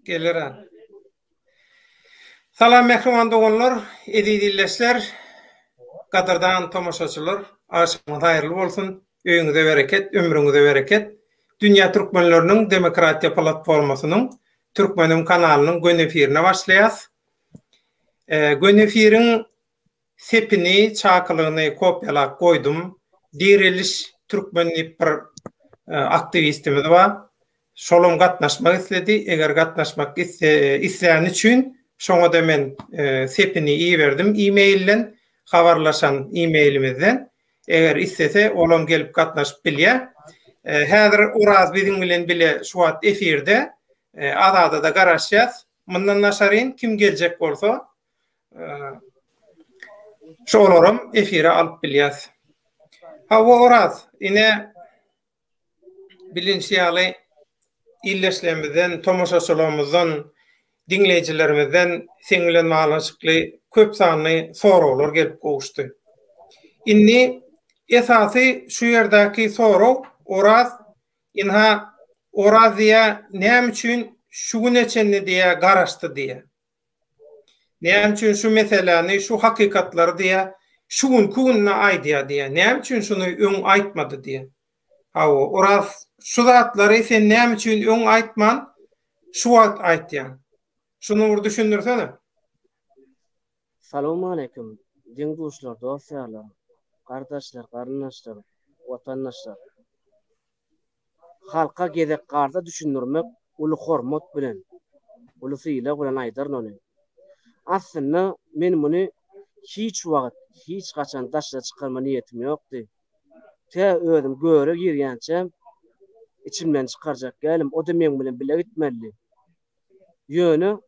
Gelir. Salam mehriman dogonlar, edi dilleşler, kadırdan tomoşaçylar, aşyňyz haýyrly bolsun, öýüňize bereket, ömrüňize bereket. Dünya Türkmenläriniň Demokratiya platformasynyň Türkmenim kanalynyň gün efirine başlaýas. Gün efiriň sepini, çakylygyny kopýalap goýdum. Diriliş Türkmenlik bir aktivistimiz bar. Şolum gatnaşmak istedi. Eger gatnaşmak isleýän üçin şoňa da men sepini iýerdim. E-mailden habarlaşan e-mailimizden. Eger istese olam gelip gatnaşyp bilýär. Häzir Uraz biziň bilen bile şu wagt efirde ada da garaşýas. Mundan naşaryn kim geljek bolsa şolaram efire alyp bilýäs. Hawa Uraz ine bilinçli illeşlerimizden, tomoşaçylarymyzdan, dinleyijilerimizden seňle malaşykly köp sanly soralar gelip gowuşdy. Inni esasy şu ýerdäki soraw Uraz inha Urazya näme üçin şu neçenli diýe garaşdy diýe. Näme üçin şu meseleni, şu hakykatlary diýe, şu günna aýdýa diýe. Näme üçin şunu öň aýtmady diýe. Hawa Uraz şu zatlary sen näme üçin öň aýtman, şu wagt aýtýan. Şunu düşündirsene. Salamu aleyküm. Diň dostlar, dostlar, kardeşler, garyndaşlar, watandaşlar. Halka gezek garda düşündirmek uly hormat bilen, uly syýla bilen aýdyryn. Aslında men muny hiç wagt, hiç gaçan daşla çykarma niýetim ýokdy. Te özüm göre girýänçe içimden çykarjak gelim, o da men bilen bile gitmeli. Ýöne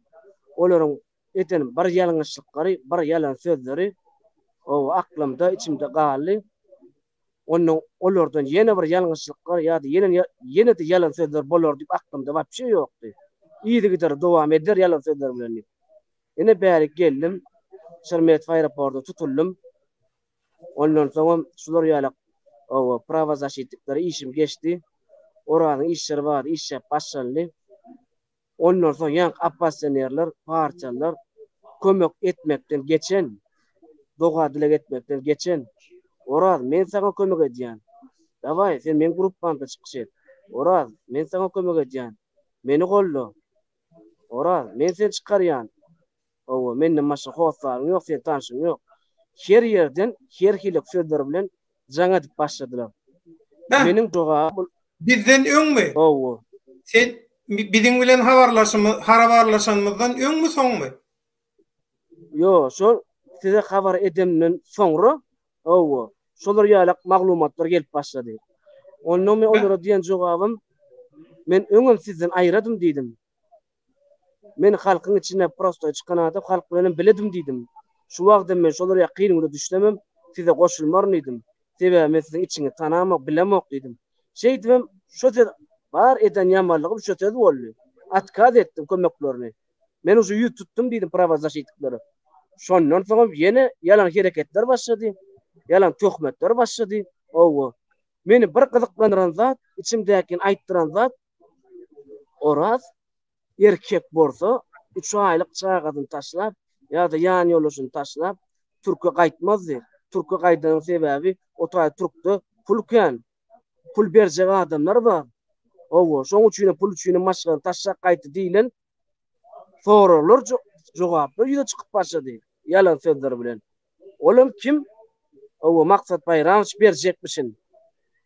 olaryň eten bir ýalňyşlyklary, bir ýalan sözleri o aklymda, içimde galy. Onun olardan ýene bir ýalňyşlyklar ýa-da ýene de ýalan sözler bolar diýip aklymda bir şey ýokdy. Ýygy gider dowam eder ýalan sözler bilen. Ene bäri geldim, Şermet aeroportda tutuldum. Ondan soň şular ýalak o prava zaşitlikleri işim geçti. Oranyň işleri bar, işe başlandy. Ondan soň ýank appasionerler, parçalar kömek etmekden geçen, doga dilek etmekden geçen. Oraz men sana kömek edýän. Dawai, sen men gruppandan çykşy. Oraz men sana kömek edýän. Meni golla. Oraz men seni çykarýan. O menden maşa howsarym ýok, sen tanşyň ýok. Her ýerden her hilek sözler bilen jaňa dip başladylar. Meniň jogabym bizden öňmi? O. Sen biziň bilen habarlaşanmyzdan öňmi soňmy? Yo, şol size habar edemden soňra o şolar ýalak maglumatlar gelip başlady. Ondan men olara diýen jogabym men öňüm sizden aýradym diýdim. Men halkyň içine prosto çykana da halk bilen biledim diýdim. Şu wagtda men şolara ýakynymda düşlemem, size goşulmar diýdim. Sebäbi men siziň içiňi tanamak, bilemok diýdim. Şeýdim, şo bar eden ýamanlygym şo söz boldy. Atkaz etdim kömeklerini. Men uzu ýüz tutdum diýdim prava zaşitlikleri. Şondan soň ýene ýalan hereketler başlady. Yalan töhmetler başladı. O meni bir gyzyklandyran zat, içimdäki aýtdyran zat Oraz erkek bolsa 3 aýlyk çagadyny taşlap ýa-da ýan ýoluşyny taşlap Türkiýe gaýtmazdy. Türkiýe gaýdanyň sebäbi otaý Türkde pul kän. Pul berjek adamlar bar. O şoň üçin pul üçin maşgyny taşlap gaýtdy diýilen soralar jogaplar ýüze çykyp başlady. Yalan sözler bilen. Olam kim? O maksat bayram berjekmişin.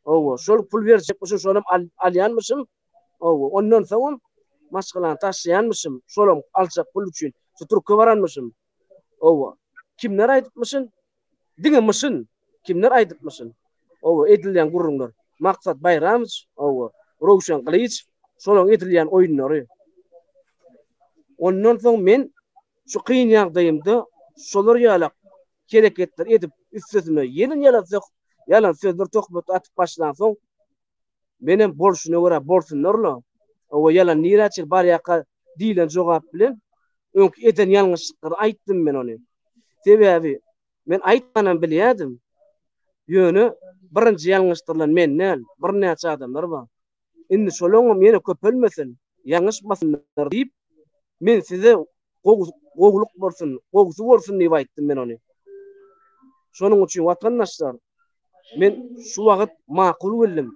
O şol pul berjekmişin, şolam alýanmyşym. O ondan soň maşgylan taşýanmyşym. Şolam alçak pul üçin şu Türkiýe baranmyşym. O kimler aýdypmyşyn? Diňemmişin. Kimler aýdypmyşyn? O edilýän gurrunlar. Maksat bayram, o Rowşan Glyç, şolaň edilýän oýunlary. Ondan soň men şu kıyın ýagdaýymda şolar ýalak hereketler edip üstesine yalan sözler töhmet atyp başlan soň menem bolşuna görä bolsunlarla o yalan niraçyl bar ýaka diýilen jogap bilen öňki eden ýalňyşlyklary aýtdym men ony. Sebäbi men aýtmanan bilýärdim. Ýöne birinji ýalňyşdylar men näl, bir näçe adamlar bar. Indi şolaňam ýene köpelmesin, ýaňyşmasynlar diýip Men size gogluk bolsun, gogsu bolsun diye aýtdym men onu. Şonuň üçin watandaşlar, men şu wagt makul bildim.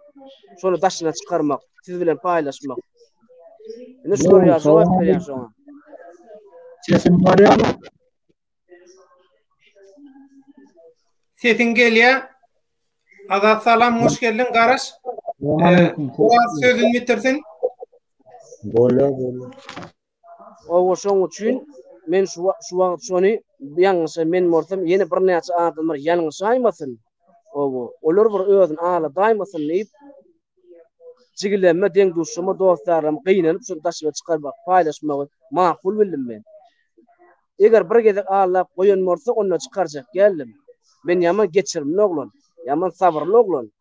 Şonu daşyna çykarmak, siz bilen paýlaşmak. Ine şuraya jogap berýän şoňa. Sesim var ýa-mı? Sesin gelýär. Azat salam, hoş geldin Garaş. Biraz sözün bitirsin. Bola. O şoň üçin men şu wagt şonu ýaňyşy men borsam ýene bir näçe adamlar ýalňyş aýmasyn. Olar bir özüni ala daýmasyn diýip jigilenme deň duşuma dostlarym gynanyp şu daşyna çykarmak, paýlaşmak makul bildim men. Eger bir gezek ala goýan bolsa onu çykarjak geldim. Men ýaman geçirimli oglan, ýaman sabyrly oglan.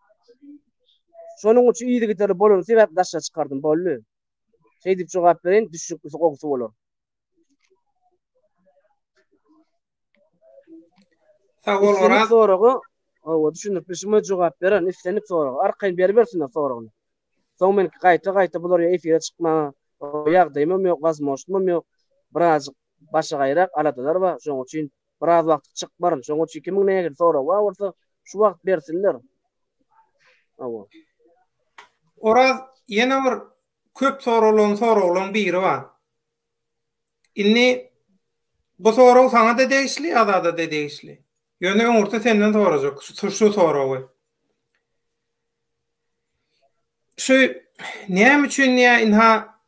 Şonuň üçin ýygytary bolan sebäp daşa çykardym bolly. Şey dip jogap berin, düşükli gogsu bolar. Sağ ol Oraz. Soragy, düşünüp peşime jogap beren, islenip soragy. Arkaýyn berbersin soragyny. Soň men gaýta bular efire çykma, ýagdaýmam ýok, gazmoşdum ýok. Biraz başa gaýrak aladalar ba, şoň üçin biraz wagt çyk baryn. Şoň üçin kimin näge sorag bolsa şu wagt bersinler. Oraz ýene bir köp soragyň biri bar. Inni bu sorag saňa da degişli, azada da degişli. Ýöne öňürde senden sorajak, şu soragy. Şu näme üçin ýa inha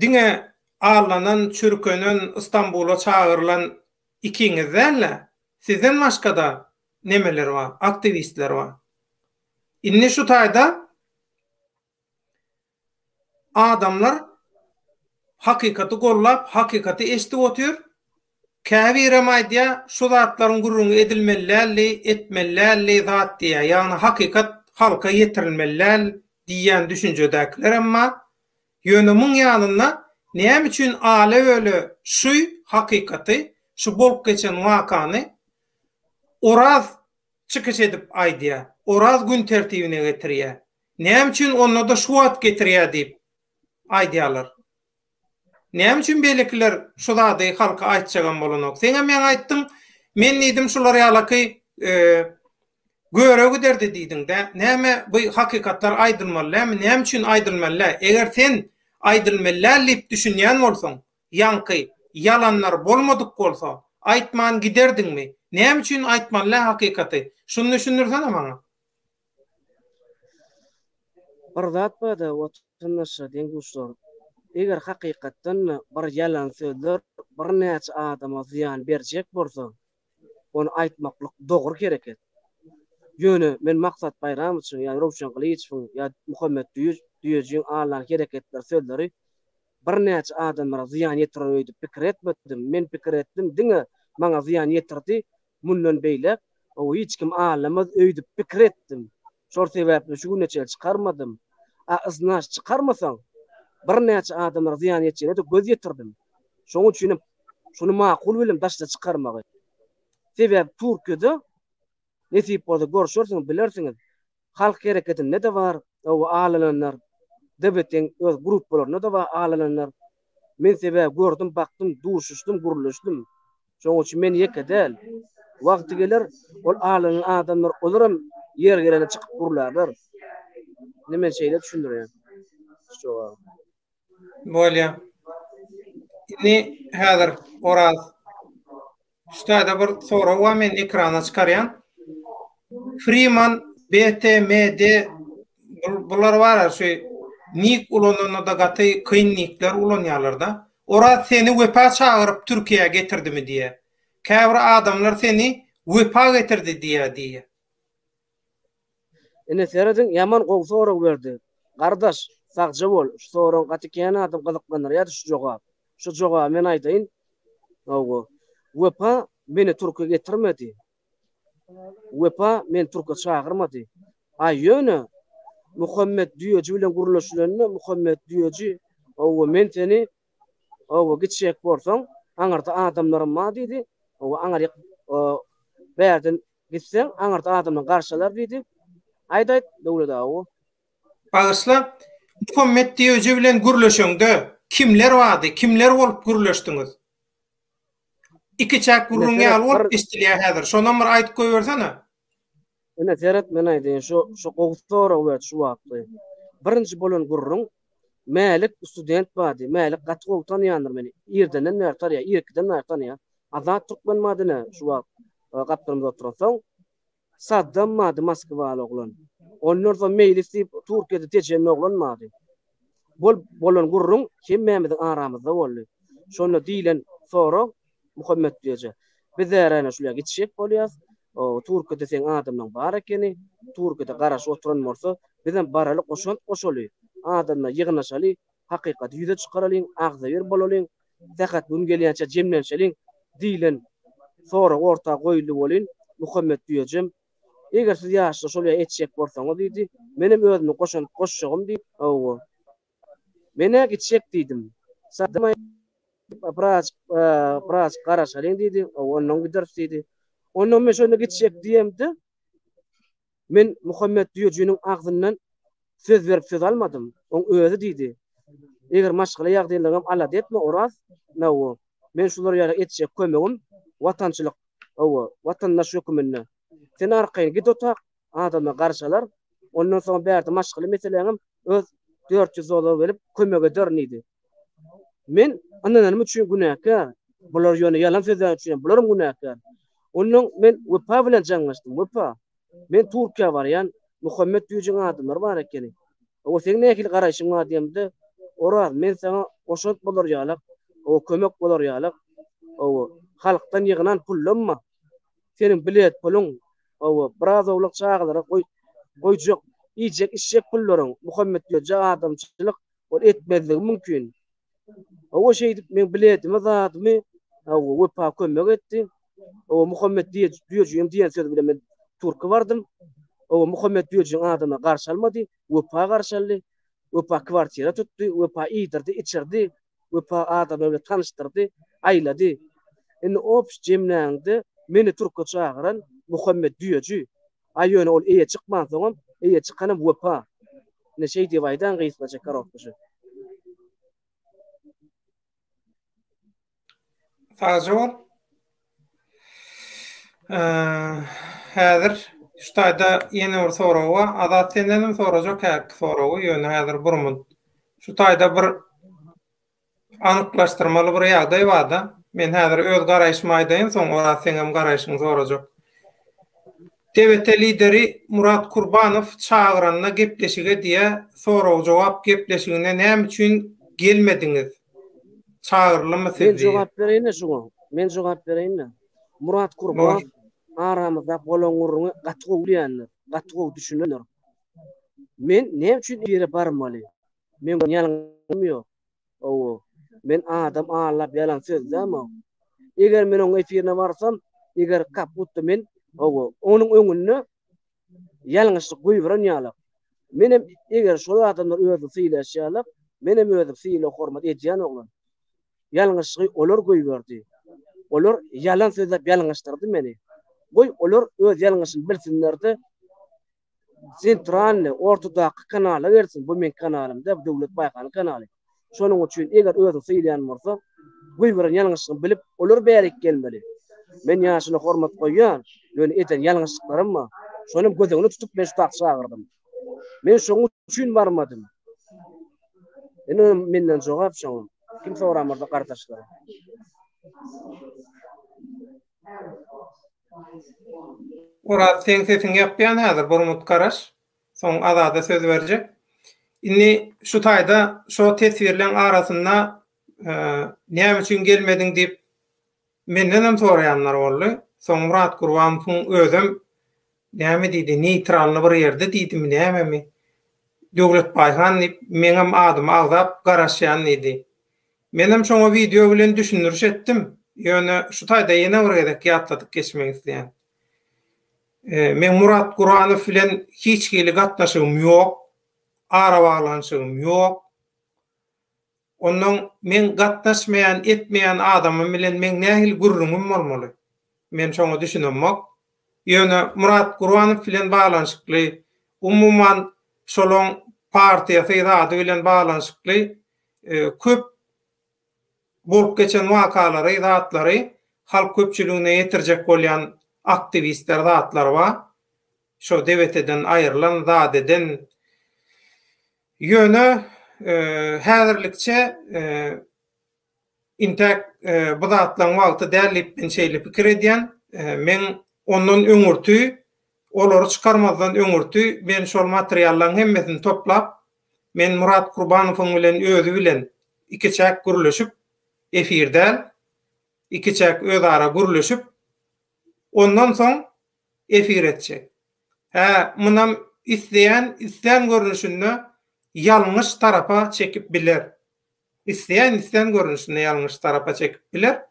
diňe ağlanan, çürkönen, İstanbul'a çağırılan ikiňizdenle sizden başga da nemeler var, aktivistler var. Inni şu taýda adamlar hakikaty gollap, hakikaty eşdip otur. Käbire maýdya şu zatlaryň gurrungy edilmelleri, etmelleri zat diýä. Ýani hakikat halka ýetirilmeler diýen düşünjedäkler, emma ýönümiň ýanyna näme üçin ala öle şu hakikaty, şu bolup geçen wakany Oraz çykyş edip aýdýa, Oraz gün tertibine getirýär. Näme üçin onda da şu wagt getirýär diýip aýdýarlar. Näme üçin beýlekiler şu zady halka aýtjagan bolanok. Seňe men aýtdym, men diýdim şular ýalaky göre giderdi diýdiň-de. Näme bu hakykatlar aýdylmaly, näme üçin aýdylmaly? Eger sen aýdylmaly diýip düşünýän bolsaň, ýanky yalanlar bolmadyk bolsa, aýtman giderdiňmi? Näme üçin aýtmaly hakykaty? Şunu düşündirsene maňa. Bir zat bada watandaşa deňguşlar. Eger hakykatdan bir yalan sözler bir näçe adama ziyan berjek bolsa, onu aýtmaklyk dogry gereket. Ýöne men maksat Bayram üçin ýa Rowşan Gylýeçiň ýa Muhammed Düýejiň alan gereketler sözleri bir näçe adamlara ziyan ýetirýärdi pikir etmedim. Men pikir etdim, diňe maňa ziyan ýetirdi. Mundan beýle o hiç kim alamaz öýdüp pikir etdim. Şol sebäpli şu güneçe çykarmadym. Iznaş çykarmasaň bir näçe adamlara ziyan ýetjegine göz ýetirdim. Şoň üçin şunu makul bilim daşda çykarmagy. Sebäp Türkiýede nesip bolsa görşürsiňiz, bilersiňiz. Halk gereketinde de var, o alanlar, debetiň öz gruplarynda da var alanlar. Men sebäp gördüm, baktım, duşuşdum, guruluşdum. Şoň üçin men ýekedel. Wagty geler, ol alanan adamlar olaram yer gelene çykyp gurlarlar. Nime şeýle düşündirýär. Şo. Bolýa. Inni häzir Oraz ştaýda bir sorag bar, men ekrana çykarýan. Freeman, BTMD bular var, şu nik ulanana da gaty kynnikler ulanýarlar da. Oraz seni wepa çağırıp Türkiýe'ye getirdimi diye. Käbir adamlar seni wepa getirdi diye. Ene seredin yaman gol sorag berdi. Gardaş, sagja bol. Şu sorag gatykýan adam gazaplanýar ýa şu jogap. Şu jogap men aýdaýyn. Ogo. Wepa meni Türkiýe'ye getirmedi. Wepa men Türkiýe çağırmady. Ýöne Muhammed Düýeji bilen guruluşlaryny Muhammed Düýeji ogo men seni ogo gitşek bolsaň aňarda adamlarym ma diýdi. Ogo aňar berden gitseň aňarda adamlar garşalar diýdi. Aýdaýt döwlet awo. Bagyşla Muhammed Düýeji bilen guruluşaňda kimler wady, kimler bolup gürleşdiňiz? İki çak gurruňy alyp istilýär häzir. Şondan bir aýdyp goýbersene. Ene Ferhat men aýdyn şu gowtora we şu wagtda. Birinji bolan gurrun mälik student bady, mälik gatgow tanýandyr meni. Ýerdenen näçär ýa, ýerkiden näçär ýa. Azat Türkmen madyna şu wagt gapdyrymda otursaň, Saddam mady Moskwaly oglan. Onlar da meýlisi Türkiýede tejen oglan mady. Bolan gurrun kim memedin aramyzda boldy. Şonu diýlen sonra Muhammed diýje. Biz ýa-ni şular gitşek bolýar. O Türkiýede sen adamlaryň bar ekeni, Türkiýede garaş oturan bolsa, bizden baraly goşaly. Adamlar ýygnaşaly, hakykat ýüze çykaralyň, agza ber bolalyň, fakat gün gelýänçe jemlenşeliň diýlen sonra orta goýuly bolyn. Muhammed diýjem. Eger siz ýaşda şol etjek bolsaňyz diýdi, menim özümi goşşagym diýip, owa. Mene gitşek diýdim. Saddam Pras garaşalyň diýdi, onuň gider diýdi. Onuň men şonu gitşek diýemdi. Men Muhammed diýjeniň agzyndan söz berip söz almadym. Oň özü diýdi. Eger maşgala ýagdaýlarym alad etme oraz, nawo. Men şular ýara etjek kömegim watançylyk, watandaş hökümine. Sen arkaýyn git otak, adamla garşalar. Ondan soň bärde maşgala meseleňim öz 400 dolar berip kömege dörnidi. Men ananam üçin günäkär. Bular ýöne ýalan sözler üçin bularyň günäkär. Onuň men wepa bilen jaňlaşdym, wepa. Men Türkiýe barýan Muhammed diýjek adamlar bar ekeni. O seň näkil garaşyň var diýemdi. Oraz men sana oşat bolar ýalyk, o kömek bolar ýalyk. O halkdan ýygynan pullanma. Senin bilet pulun, o biraz owluk çağlara goýjak, ýyjek işjek pullaryň Muhammed diýjek adamçylyk ol etmezligi mümkin. O şeýdi men biletimi zatmy, o wepa kömek etdi. O Muhammed diýjek diýen söz bilen men Türkiýe bardym. O Muhammed diýjek adama garşy almady, wepa garşaly, wepa kwartira tutdy, wepa ýytyrdy, içirdi, wepa adamy bilen tanışdyrdy, aýlady. Indi ops jemläňde meni Türkiýe çağıran Muhammed diýjek. Aýyny ol eýe çykman soňam, eýe çykanyp wepa. Ne şey diýip aýdan gysla çekaropdy. Fazol. Häzir şu taýda ýene bir sorawa, azat senden sorajak häk sorawy ýöne häzir burmun. Şu taýda bir anyklaşdyrmaly bir ýagdaý barda. Men häzir öz garaýşymy aýdaýyn, soň ora seňem garaýşyňy sorajak. TBT lideri Murat Kurbanow çağıranna gepleşige diye soraw jogap gepleşigine näme üçin gelmediňiz? Çağırylmy siz? Men jogap bereyinle. Murat Kurbanow aramyzda bolan gurruny gatgow bilýänler, gatgow düşünýär. Men näme üçin ýere barmaly? Men ýalňym ýok. Men adam Allah ýalan sözdämi? Eger men oň efirine barsam, eger kaputda men onuň öňünde ýalňyşlyk goýuran ýalyk. Menem eger şol adamlar özü syýlaşýarlar, menem özüm syýla hormat edýän oglan. Ýalňyşlygy olar goýberdi. Olar ýalan sözler ýalňyşdyrdy meni. Olar öz ýalňyşyny bilsinlerdi. Sentral ortodoks kanala bersin, bu men kanalymda, döwlet baýkany kanaly. Şonuň üçin eger özü syýlaýan bolsa, goýberan ýalňyşlygyny bilip olar bärik gelmeli. Men ýaşyny hormat goýýan, ýöne eten ýalňyşlyklarym var. Şonuň gözüňi tutup men şu taýda çağırdym. Men şoň üçin barmadym. Ene menden jogap şoň. Kim soramyrda gardaşlar? Ora sen sesini ýapýan häzir burmut garaş. Soň azada söz berjek. Inni şu taýda şo tesirleň arasynda näme üçin gelmediň diýip menden hem soraýanlar boldy. Soň Murat Kurbanowyň özüm näme diýdi, neytralny bir ýerde diýdim, näme? Döwlet baýhan meňem adym agzap garaşýan idi. Menem şoňa video bilen düşünürş etdim. Ýöne şu taýda ýene bir gedek ýatladyk geçmek isleýän. Men Murat Kurbanow bilen hiç geli gatnaşygym ýok. Ara baglanşygym ýok. Onuň men gatnaşmaýan, etmeýän adamym bilen men nähil gurrumym bolmaly. Men şoňa düşünemek. Ýöne Murat Kurbanow bilen baglanşykly, umuman şolaň partiýa feýzady bilen baglanşykly köp bolup geçen wakalary, zatlary halk köpçülüğüne yetirjek bolýan aktivistler, zatlar var. Şo devleteden aýrylan zadeden ýöne häzirlikçe intek bu zatlaryň wagty dälip ben şeýle pikir edýän. Men ondan öňürtü, olary çykarmazdan öňürtü men şol materiallaryň hemmesini toplap, men Murat Kurbanowyň bilen özü bilen iki çak gürleşip efirden iki çak özara gürleşip ondan soň efir etjek. Munam isleýän görnüşini ýalňyş tarapa çekip biler. İsteýän görnüşini ýalňyş tarapa çekip biler.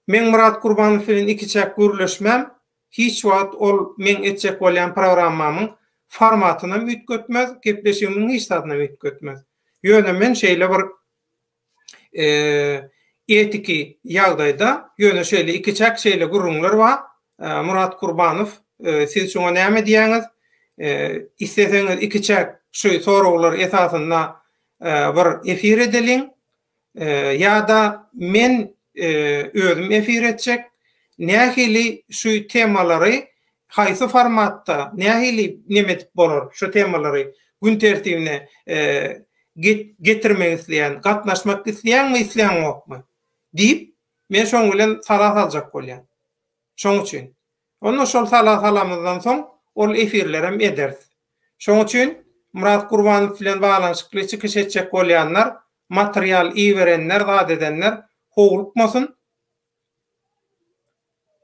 Men Murat Kurbanow bilen iki çak gürleşmem hiç wagt ol men etjek bolýan programmamyň formatyna üýtgetmez, gepleşigimiň hiç tadyna üýtgetmez. Ýöne men şeýle bir etiki ýagdaýda ýöne şeýle iki çak şeýle gurrunlar bar. Murat Kurbanow siz şoňa näme diýäňiz? İsteseňiz iki çak şu soraglar esasynda bir efir edeliň ýa-da men özüm efir etjek. Nähili şu temalary haýsy formatda nähili nemet bolar şu temalary gün tertibine getirmek isleýän, gatnaşmak isleýän mi isleýän okmy diýip men şoň bilen salat aljak bolýan. Şoň üçin onu şol salat alamyzdan soň ol efirlerem eder. Şoň üçin Murat Kurbanow bilen baglanyşykly çykyş etjek bolýanlar, material iýerenler, zat edenler howlukmasyn.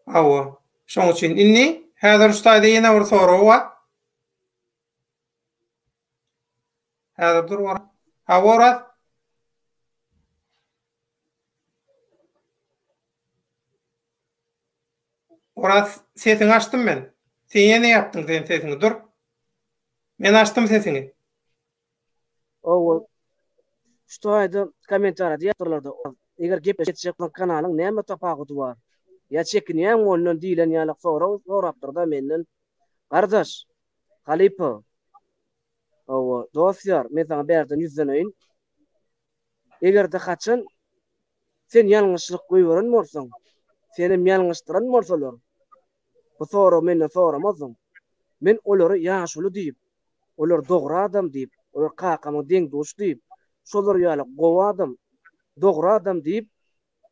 Awa, şoň üçin inni häzir ustaýda ýene bir sorag bar. Häzir dur bar. Murat. Murat, sesini açtım men. Sen ýene ýapdyň sen sesini, dur. Men açtım sesini. O ustaýda kommentarda ýatrlarda eger gepleşjek kanalyň näme tapaguty bar? Ya çekinýän ondan diýilen ýalyk sorapdyrda menden. Gardaş, Halipa. Dostlar, men sana berden ýüzleneýin. Egerde haçan sen ýalňyşlyk goýberen bolsaň, senim ýalňyşdyran bolsalar. Bu soru menden soramazdyň. Men olary ýaşuly diýip, olar dogry adam diýip, olar kakamy deň dost diýip, şolar ýalyk gowy adam, dogry adam diýip,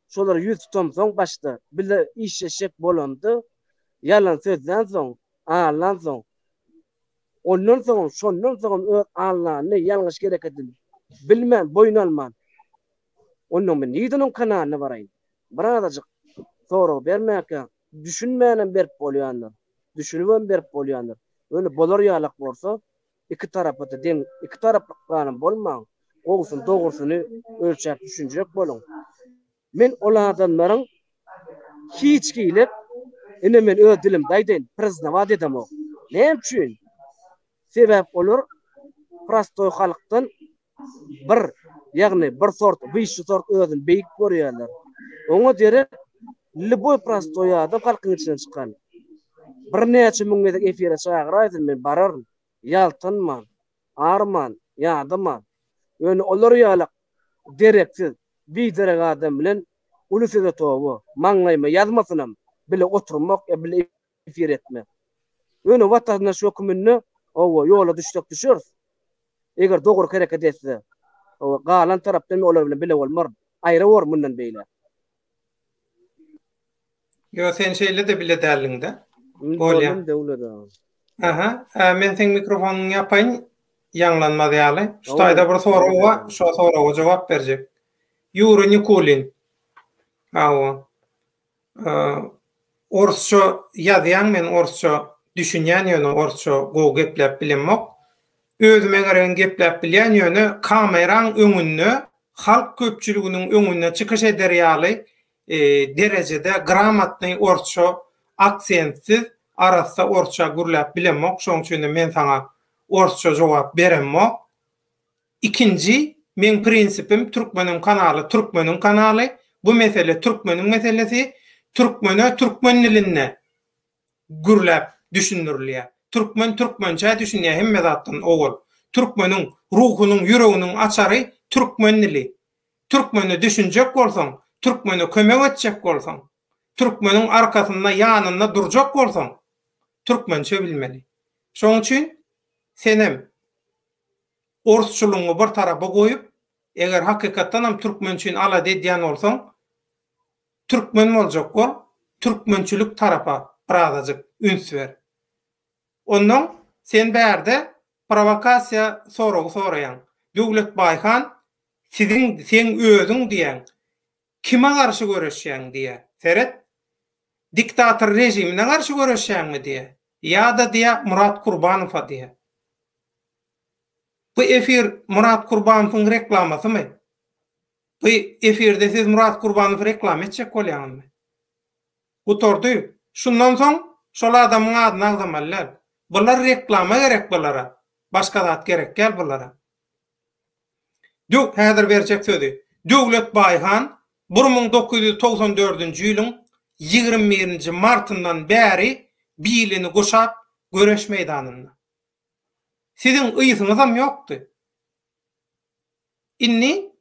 şolar ýüz tutamsoň başda bile işleşek bolandy. Yalan sözden soň, alan soň. Ondan soň, şondan soň öz anlany ýalňyş gereketini bilmän, boýnalman. Ondan men niýdeniň kanalyna baraýyn. Birazajyk sorag bermäkä, düşünmänem berip bolýanlar. Düşünübem berip bolýanlar. Öyle bolar ýalyk bolsa, iki tarapda deň, iki taraplyk bolmaň. Oňsyn dogrusyny ölçäp düşünjek boluň. Men olardan hiç giyilip ine men öz dilim daýdyn priznawa edem o. Näme üçin? Sebäp olur prostoy halkdan bir ýagny bir sort, bir sort özüni beýik görýärler. Oňa derek liboy prostoy adam halkyň içinden çykan. Bir näçe müňe efire çagyraýdym men bararym. Ýaltanman, arman, ýadyman. Ýöne olar ýalyk dereksiz bir derek adam bilen ulusda towy, maňlaýma ýazmasynam bile oturmak bile efir etmek. Ýöne watandaş hökümini ýola düşür. Eger dogry kereket etse, galan tarapdan olar bilen bile bolmar. Aýra bor mundan beýle. Yo sen şeýle de bile däliňde. Bolýan döwlede. Aha, men sen mikrofonuny ýapaýyn, ýanglanmaz ýaly. Şutaýda bir sorag bar, şo soraga jogap berjek. Yuri Nikulin. Orsça ýazýan men orsça düşünýän ýöne orsça go geplep bilenmok. Özüme garen geplep bilýän ýöne kameraň öňünde halk köpçüliginiň öňüne çykyş eder ýaly derejede gramatny orsça aksentsiz arasda orsça gürläp bilenmok. Şoň üçin men sana orsça jogap beremok. İkinci men prinsipim Türkmeniň kanaly. Bu mesele Türkmeniň meselesi. Türkmen diline gürläp düşünürlüyor. Türkmençe düşünýär hemme zatdan ogul. Türkmeniň ruhunyň, ýüreginiň açary Türkmen dili. Türkmeni düşünjek bolsaň, türkmeni kömek etjek bolsaň, türkmeniň arkasynda ýanynda durjak bolsaň, türkmençe bilmeli. Şoň üçin senem orsçuluğu bir tarafa koyup, eger hakykatdan hem türkmençiň ala diýen bolsaň, türkmen boljak bol, türkmençilik tarafa birazajyk üns ber. Ondan sen bärde provokasiýa soraýan. Döwlet Baýhan sen özüň diýen, kime garşy göreşýäň diýe. Seret diktator rejimine garşy göreşýäňmi diýe. Ya da diýe Murat Kurbanowa diýe. Bu efir Murat Kurbanowyň reklamasymy? Bu efirde siz Murat Kurbanowy reklam etjek bolýarmy? Utordy. Şundan soň şol adamyň adyny agdamallar. Bular reklama gerek bulara. Başka zat gerek gel bulara. Häzir berjek sözi. Döwlet Baýhan 1994-nji ýylyň 21-nji martyndan bäri biýlini goşap göreş meýdanynda. Siziň ýysyňyz hem ýokdy. Inni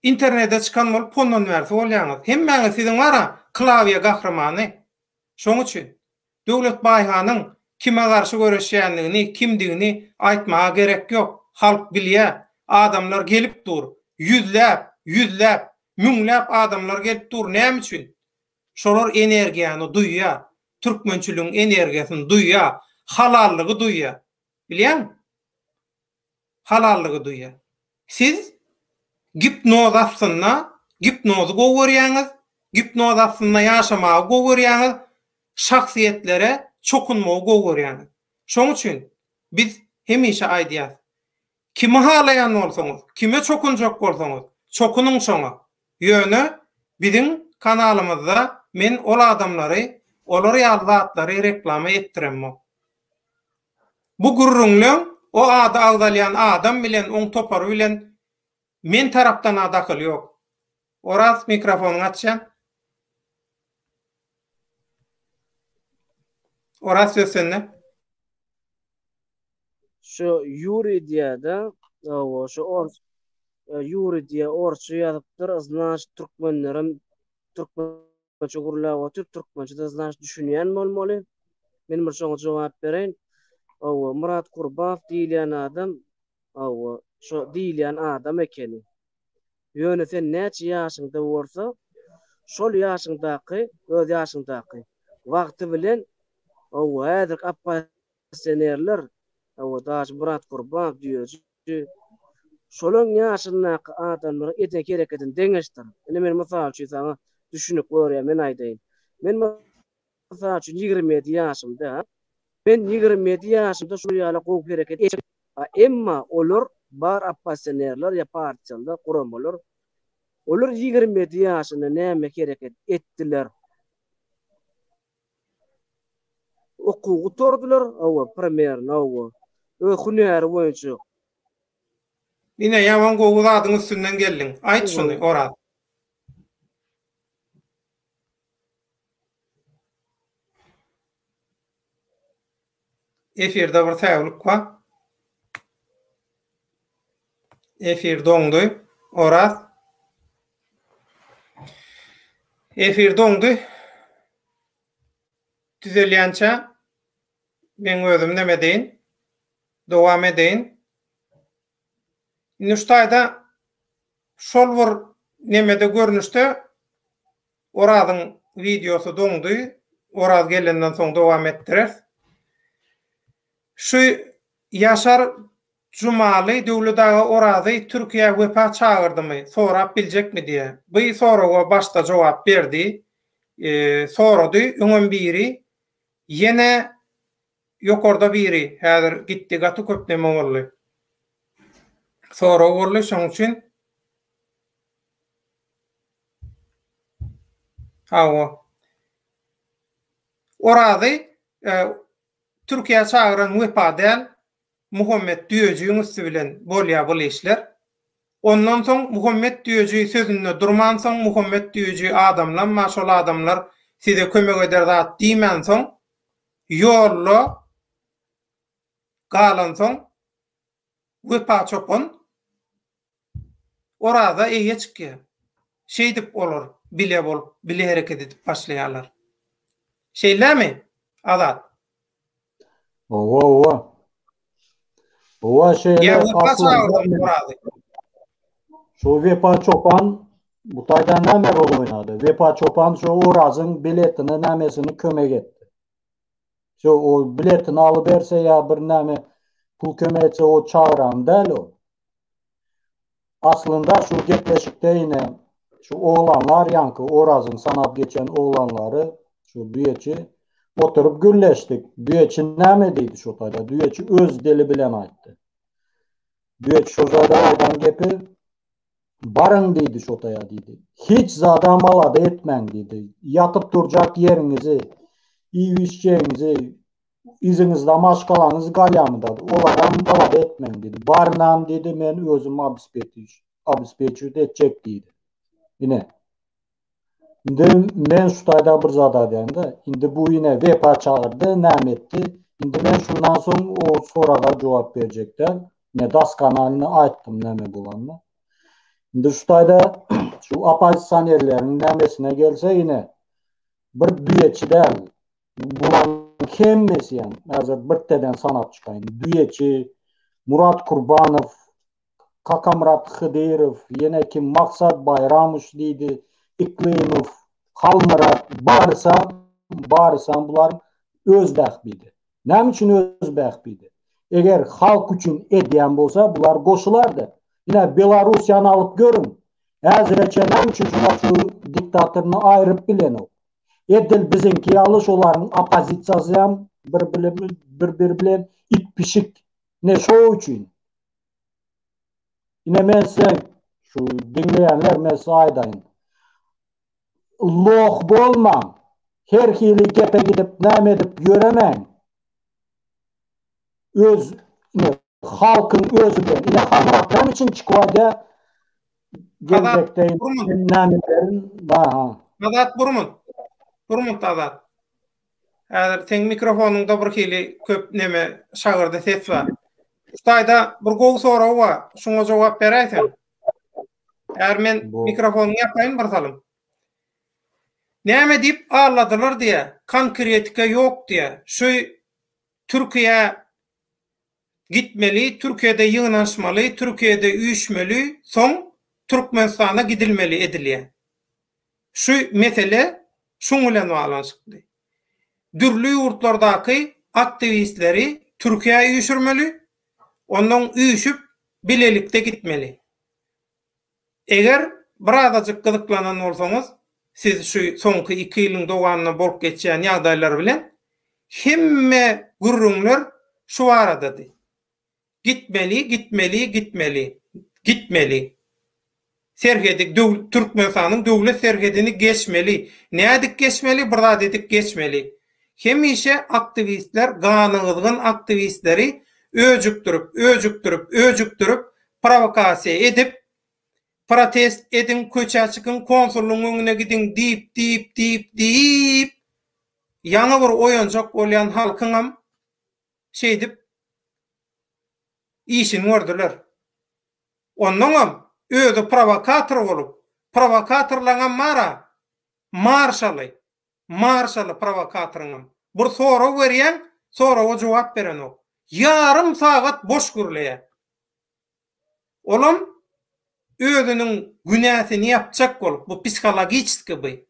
internetde çykan bolup pondan berse bolýaňyz. Hemmäňiz siziň wara klawiýe gahrymany. Şoň üçin Döwlet Baýhanyň kime garşy göreşýänligini, kimdigini aýtmaga gerek ýok. Halk bilýär. Adamlar gelip dur. Yüzläp, müňläp adamlar gelip dur. Näme üçin? Şolar energiýany duýýar. Türkmençiligiň energiýasyny duýýar. Halallygy duýýar. Bilýän? Halallygy duýýar. Siz gipnoz aslynda, gipnozy gowurýaňyz, gipnoz aslynda ýaşamagy gowurýaňyz, şahsiýetlere çokunmagy gowurýaňyz. Şoň üçin biz hemişe aýdýar. Kime halayan bolsaňyz, kime çokunjak bolsaňyz, çokunuň şoňa. Ýöne biziň kanalymyzda men ol adamlary, olar ýallatlary reklama etdiremmi. Bu gurrunlyň o ada agdalyan adam bilen oň topary bilen men tarapdan adakyl ýok. Oraz mikrofonu açýan. Oraz söýsene. Şu Yuridiýada, şu Yuridiýa orçy ýazypdyr, znaç türkmenlerim türkmençe gurulap otur, türkmençe znaç düşünýän bolmaly. Men bir şoňa jogap bereň. Murat Kurbanow diýilen adam, şu diýilen adam ekeni. Ýöne sen näçe ýaşyňda bolsa, şol ýaşyňdaky, öz ýaşyňdaky wagty bilen häzir oppozisionerler, daş Murat Kurbanow diýýär. Şolaň ýaşyndaky adamlar ede gerekeden deňeşdir. Ene men mysal üçin sana düşünüp görýär, men aýdaýyn. Men mysal üçin 27 ýaşymda, ben 27 ýaşymda şu ýaly gowy gereket etdim. Emma olar bar oppozisionerler ýa partiýalar guramlar. Olar 27 ýaşynda näme gereket etdiler? Okugy tordular, primerni, hünär boýunça. Ine ýaman gowy zadyň üstünden geldiň. Aýt şunu ora. Efirde bir täwlik bar. Efir doňdy. Ora. Efir doňdy. Düzelýänçe men özüm neme deýin? Dowam edeýin. Nuştaýda şol bir nemede görnüşde oradyň videosy doňdy. Orad gelenden soň dowam etdirer. Şu Ýaşar Jumaly döwletaga orady Türkiýe wepa çagyrdymy? Sorap biljekmi diýe. Bu soraga başda jogap berdi. Sorady, öňün biri ýene ýokarda biri häzir gitdi gaty köp neme boldy. Sora boldy şoň üçin orady Türkiýe çagyran wepadel Muhammed Düýejiň üstü bilen bolýar bu işler. Ondan soň Muhammed Düýeji sözünde durman soň Muhammed Düýeji adamlar, maşol adamlar size kömek eder zat diýmän soň ýollo galan soň wepa çopun orada eýe çykýar. şeydip olur, bile bolup, bile hareket edip başlayalar. Şeylemi? Azat. Ova. Ova şeyle Ya bu aslında oradı. şu Vepa Çopan bu taydan näme rol oynadı? Vepa Çopan şu Uraz'ın biletini nämesini kömek etti. Şu o biletini alıp berse ya bir näme pul kömek etse o çağıran değil o. Aslında şu gepleşikte yine şu oğlanlar yankı Uraz'ın sanap geçen oğlanları şu düetçi oturup gülleştik. Düetçi näme deydi şu tayda? Düetçi öz dili bilen aytdı. Düetçi şu zada aydan gepi barın deydi şotaya deydi. Hiç zadan balada etmen deydi. Yatıp duracak yerinizi, iyi işçiğinizi, izinizde maşkalanız galyamıdadır. Olardan balada etmen deydi. Barınam deydi, men özüm abispeçüde edecek deydi. Yine. Şimdi men şutayda bir zada deyende, şimdi bu yine Vepa çağırdı, näme etti. Şimdi men şundan soň o sorada cevap verecekler. Ne DAS kanalına ayttım näme bolanını. Şimdi şutayda şu apozisyonerlerin nämesine gelse yine bir düetçi değil. Bulan kemmesi yani. Hazır bir teden sanat çıkayın. Düetçi, Murat Kurbanov, Kakamurat Hıdırov, yine kim Maksat Bayramuş deydi, İklimov, Halmurat, barısan bular özbähbidi. Näme üçin özbähbidi? Eger halk üçün edýän bolsa bular goşulardy. Yine Belarusya'nı alıp görün. Äzirçe näme üçin şu diktatorunu ayırıp bilen o. Edil bizinki alış oların opozitsiyası hem bir bilen it pişik ne şo üçün. Yine men size şu dinleyenler men size aydayın. Loh bolmam. Her hili gepe gidip näme edip göremen. Öz halkın özüden ile halktan için çıkıvaca gelecekteyin nämelerin daha. Azat Burmut Azat. Häzir sen mikrofonunda bir hili köp neme şagyrda ses var. Ustayda bir gowy soraw var. Şoňa jogap berýärsen. Eğer men mikrofonu yapayn barsalym. Näme dip ağladylar diýe, konkretika ýok diýe. Şu Türkiýe gitmeli, Türkiýede ýygnaşmaly, Türkiýede üýüşmeli, soň Türkmenistana gidilmeli edilýär. Şu mesele şoň bilen baglanyşykly. Dürli ýurtlardaky aktivistleri Türkiýe üýüşürmeli, ondan üýüşüp bilelikde gitmeli. Eger birazajyk gyzyklanan bolsaňyz, siz şu soňky 2 ýylyň dowamyna bolup geçýän ýagdaýlar bilen hemme gurrunlar şu aradady. Gitmeli. Serhedik Türkmenistanyň döwlet serhedini geçmeli. Nädik geçmeli? Burada dedik geçmeli. Hemişe aktivistler, ganygyzgyn aktivistleri öjüktürüp, provokasiýa edip, protest edin, köçe çykyn, konsullugyň öňüne gidin diýip, ýa bir oýanjak bolýan halkyňam şeýdip işini gördüler. Ondan özü provokator bolup, provokatorlaňa marşaly provokatorlaňa bir soraw berýän, sorawa jogap beren o. Yarım saat boş gürleýär. Olam özünün günäsini yapjak bolup, bu psikologik gibi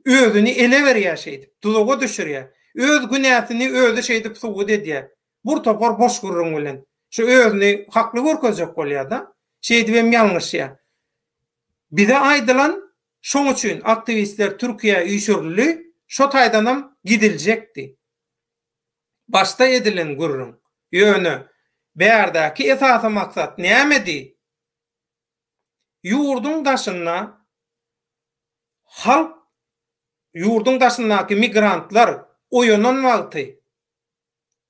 özünü ele berýär şeýdip, tuzaga düşürýär. Öz günäsini özü şeýdip suwut edýär. Bir topar boş gürrüň bilen şu özüni hakly görkezjek bolýar da, şeýdip hem ýalňyşýar. Bize aýdylan şoň üçin aktivistler Türkiýe üýşürli, şo taýdanam gidiljekdi. Başta edilen gurrun ýöne bärdäki esasy maksat nämedi? Ýurdun daşyndaky migrantlar oýanan wagty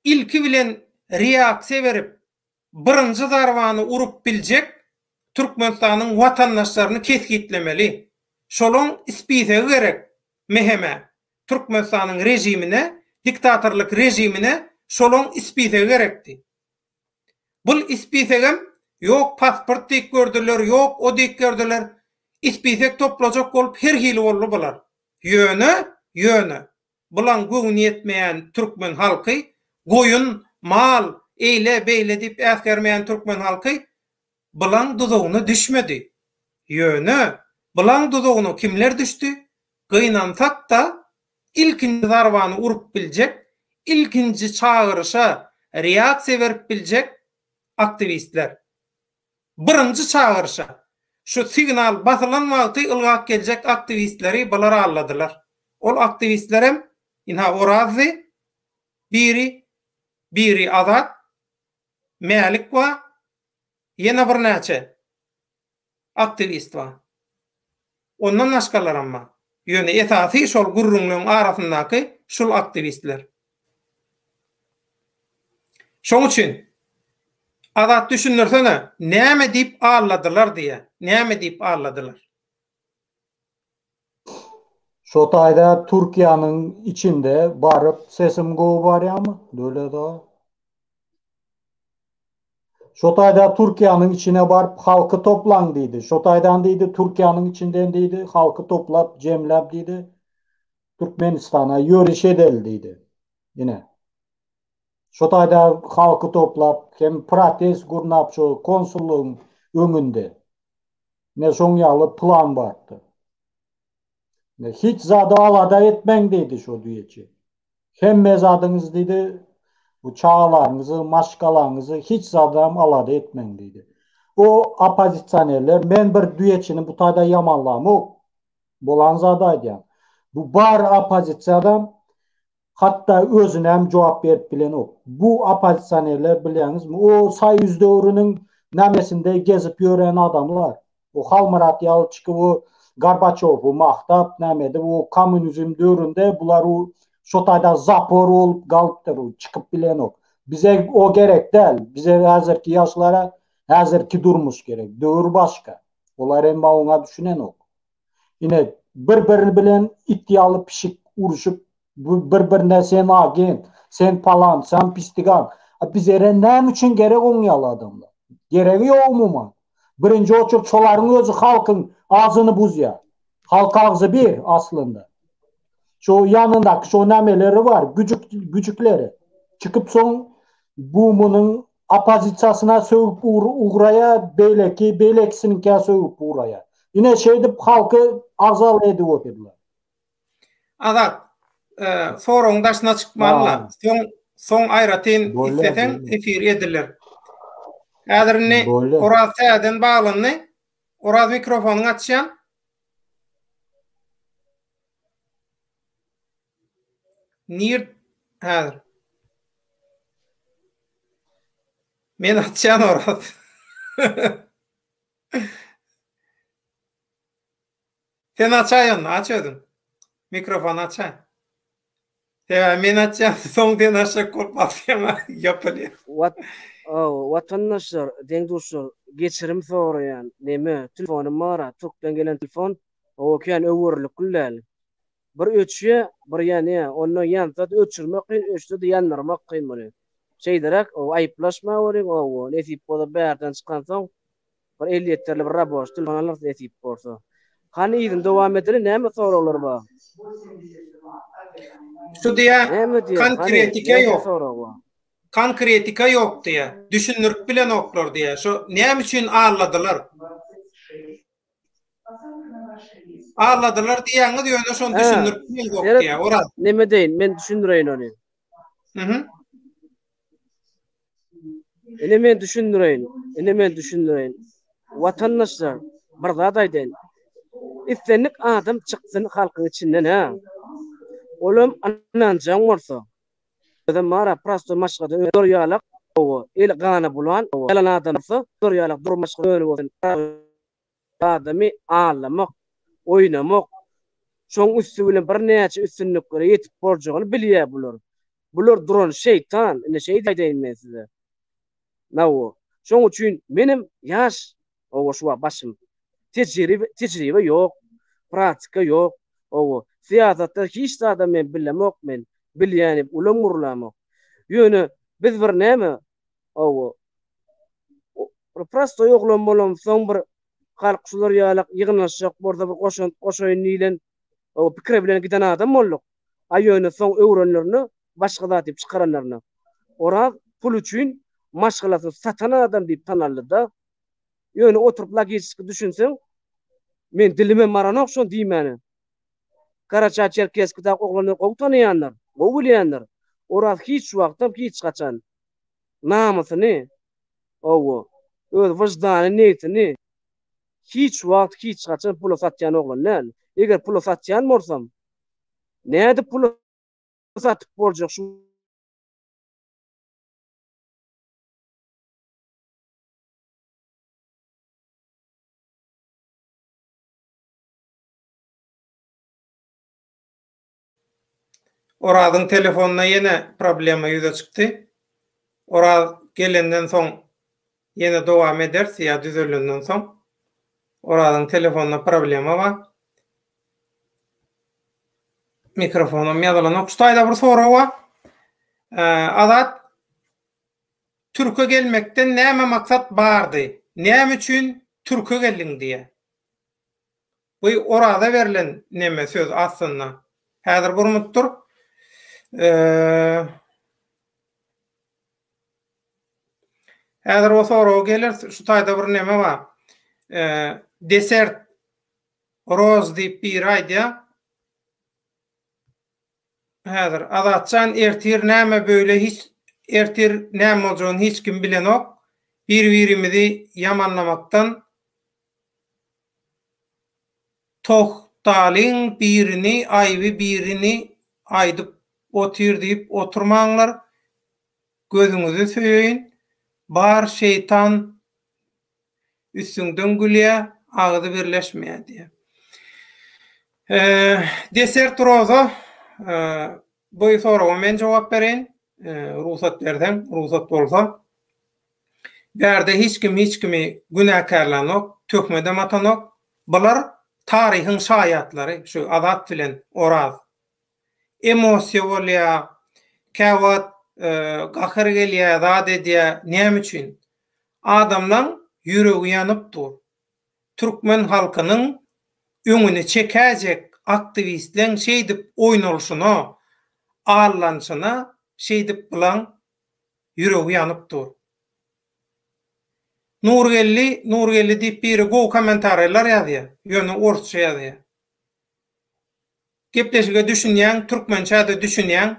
ilki bilen reaksiýa berip birinji zarwany urup biljek Türkmenistanyň watandaşlaryny keskitlemeli. Şolaň ispitegi gerek meheme Türkmenistanyň rejimine, diktatorluk rejimine şolaň ispitegi gerekdi. Bu ispitegem yok pasport dik gördüler, yok o dik gördüler. İspisek toplajak bolup her hili bolly bolar. Ýöne. Bulan göwni etmeýän türkmen halky, goýun, mal, eýle beýle dip äsgermeýän türkmen halky bulan duzugyna düşmedi. Ýöne, bulan duzugyna kimler düşdi? Gynansak da ilkinji zarwany urup biljek, ilkinji çağırışa reaksiýa berip biljek aktivistler. Birinji çağırışa şu signal basylan wagty ılgak geljek aktivistleri bular alladylar. Ol aktivistlerem inha Orazi, biri Azat, Melik wa ýene bir näçe aktivist wa. Ondan başgalar amma. Ýöne esasy şol gurrunlygyň arasyndaky şol aktivistler. Şoň üçin Azat düşünürsene, näme diýip alladylar diýe. Näme diýip alladylar? Şu taýda Türkiýanyň içinde barıp sesim gowy barýarmy? Döle da. Şu taýda Türkiýanyň içine barıp halky toplaň diýdi. Şu taýdan diýdi Türkiýanyň içinden diýdi, halky toplap, jemläp diýdi. Türkmenistana ýöriş edel diýdi. Ýene. Şu taýda halky toplap, hem protest gurnap şu konsullugyň öňünde. Ne şoň ýaly plan bardy. Ne hiç zada alada etmeň diýdi şu diýeçi. Hemme zadyňyz diýdi, bu çağalaryňyzy, maşgalaryňyzy hiç zadam alada etmeň diýdi. O opozisionerler, men bir diýeçini bu taýda ýamanlamok bolan zada diýen. Bu bar opozisiýadan hatta özüne hem jogap berip bilen ok. Bu opozisionerler bilýäňizmi? O Soýuz döwrüniň nämesinde gezip ýören adamlar. O Halmurat Ýalçykow, Gorbaçow maktap nämedi? O kommunizm döwründe bular o şu taýda zapor bolup galypdyr, çykyp bilen ok. Bize o gerek däl. Bize häzirki ýaşlara häzirki durmuş gerek. Döwür başga. Olar emma oňa düşünen ok. Ine bir-biri bilen iddialy pişik uruşup bir-birine sen agent, sen palan, sen pistigan. Bizere näme üçin gerek oňýaly adamlar? Geregi ýokmy? Birinji oçuk şolaryň özü halkyň ağzını buzýar. Halk ağzı bir aslında. Şu yanındaky şu nämeleri var, gücükleri. Çıkıp soň bu munyň opozisiýasyna söwüp uğraya, beýlekisininkä söwüp uğraya. Ine şeýdip halky azal edip oturdylar. Azat, soruň daşyna çykmalylar. Soň aýratyn isleseň efir ediler. Häzirini Oraz täden baglandy. Oraz mikrofonuny açýan. Nir häzir. Men açýan Oraz. Sen açaýan, açýardyn. Mikrofon açan. Men açýan, soň sen açyp korkmasyn ýapylýar. Vatandaşlar, deňduşlar, geçirim soraýan. Neme? Telefonum bar, Türkden gelen telefon. O kän öwürlik güllel. Bir öçüye, bir ýany, onu ýantat öçürmek, öçde ýanlarmak kyn bolar. Şeýderek, o aýyplaşma bolar, o netip bolup bärden çykan soň bir 50 ýetlerli bir raboş telefonlar netip bolsa. Hany ýygyň dowam ederi näme soralar bar? Şu diýä, konkretika ýok. Konkretika ýok diýä. Düşünürk bilen oklar diýä. Şu näme üçin ağladylar? Ağladylar diýäňiz ýöne şonu düşünürk bilen ýok diýä. Oraz. Neme deýin? Men düşündireýin ony. Ene men düşündireýin. Vatandaşlar, bir zat aýdyn. İstenlik adam çyksyn halkyň içinden ha. Olam ananjaň bolsa. Da mara prosto maşgada ýalyk o el gana bulan o elan adamsa ýalyk durmaşga bolsun. Adamy ağlamak, oynamak. Şoň üstü bilen bir näçe üstünlükleri ýetip borjagyny bilýär bular. Bular duran şeytan, ine şey diýen men size. Nawo. Şoň üçin menim ýaş o şu başym tecrübe ýok, pratika ýok. O siyasatda hiç adam men bilemok men bilýäni ulam urlamak. Ýöne biz bir näme o prosto ýoklam bolam soň bir halk şular ýalak ýygnaşjak, borda bir goşoýun nilen o pikir bilen giden adam bolduk. Aýöne soň öwrenlerini başga zat diýip çykaranlaryny. Oraz pul üçin maşgalasy satan adam diýip tanaldy. Ýöne oturup logistik düşünseň, men dilime maran okşon diýmeni. Karaça Çerkezkide oglany gowy tanıyanlar, gowy bilýänler. Oraz hiç wagtda hiç gaçan namasyny, owo, öz wyjdany niýetini hiç wagt hiç gaçan pul satýan oglanlar. Eger pul satýan bolsam, näde pul satyp boljak şu Orazyň telefonuna ýene problema ýüze çykdy. Oraz gelenden soň ýene dowam eder, ýa düzelenden soň. Orazyň telefonuna problema bar. Mikrofonum ýazylan okştaýda bir soraw bar. Azat Türk'e gelmekden näme maksat bardy? Näme üçin Türk'e geldiň diýe. Bu orada verilen näme söz aslında. Häzir burmutdur. Häzir o soraw gelir, şu taýda bir näme bar. Desert Rose diýip bir aýdýa. Häzir Azatçan ertir näme böyle hiç ertir näme boljagyny hiç kim bilen ok. Bir-birimizi yamanlamaktan tohtalyň birini aýby birini aýdyp otyr diýip oturmaňlar. Gözüňizi söýün. Bar şeytan üstünden gülýär, ağzı birleşmeýär diýe. Desert Rose bu sorawa men jogap bereň. Ruhsat berden, ruhsat bolsa. Berde hiç kimi günahkarlanok, tökmeden atanok. Bular tarihin şayatlary, şu Azat bilen Oraz. Emosiýa bolýar, käwat gahar gelýär, zat edýär, näme üçin? Adamlaň ýüregi ýanypdyr. Türkmen halkynyň öňüne çekäjek aktivistleň şeýdip oýnalyşyna, arlanşyna şeýdip bilen ýüregi ýanypdyr. Nurgelli diýip bir gowy komentarlar ýazýar, ýöne orsça ýazýar. Gepleşige düşünýän, türkmençäde düşünýän,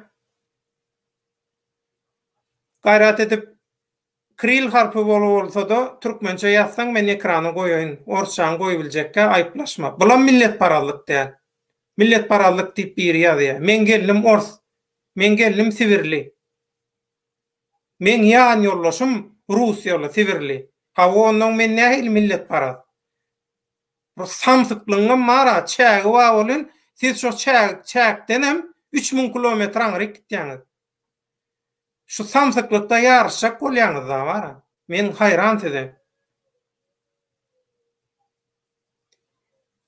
gaýrat edip Kiril harpy bolsa da türkmençe ýazsaň men ekrana goýaýyn, orsçany goýup biljekkä aýplaşma. Bular millet paralyk däl. Millet paralyk diýip bir ýazýar. Men geldim ors, men geldim Sibirli. Men ýan ýollaşym Russiýaly, Sibirli. Hawa ondan men nähil millet paralyk. Bu samsyklygyň mara çägi wa bolan siz şo çäkden hem 3000 kilometr aňryk gitýäňiz. Şu samsyklykda ýarşak bolýaňyz da bar. Men haýran edem.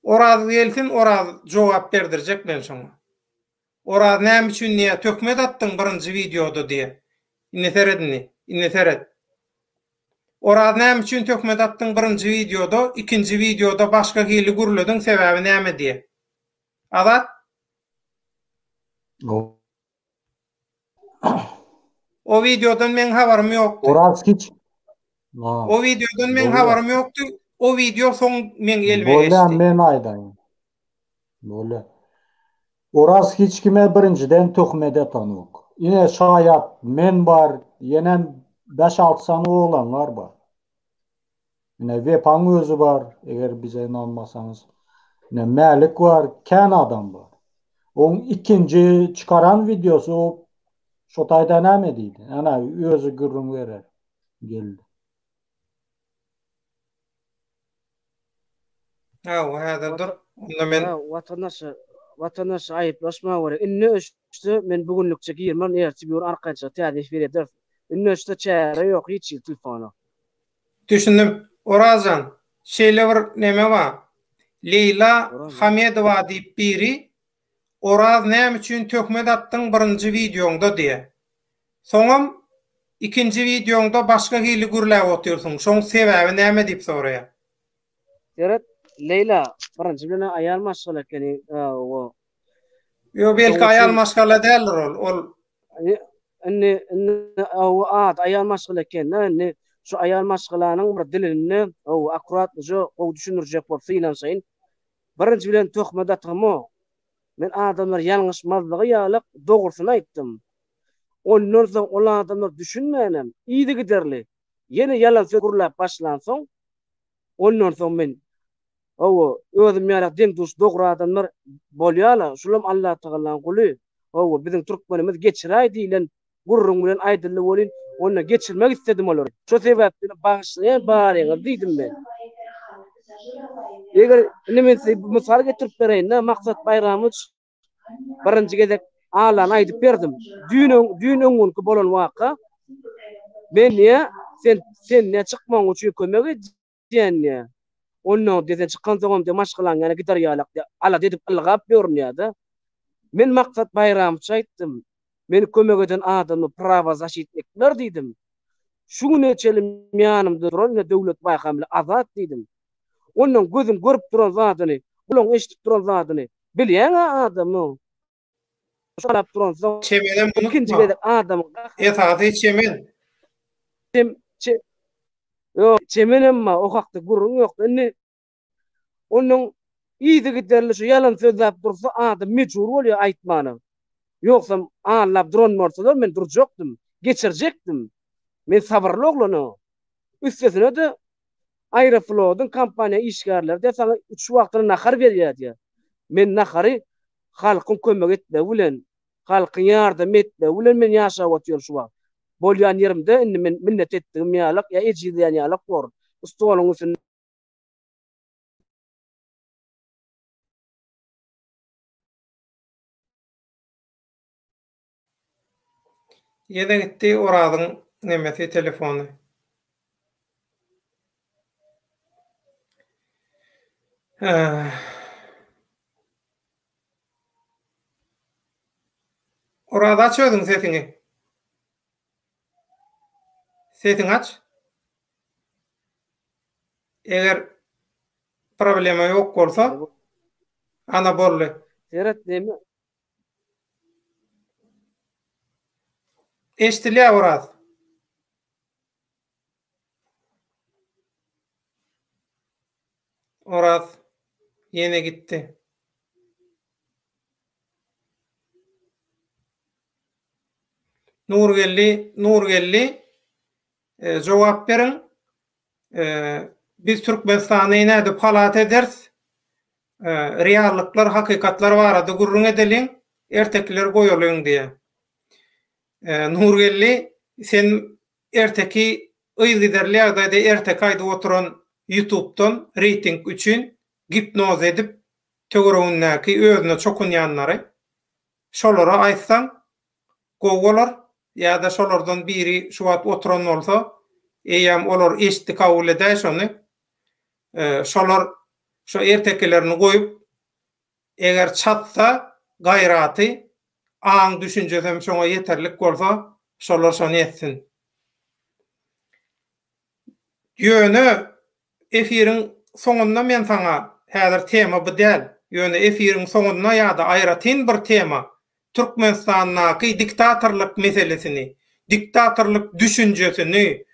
Oraz gelsin, Oraz jogap berdirjek men şoňa. Oraz näme üçin niýe tökmet atdyň birinji videoda diýe. Inneteredni. Oraz näme üçin tökmet atdyň birinji videoda, ikinji videoda başga hili gürledin sebäbi näme diýe. Azat? O videodan men habarym ýokdy. Oraz hiç. O videodan men habarym ýokdy. O video soň men elime geçdi. Bolan men aýdaýyn. Bolan. Oraz hiç kime birinciden töhmede tanok. Ine şaýat men bar, ýene 5-6 sany oglanlar bar. Ine Wepaň özü bar, eger bize inanmasaňyz. Ine Mälik bar, kän adam bar. Oň ikinji çıkaran videosu o şotaýda näme diýdi? Ana özü gürrüň berer. Geldi. O häzirdir. Onda men vatandaş aýyplaşma gerek. Inne üçde men bugünlükçe girmem, erti bir arkança täzif bereder. Inne üçde çäre ýok, hiç telefona. Düşündim. Orazan, şeýle bir näme bar? Leyla Hamedowa diýip biri Oraz näme üçin tökmet atdyň birinji videoňda diýe. Soňam ikinji videoňda başga hili gürläp otyrsyň. Şoň sebäbi näme diýip soraýar. Seret Leyla birinci bilen ayal maşgala keni o Yo belki ayal maskala değerler ol. inni o ayal maşgala ken şu ayal maşgalanın bir dilini o akurat o düşünürjek bol filan sayın birinci bilen tohmada tamo men adamlar yanlışmazlığı ýalyk dogrusyny aýtdym. Ondan soň olar adamlar düşünmänem, iýdi giderli. Ýene ýalan söz gurlap başlansoň, ondan soň men özüm ýalyk deňdüş dogry adamlar bolýarlar. Şulam Allah Taala'nın guly. Biziň türkmenimiz geçiräý diýilen gurrun bilen aýdyldy bolyn, onu geçirmek istedim olar. Şo sebäpli bagyşlaýan baryňyz diýdim men. Eger men misal getirip bereýin, maksat bayramyç birinji gezek alan aýdyp berdim. Düýün öňünki bolan waka men sen ne çykmaň üçin kömek edýän. Onu desen çykan soňam maşgalan ýa gitar ýalak ala dedip ylgap berýärdi. Men maksat bayramçy aýtdym. Men kömek eden adamy prava zaşitlikler diýdim. Şuňy neçelim ýanymda duran döwlet baýkamly azat diýdim. Onun gözüm görüp duran zadyny, bulan eşitip duran zadyny bilýän adamy. Şolap duran zadyny Çemenen bunu ikinji gezek adam etaty çemen. Yo, çemenem ma o hakda gurrun ýok. Onun iýdi giderli şu ýalan sözläp dursa adam mejbur bolýar aýtmany. Ýoksa anlap duranmarsalar men durjakdym, geçirjekdim. Men sabrly oglany. Üstesine de Aeroflot'un kampanya işgärleri de sana 3 wagtyny nahar berýär. Men nahary halkyň kömek etme bilen, halkyň ýardam etme bilen men ýaşap otýar şu wagt. Bolýan ýerimde indi men minnet etdim ýalyk ýa ejizdiýän ýalyk bor. Ustuwalyň üçin Ýene gitdi oradyň nemesi telefony. Orada aç özüň sesiňi. Sesiň aç. Eger problema ýok bolsa, ana bolly. Seret demi Eşdilýär oraz. Oraz ýene gitdi. Nurgelli jogap beriň. Biz Türkmenistany näde palat ederiz? Reallyklar, hakykatlar barada gurrun edeliň, ertekler goýalyň diýe. Nurgelli sen erteki ýygyderli ýagdaýda ertek aýdyp oturan YouTube'dan rating üçün gipnoz edip töweregindäki özüne çokunýanlary şolara aýtsaň goýgolar ýa-da şolardan biri şu wagt oturan bolsa eýem olar eşitdi kabul edýär şonu şolar şu erteklerini goýup eger çatsa gaýraty aň düşünjesem şoňa ýeterlik bolsa şolar şonu etsin. Ýöne efiriň soňunda men saňa häzir tema bu däl. Ýöne efiriň soňunda ýa-da aýratyn bir tema Türkmenistanyň diktatorlyk meselesini, diktatorlyk düşünjesini,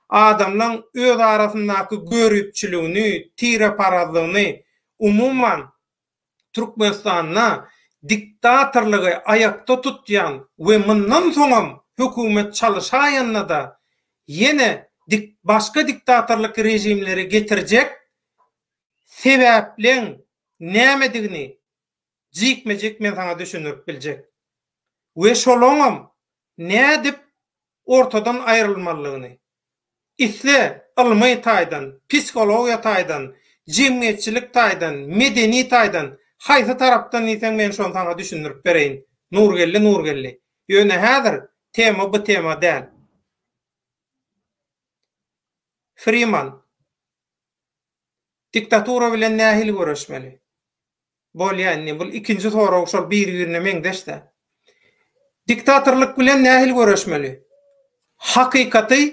adamlaryň öz arasyndaky görüpçiligini, tiraparazlygyny, umumyň Türkmenistanyna diktatorlygy aýakda tutýan we mundan soňam hökümet çalyşaýanna da ýene başga diktatorlyk rejimleri getirjek sebäpleň nämedigini jikmejek men saňa düşünürip biljek. We şolaňam nädip ortadan aýrylmalygyny. Isle ilmi taýdan, psikologiýa taýdan, jemgyýetçilik taýdan, medeni taýdan haýsy tarapdan isen men şonu saňa düşünürip bereýin. Nurgelli. Ýöne häzir tema bu tema däl. Freeman diktatura bilen nähili görüşmeli. Bolýanny bu ikinji soraw şol bir-birine meňdeşde. Diktatorlyk bilen nähili görüşmeli. Hakykaty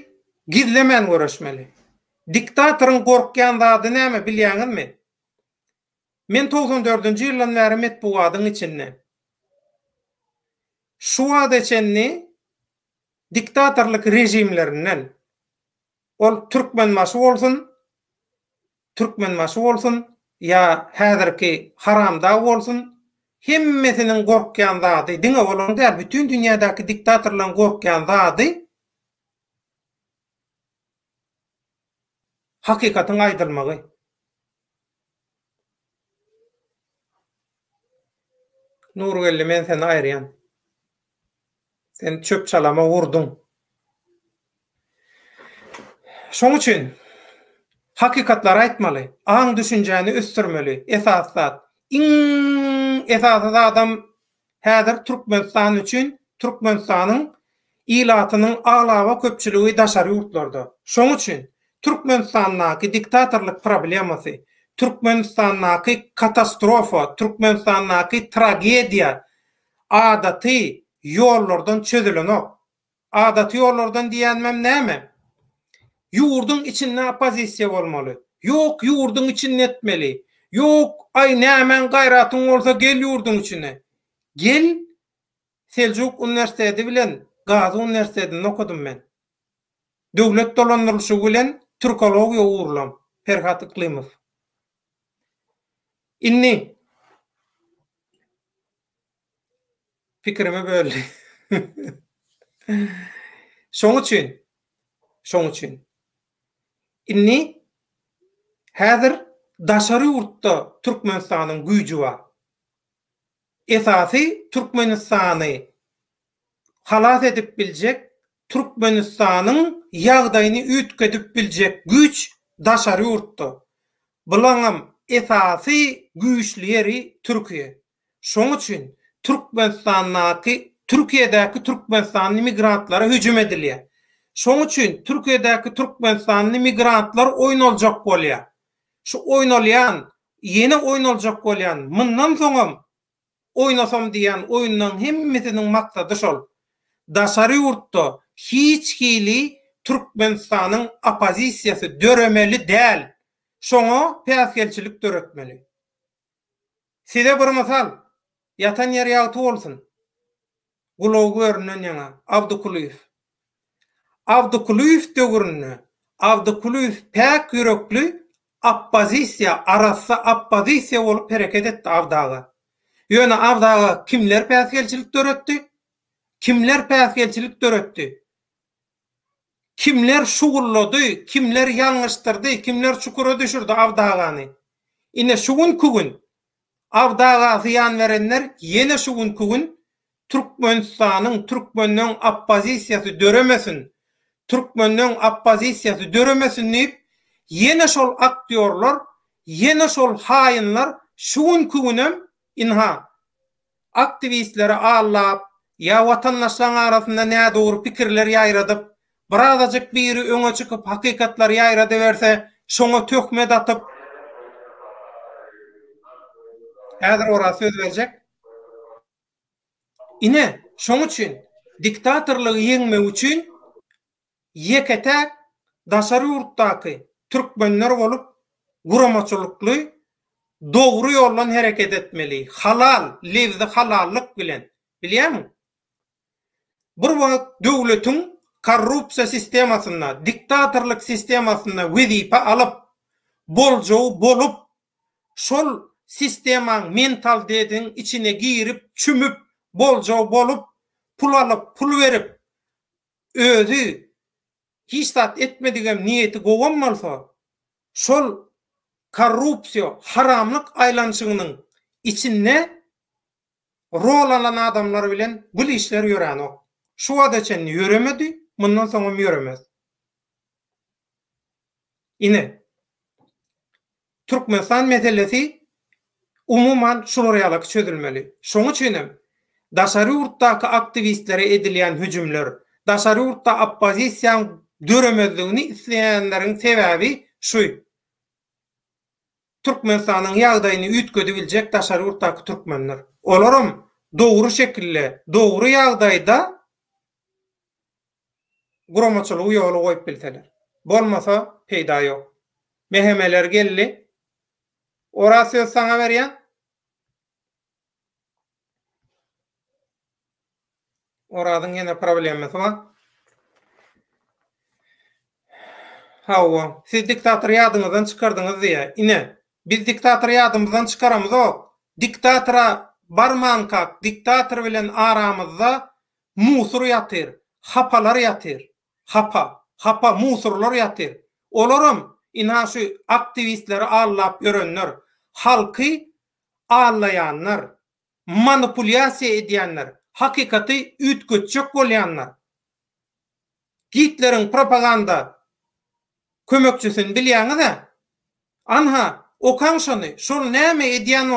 gizlemen görüşmeli. Diktatorun gorkyan zady näme bilýäňizmi? Men 94-nji ýyldan bäri metbuatyň içinde. Şu wada içenni diktatorlyk rejimlerinden ol türkmenmaşy bolsun, ya häzirki haramda bolsun, hemmesinin gorkyan zady, diňe bolan däl, bütün dünýädäki diktatorlaryň gorkyan zady hakikatyň aýdylmagy. Nurgelli, men seni aýryan. Sen çöp çalama vurdun. Şoň üçin hakikatlar aýtmaly, aň düşünjäni ösdürmeli. Esasat, esasat adam häzir Türkmenistan üçin, Türkmenistanyň ilatynyň alawa köpçüligi daşary ýurtlarda. Şoň üçin Türkmenistandaky diktatorlyk problemasy, Türkmenistandaky katastrofa, Türkmenistandaky tragediýa adaty ýollardan çözülenok. Adaty ýollardan diýänmem näme? Ýurdun içinde opozisiýa bolmaly. Ýok, ýurdun içinde etmeli. Ýok, ay nämen gaýratyň bolsa gel ýurdun içine. Gel, Seljuk Üniversitesi bilen Gazy Üniversitesinde okudum men. Döwlet dolandyrylşy bilen türkologiýa uğurlam. Ferhat Iklimov. Inni fikrimi böldi. Şoň üçin inni häzir daşary ýurtda Türkmenistanyň güýji bar. Esasy Türkmenistany halas edip biljek, Türkmenistanyň ýagdaýyny üýtgedip biljek güýç daşary ýurtda. Bulaňam esasy güýçli ýeri Türkiýe. Şoň üçin Türkiýedäki Türkmenistanyň immigrantlara hüjüm edilýär. Şoň üçin Türkiýedäki Türkmenistanyň immigrantlar oýnaljak bolýar. Şu oýnalýan, ýene oýnaljak bolýan, mundan soňam oýnasam diýen oýunlaryň hemmesiniň maksady şol. Daşary ýurtda hiç hili Türkmenistanyň opozisiýasy döremeli däl. Şoňa päsgelçilik döretmeli. Size bir masal, yatan yer ýagty bolsun. Gulaw görünen ýaňa Abdukuliýew. Abdukuliýew döwründe Abdukuliýew pek ýürekli opozisiýa arasy opozisiýa bolup hereket etdi Abdaga. Ýöne Abdaga kimler päsgelçilik döretdi? Kimler päsgelçilik döretdi? Kimler şugullady, kimler ýalňyşdyrdy, kimler çukura düşürdi Abdagany? Ine şugun kugün Abdaga ziyan verenler ýene şugun kugün Türkmenistanyň, Türkmeniň opozisiýasy döremesin. Türkmeniň opozisiýasy döremesin diýip ýene şol aktyorlar, ýene şol haýynlar şugun kugünem inha aktivistleri allap ýa watandaşlaryň arasynda näde dogry pikirler ýaýradyp, birazajyk biri öňe çykyp hakykatlar ýaýrady berse, şoňa töhmet atyp häzir ora söz berjek. Ine şoň üçin diktatorlygy ýeňmek üçin ýeketek daşary ýurtdaky türkmenler bolup guramaçylykly dogry ýollan hereket etmeli. Halal, lewzi halallyk bilen. Bilýärmi? Bir wagt döwletiň korrupsiýa sistemasynda, diktatorlyk sistemasynda wezipe alyp, boljow bolup, şol sistemaň mentalitetiň içine girip, çümüp, boljow bolup, pul alyp, pul berip, özü hiçtat etmedigen niýeti gowan bolsa, şol korrupsiýa, haramlyk aýlanşygynyň içinde rol alan adamlar bilen bu işler ýören ok. Şu wadaçen ýöremedi, mundan soňra ýöremez. Ine Türkmenistan meselesi umuman şuraýalyk çözülmeli. Şoň üçin daşary ýurtdaky aktivistlere edilýän hüjümler, daşary ýurtda opozisiýa döremezligini isleýänleriň sebäbi şu. Türkmenistanyň ýagdaýyny üýtgedi biljek daşary ýurtdaky türkmenler. Olaram dogry şekilde, dogry ýagdaýda guramaçylygy ýoly goýup bilseler. Bolmasa peýda ýok. Mehemeler geldi. Ora söz sana berýän. Oradan ýene problemesi bar. Hawa, siz diktatoriýadyňyzdan çykardyňyz diýe. Ine, biz diktatoriýadymyzdan çykaramyzok. Diktatora barmankak, diktator bilen aramyzda musur ýatyr, hapalar ýatyr. Hapa musurlar ýatyr. Olaram ina şu aktivistleri allap görenler, halky allayanlar, manipulasiýa edýänler, hakikaty ütgötjek bolýanlar. Hitler'in propaganda kömekçisini bilýäňiz-de. Anha, okan şonu, şol näme edýän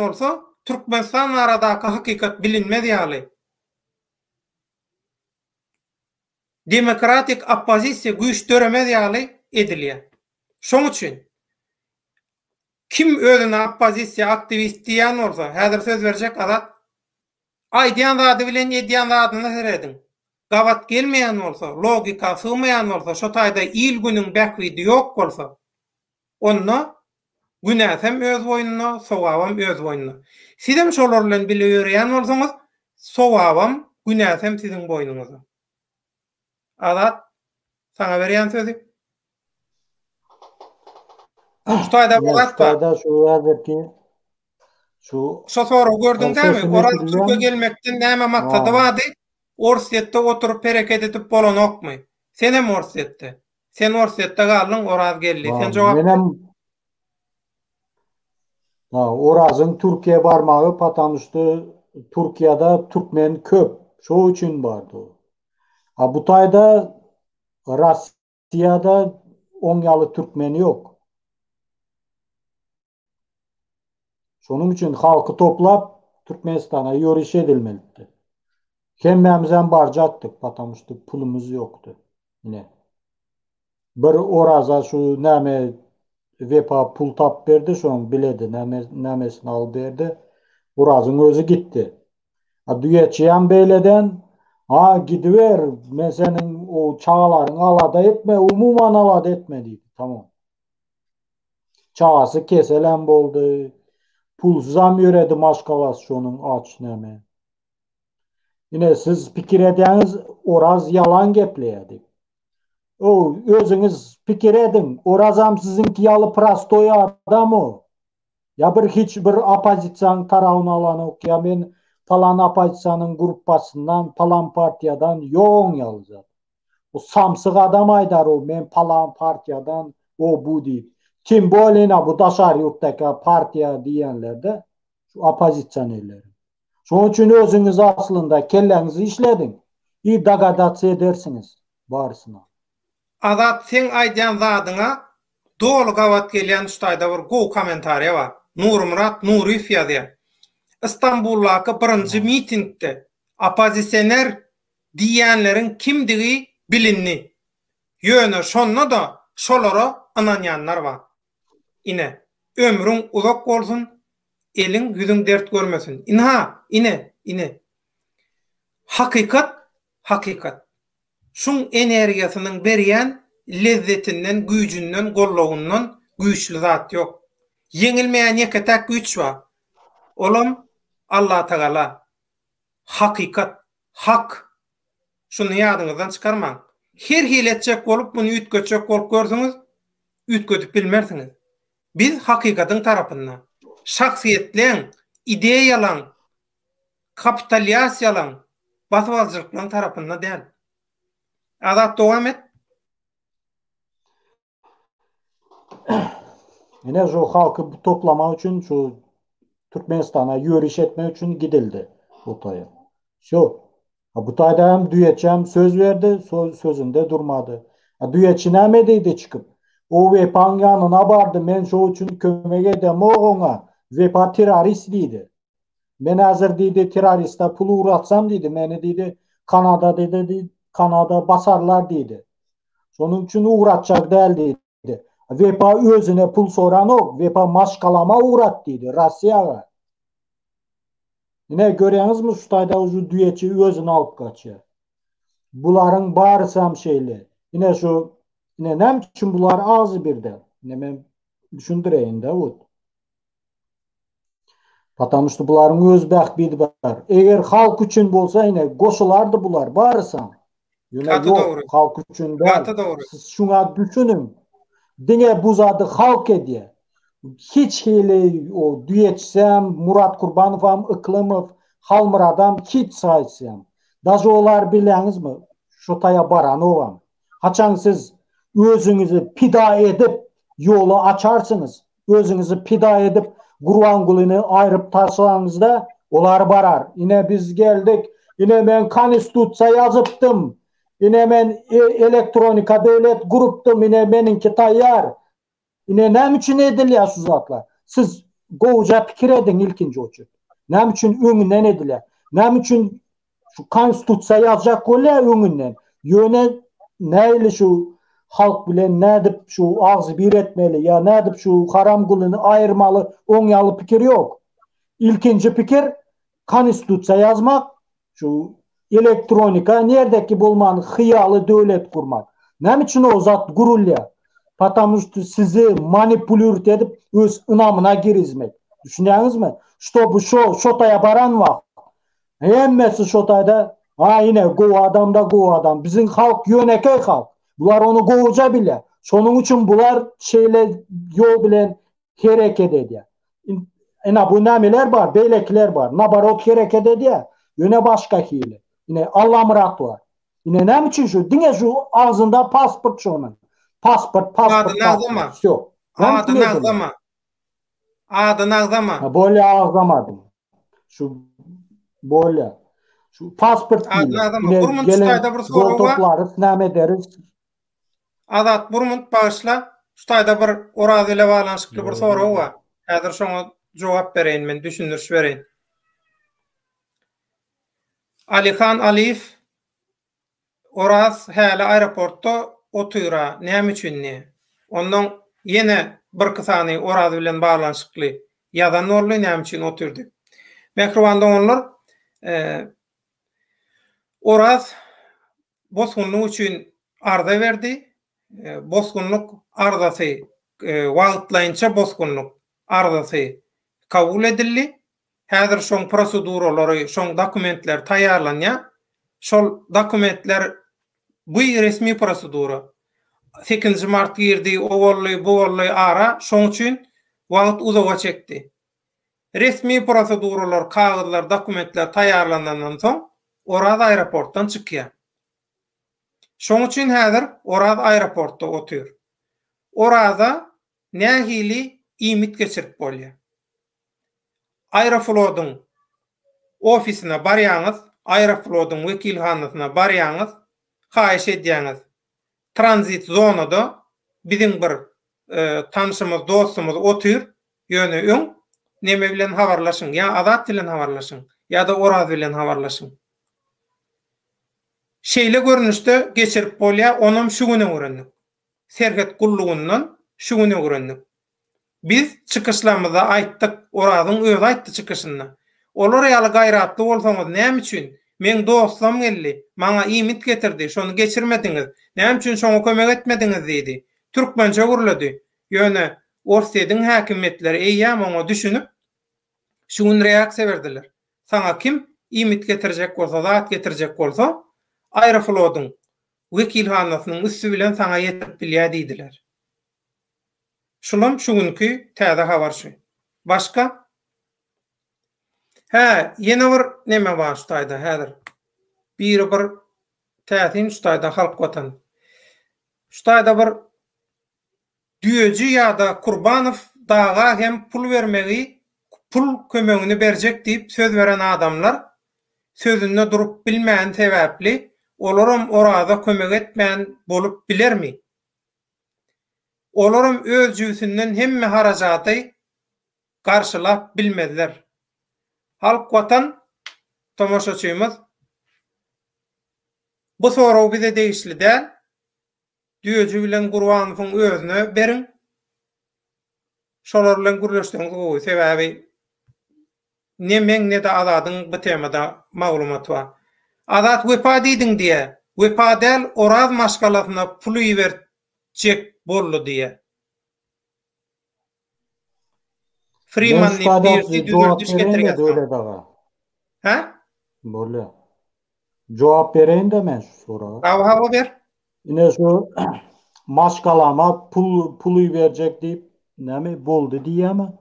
bolsa, Türkmenistan aradaky hakikat bilinmedi ýaly. Demokratik oppozisiýa güýç töremedi ýaly edilýär. Şoň üçin kim özüne oppozisiýa aktivist diýen bolsa, häzir söz berjek azat aýdýan zady bilen edýän zadyny seredin. Gabat gelmeýän bolsa, logika sığmaýan bolsa, şo taýda il günüň bäkwidi ýok bolsa, onda günäsem öz boýnuna, sowabam öz boýnuna. Sizem şolar bilen bile ýöreýän bolsaňyz, sowabam, günäsem siziň boýnuňyza. Azat, sana berýän sözi. Şotaýda Şotaýda şu häzirki şu soru gördüň dämi? Oran Türkiýe gelmekden näme maksady bardy? Orsiýetde oturup pereket edip bolanokmy? Senem Orsiýetde. Sen Orsiýetde galyň, Oraz geldi. Sen jogap. Menem Oraz'ın Türkiye barmağı patanıştı. Türkiye'de Türkmen köp. Şo üçün bardı. Bu taýda Russiýada oňaly Türkmeni yok. Şonuň üçin halky toplap Türkmenistana ýöriş edilmelidir. Hemmemizden barjatdyk, patanıştı pulumuz yoktu. Yine. Bir Oraz'a şu näme Vepa pul tap berdi, şoň biledi, nämesini al berdi. Oraz'ın özü gitti. Düýetçiýän beýleden, gidiver, men senin o çağalaryň alada etme, umuman alada etme diýdi. Tamam. Çağası keselen boldy. Pulsuzam ýöredi maşgalas şonuň aç näme. Yine siz pikir edýäňiz Oraz yalan gepleýärdi. O özüňiz pikir edin. Orazam sizinki ýaly prostoy adam o. Ya hiç bir opozisiýanyň tarawyny alan ya men falan opozisiýanyň gruppasyndan, falan partiýadan ýoň ýalyzat. O samsyk adam aýdar o, men falan partiýadan o bu diýip. Kim bolena bu daşar ýurtdaky partiýa diýenlerde şu opozisiýan elleri. Şoň üçin özüňiz aslında kelleňizi işledin. Dagadatsiýa edersiniz barsyna. Azat, sen aýdýan zadyňa dolu gawat gelýän ştaýda bir gowy kommentariýa bar. Nurmurat Nuriýew ýazýar. İstanbullaky birinji mitingde opozisioner diýenleriň kimdigi bilinni. Ýöne şonda da şolara ananýanlar bar. Ine, ömrüň uzak bolsun, eliň ýüzüň dert görmesin. Ine. Hakikat. Şun energiýasynyň berýän lezzetinden, güýjünden, gollagundan güýçli zat ýok. Yeňilmeýän ýeketäk güýç bar. Olam Allah Taala. Hakikat, hak. Şunu ýadyňyzdan çykarmaň. Her hiletjek bolup muny ütgötjek bolup görsüňiz, ütgötüp bilmersiňiz. Biz hakikatyň tarapyndan, şahsiýetleň, ideýalaň, kapitaliýasiýalaň, basbalçylyklaryň tarapyndan däl. Azat dowam et. Yine şu halkı toplama için şu Türkmenistan'a yürüyüş etme için gidildi bu taya. Bu tayda hem düyetçi söz verdi, sözünde durmadı. Düyetçi näme deydi çıkıp? O Vepan yanına bardı, men şu için kömek edem oğuna. Vepa terörist deydi. Men hazır deydi teröriste pul uğratsam deydi. Meni deydi Kanada basarlar deydi. Sonun için uğratacak değil deydi. Vepa özüne pul soran o. Vepa maşkalama uğrat deydi. Rusya'ya. Yine görüyorsunuz mu şu tayda ucu düyetçi özünü alıp kaçıyor. Buların barısam şeyle. Yine şu yine nem için bular ağzı birde. Yine ben düşündüreyim Davut. Потому что buların öz bähbidi bar. Eger halk üçün bolsa yine goşulardı bular barısam. Yine Katı doğru. yok halk üçün Katı değil. doğru. Siz şuna düşünün. Dine buzadı halk ediye. Hiç hili o düyetsem, Murat Kurbanov'am, Iklimov, Halmıradam hiç saysam. Daşı olar bileniz mi? Şotaya baran ovam. Haçan siz özünüzü pida edip yolu açarsınız. Özünüzü pida edip Kurban Gulini ayırıp taşılanızda olar barar. Yine biz geldik. Yine ben Konstitutsiya yazıptım. Yine ben elektronika devlet gruptum. Yine benimki tayyar. Yine ne için ediliyor şu zatlar? Siz goğuca fikir edin ilkinci uçu. Ne için öngünden ediliyor? Ne için şu konstitutsiya yazacak oluyor öngünden? Yöne neyle şu halk bilen ne edip şu ağzı bir etmeli ya ne edip şu haram kulunu ayırmalı onyalı fikir yok. İlkinci fikir konstitutsiya yazmak şu elektronika neredeki bulmanın hıyalı devlet kurmak. Ne için o zat kuruluyor? Потому что sizi manipülürt edip öz ınamına girizmek. Düşünüyorsunuz mu? Что bu şotaya baran var. Hemmesi şotayda yine go adam da go adam. Bizim halk yönekey halk. Bular onu goğuca bile. Sonun için bular şeyle yol bilen hareket ediyor. Bu nemeler var, beylekler var. Nabarok hareket ediyor. Yine başka hile. Yine Allah mırat var. Yine ne için şu? Dine şu ağzında pasport şunun. Pasport. Все. Adı nazama. Böyle ağzamadım. Şu böyle. Şu pasport değil. Yine gelen goltopları sınav ederiz. Adat Burmut bağışla. Şutayda bir oraz ile bağlanışıklı bir soru var. Häzir şoňa jogap bereyin, men düşündürüş bereyin. Alihan Aliyev Oraz häli aeroportda otyra näme üçin ne? Ondan yine bir kysany Oraz bilen bağlanışykly ýazan orly näme üçin otyrdy? Mekrowanda onlar Oraz bosgunlyk üçin arda berdi. Bosgunlyk ardasy wagtlaýynça bosgunlyk ardasy kabul edildi. Häzir şoň proseduralary, şoň dokumentler taýýarlanýar. Şol dokumentler bu resmi prosedura 8 mart girdi, o bolly, bu bolly ara, şoň üçin wagt uzaga çekdi. Resmi proseduralar, kagızlar, dokumentler taýýarlanandan soň Oraz aeroportdan çykýar. Şoň üçin häzir Oraz aeroportda otyr. Orada nähili imit geçirip bolýar. Aeroflot'un ofisine barýaňyz, Aeroflot'un wekilhanasyna barýaňyz, haýyş edýäňiz. Transit zonada bizim bir tanışymyz, dostumyz otyr, ýöne öň neme bilen habarlaşyň, ýa Azat bilen habarlaşyň, ýa-da Oraz bilen habarlaşyň. Şeýle görnüşde geçirip bolýar, onam şu güne öğrendik. Serhet gullugundan şu güne öğrendik. Biz çıkışlarımızda aýtdyk, Orazyň özi aýtdy çıkışynda. Olar ýaly gaýratly bolsaňyz näme üçin? Men dostum geldi, maňa imit getirdi, şonu geçirmediňiz. Näme üçin şoňa kömek etmediňiz diýdi. Türkmençe gurlady. Ýöne Orsedin häkimetleri eýýär maňa düşünüp şuň reaksiýa berdiler. Saňa kim imit getirjek bolsa, zat getirjek bolsa, Aeroflot'un wekilhanasynyň üstü bilen saňa ýetip bilýär diýdiler. Şulam şu günkü täze habar şu. Başka? Yine bir neme var şutayda häzir. Bir täsin şutayda halk watan. Şutayda bir düýeji ýa-da Kurbanov daga hem pul vermegi, pul kömegini berjek diýip söz beren adamlar sözünde durup bilmeýän sebäpli olaram orada kömek etmeýän bolup bilermi? Olaram öz jüýsünden hemme harajaty garşylap bilmediler. Halk watan tomoşaçymyz bu soraw bize deýişli däl. Düýeji bilen Gurbanowyň özüne berin. Şolar bilen gürleşdiň gowy sebäbi ne men ne de Azadyň bu temada maglumaty bar. Azat wepa diýdiň diýe Wepadel oraz maşgalasyna pul iwerjek boldy diye. Freeman birdi cevap düzüldüş vereyim de getirýär. öyle daga. Ha? Böyle. Cevap vereyim de men şu sorağa. Hava ber. Yine şu maşgalama pulu verecek deyip ne mi boldu diye mi?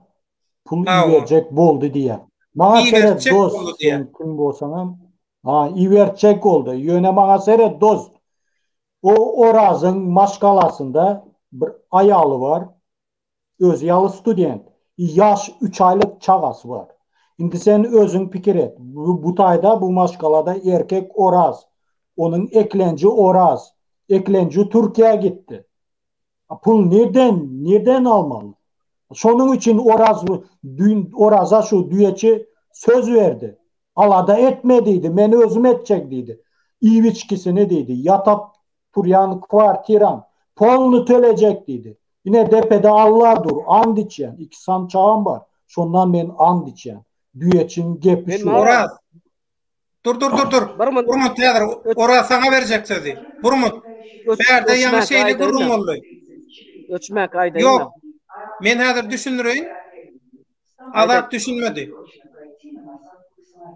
Pul verecek boldu diye. Bana sere İvercek boldy dost diye. sen kim bolsan ha ivercek oldu. Yöne bana sere dost. O Oraz'ın maşgalasında bir ayalı var. Öz yalı student. Yaş 3 aylık çağası var. Şimdi sen özün pikir et. Bu tayda bu maşgalada erkek Oraz. Onun eklenci Oraz. Eklenci Türkiye'ye gitti. Pul nereden almalı? Şonun için Oraz'a şu düğeci söz verdi. Alada etmediydi. Beni özüm edecek İviçkisini dedi. Yatap Puryan kvartiran. Polunu tölecek dedi. Yine depede Allah dur. And içen. İki sançağım var. Şondan ben and içen. Düğeçin gepi şu. Oraz. Dur. Burmut teatr. Oraz sana verecek sözü. Burmut. Berde yanlış şeyle gurrum oldu. Ölçmek ayda. Yok. Men häzir düşünüreyim. Azat düşünmedi.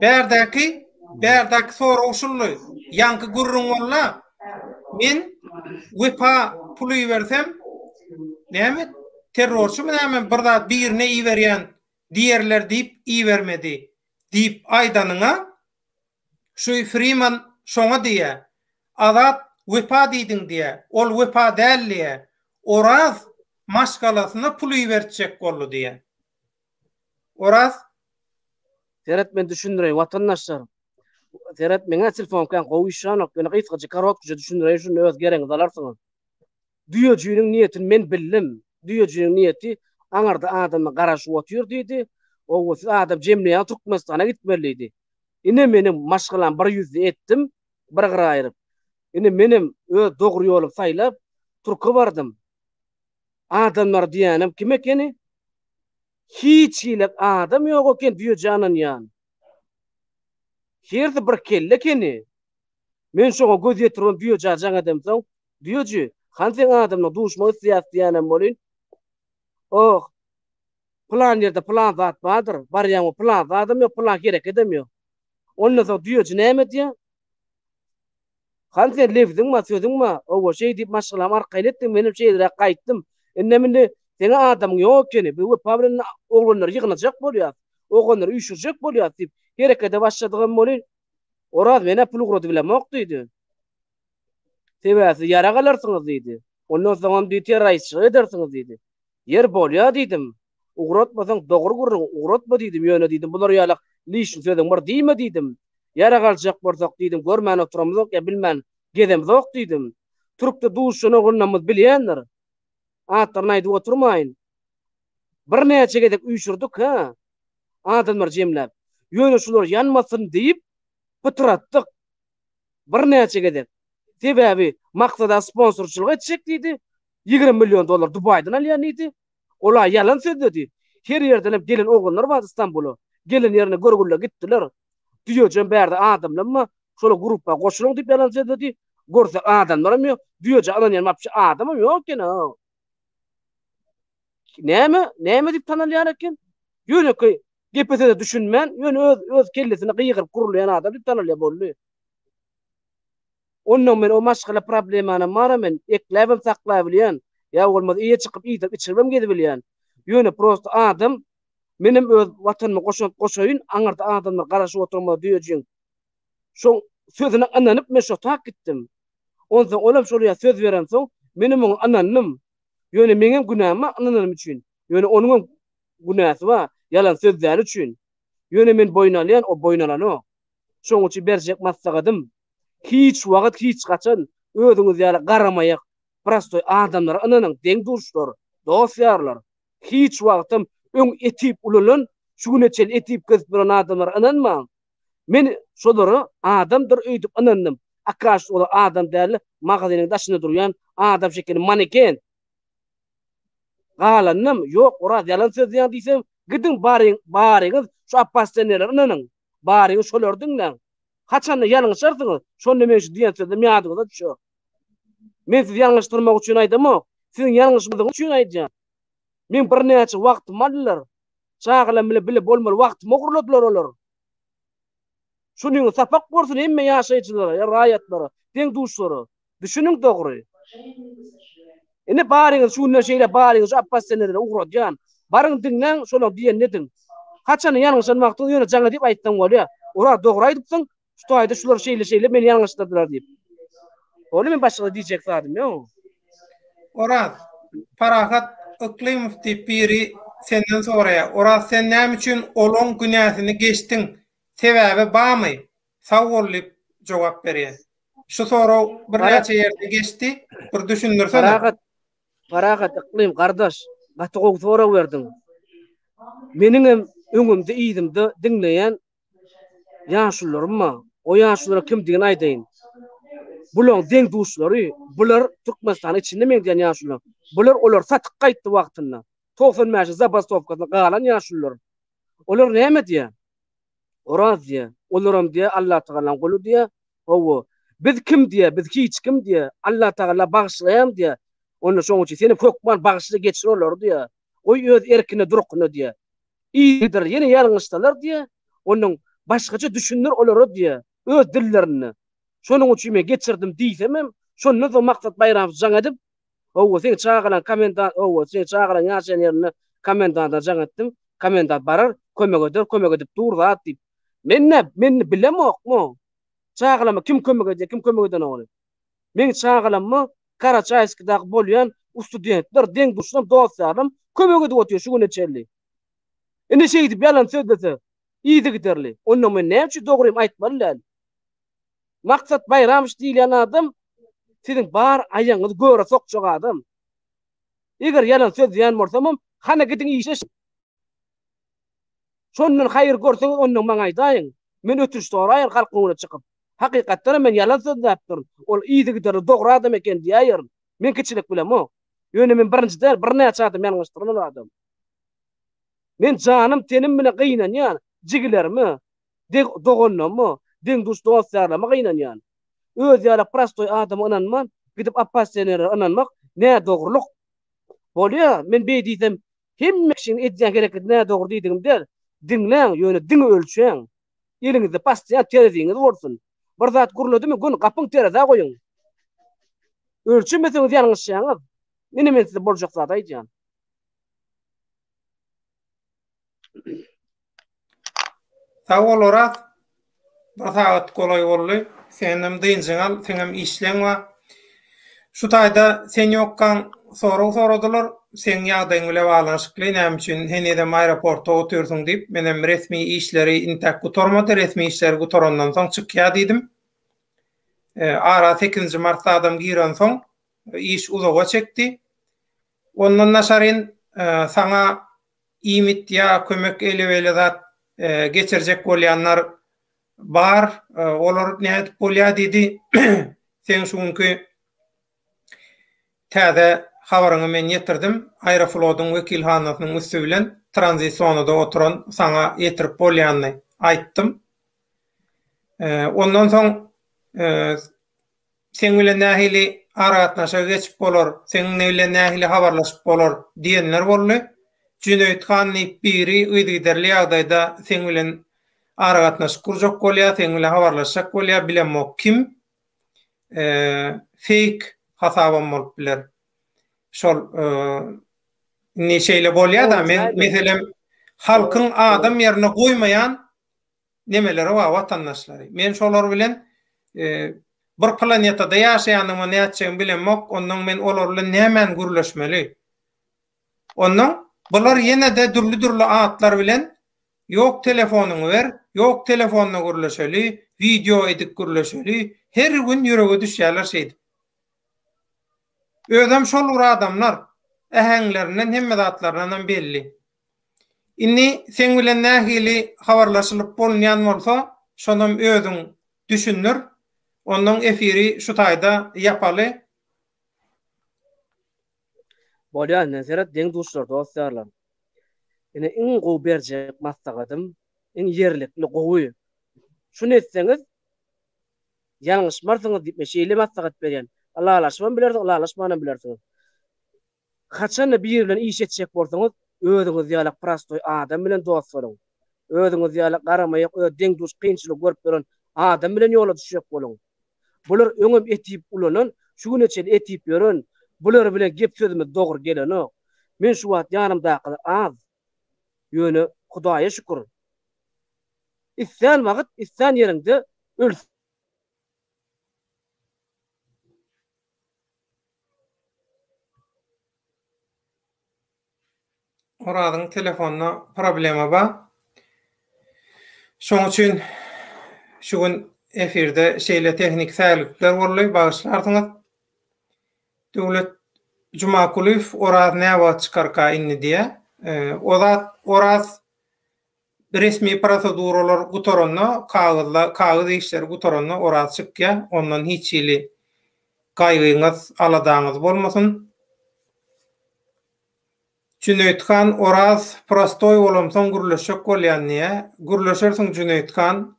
Berdaki soru uşullu. Yankı gurrun olla. Men wepa pulu versem näme terrorçu mu näme birda birine iýerýän diýerler diýip iýermedi diýip aýdanyňa şu Freeman şoňa diýe azat wepa diýdiň diýe ol wepa däl Oraz maşgalasyna pul iwerjek boldy diýe. Oraz Ferhat men düşündireyim vatandaşlar. Ferhat meňe telefonkan goýuşan ýa-ni gysgaça karotça düşündireyim şunu öz gereňiz alarsyňyz. Düýejiniň niýetini men bildim. Düýejiniň niýeti aňarda adamy garaşyp otýur diýdi. O adam jemleýän Türkmenistana gitmeliydi. Ine menim maşgalam 100 etdim, bir garaýryp. Ine menim öz dogry ýolum saýlap Türkiýe bardım. Adamlar diýenim kim ekeni? Hiç ilek adam ýok eken düýejanyň ýan. Herde bir kelle ekeni. Men şoňa göz ýetirip düýejajan adamsoň, düýeji, hansen adamla duşmagy syýasat diýenem bolyn. Oh, plan ýerde plan zat bardyr. Barýan plan adam ýok, plan gerek edem ýok. Onda da düýeji näme diýär? Hansen lewdiň ma, sözüň ma? O şey diýip maşgalam arkaýla etdim, menim şeýlere gaýtdym. Enneminde seni adam ýok ekeni, bu pabryn oglanlar ýygnajak bolýar. Ogonlar üýşürjek bolýar diýip gerekede başladygym bolyn. Oraz mene pul ugrady bilemok diýdi. Sebäsi ýara galarsyňyz diýdi. Ondan soň diýdi raýsçylyk edersiňiz diýdi. Yer bolýar diýdim. Ugratmasaň dogry gurrun, ugratma diýdim, ýöne diýdim. Bular ýalak lişin sözüň bar diýme diýdim. Ýara galjak bolsak diýdim, görmän oturamyzok ýa bilmän gezemzok diýdim. Türkde duşuny oglunamyz bilýänler. Atyrnaýdy oturmaýyn. Bir näçe gedek üýşürdik ha. Adamlar jemläp. Ýöne şular ýanmasyn diýip bitiratdyk. Bir näçe gedek. Sebäbi maksada sponsorçylyk etjek diýdi. 20 milyon dolar Dubaydan alýan idi. Ola ýalan söz dedi. Her ýerden hep gelen oglunlar bar Istanbul'a. Gelen ýerine görgülle gitdiler. Düýejem bärde adamlarma şola gruppa goşulyň diýip ýalan söz dedi. Görse adamlarym ýok. Düýeje alan mapçy adamym ýok eken. Näme diýip tanalýar eken? Ýöne ki gepesede düşünmän, ýöne öz kellesine gyýgyryp kurulýan adam diýip tanalýar boldy. Ondan men o maşgala problemany maramen ekläbim saklap bilýän. Ya bolmaz iýe çykyp ýitip içirbem gedip bilýän. Ýöne prosto adam menim öz watanymy goşaýyn, aňarda adamlar garaşyp oturma diýejiň. Şoň sözüne ananyp men şo tak gitdim. Ondan olam şolya söz beren soň menim oň anannym. Ýöne meňem günahma ananym üçin. Ýöne onuň günahsy wa yalan sözler üçin. Ýöne men boýnalýan, o boýnalany. Şoň üçin berjek maslahatym. Hiç wagt hiç gaçan özüňiz ýaly garamaýak. Prosto adamlar ananyň deň duruşlar, dostlarlar. Hiç wagtym öň etip ululan, şuneçel etip kesip bilen adamlar ananma. Men şolary adamdyr öýdüp anandym. Akaş ola adam däl, magazynyň daşynda durýan adam şekeri maneken. Galannym, ýok, ora ýalan söz diýen diýsem, gidin baryňyz şu appasteneler ananyň. Baryňyz şolardyň. Haçan ýalňyşarsyňyz, şonu men şu diýen sözde meňadyňyza düşýär. Men sizi ýalňyşdyrmak üçin aýdymok, siziň ýalňyşmadygyňyz üçin aýdýan. Men bir näçe wagtym aldylar. Çağılan bile bolmaly wagtymy gurladylar olar. Şunyň sapak bolsun hemme ýaşaýjylara, raýatlara, deň duşlara. Düşünüň dogry. Ene baryňyz şu näşeýle baryňyz Abbas senelere ugradýan. Baryň diňlen şolar diýen nedin. Haçan ýalňyşanmakdy ýöne jaňa diýip aýtdyň bolýa. Ora dogry aýdypsyň, şu aýda şular şeýle meni ýalňyşdyrdylar diýip. Oly men başga diýjek zadym ýok. Ora Parahat Iklimov diýip biri senden soraýa. Ora sen näme üçin olan günäsini geçdiň? Sebäbi barmy? Sawollyp jogap berýär. Şu soraw bir näçe ýerde geçdi, bir düşündürsen. Parahat Iklim gardaş, gatygow soraw berdiň. Meniň hem öňümde iýdimde dinleýän ýaşularym, o ýaşulara kim diýen aýdyn. Bular deň duşlary, bular Türkmenistan içinde men diýen ýaşular. Olar satyk gaýtdy wagtynda. 95 Zabastovkada galan ýaşular. Olar näme diýär? Oraz diýär, olaram diýär Allah Taala goly diýär. Owo, biz kim diýär? Biz hiç kim diýär? Allah Taala bagşlaýam diýär. Onu şoň üçin seni kökman bagşly geçir olar diýär. Oy öz erkine durukny diýär. İýdir, ýene ýalňyşdalar diýär. Onuň başgaça düşünür olar diýär. Öz dillerini. Şonuň üçin men geçirdim diýsemem, şonu da maksat bayram jaň edip, owo sen çağıran komendant, sen çağıran ýaşaýan ýerine komendanta jaň etdim. Komendant barar, kömek edip durda diýip. Men bilemokmy? Çağılama kim kömek eden oly? Men çağılammy Karaçayskadaky bolýan studentler deň duşlam dostlarym kömek edip otýar şu güne çelli. Ene şeýdi ýalan söz dese, iýdi giderli. Onuň men näme üçin dogry aýtmalylar? Maksat bayramyş diýen adam siziň bar aýaňyzy göre sokjak adam. Eger ýalan söz diýen bolsam, hana gidiň işe. Şondan hayır görseňiz onuň maňa aýdaýyn. Men ötüş soraýar halkyňa çykyp. Hakykatda men ýalan söz diýipdir. Ol iýdi gider dogry adam eken diýýär. Men kiçilik bilemok. Ýöne men birinjiden bir näçe adam ýalňyşdyran adam. Men janym tenim bilen gynanýan, jigilerimi, dogonnomy, deň duş dostlarymyň gynanýan. Öz ýaly prostoy adam onanman, gidip Abbas senere onanmak näme dogruluk bolýar. Men beýdiýsem, hemme kişiň edýän gerekli näme dogry diýdigimde, dinleň, ýöne diň ölçeň. Ýeriňizde pastiýa terediňiz bolsun. Bir zat gurladymy, gün gapyň terede goýuň. Ölçemeseňiz ýalňyşýaňyz. Meni men size boljak zat aýdýan. Sağ ol Oraz. Bir saat golay boldy. Senem diýençiňal, senem işleň we şu taýda sen ýokkan soradylar. Sen ýagdaýyň bilen baglanşykly näme üçin henedem aeroportda oturýarsyň diýip, menem resmi işleri intak gutormady, resmi işleri gutorandan soň çykýar diýdim. Ara 8 martda adam giren soň iş uzağa çekdi. Ondan naşaryn saňa ýmit ýa kömek eleweli zat geçirjek bolýanlar bar, olar näde bolýar diýdi. Sen şuňky täze habaryny men ýetirdim. Aeroflot'un wekilhanasynyň üstü bilen tranzisionyda oturan saňa ýetirip bolýanyny aýtdym. Ondan soň sen bilen nähili aratnaşa geçip bolar, sen bilen nähili habarlaşyp bolar diýenler boldy. Cüneyt Hanyň biri ýygyderli ýagdaýda sen bilen aratnaşyp kurjak bolýar, sen bilen habarlaşak bolýar, bilemok kim? Fake hasabam bolup biler. Şol neşeyle bolýar da men meselem halkyň adam ýerine goýmaýan nemeleri wa watandaşlary. Men şolar bilen bir planetada ýaşaýanymy näçe bilemok, ondan men olar bilen nämen gürleşmeli. Ondan bular ýene de dürli atlar bilen ýok telefonuňy ber, ýok telefonyna gürleşeli, video edip gürleşeli, her gün ýürege düşýärler şeýdi. Özüm şol ura adamlar ähäňlerinden hemme zatlaryndan belli. Inni sen bilen nähili habarlaşylyp bolýan bolsa, şonam özüň düşünür. Ondan efiri şu taýda ýapaly. Bolýan näzeret deň duşlar dostlarlar. Ene iň gowy berjek maslahatym, iň ýerlikli gowy. Şunu etseňiz, Yanlışmarsyňyz diýip meşeýle maslahat berýän. Allahlaşman bilersiň, Allahlaşmanan bilersiň. Haçan bir bilen iş etjek bolsaňyz, özüňiz ýaly prastoy adam bilen dost boluň. Özüňiz ýaly garamaýak, öz deň duş kynçylyk görüp duran adam bilen ýola düşjek boluň. Bular öňüm etip ulanan, şu güne çen etip ýören, bular bilen gep sözümiz dogry gelenok. Men şu wagt ýanymdaky az. Ýöne Hudaýa şükür. İstan wagt, istan ýerinde öl. Oradyň telefonuna problema bar. Şoň üçin şu gün efirde şeýle tehnik sälikler bolýar, bagyşlarsyňyz. Döwlet Jumakuliw Oraz näwat çykarka inni diýe. Oraz resmi proseduralar gutoronna, kağıt işleri gutoronna Oraz çykýa, ondan hiç ýyly gaýgyňyz, aladaňyz bolmasyn. Cüneytkan Oraz prostoy olamsan gürleşek bolýan diýe. Gürleşersiň Cüneytkan,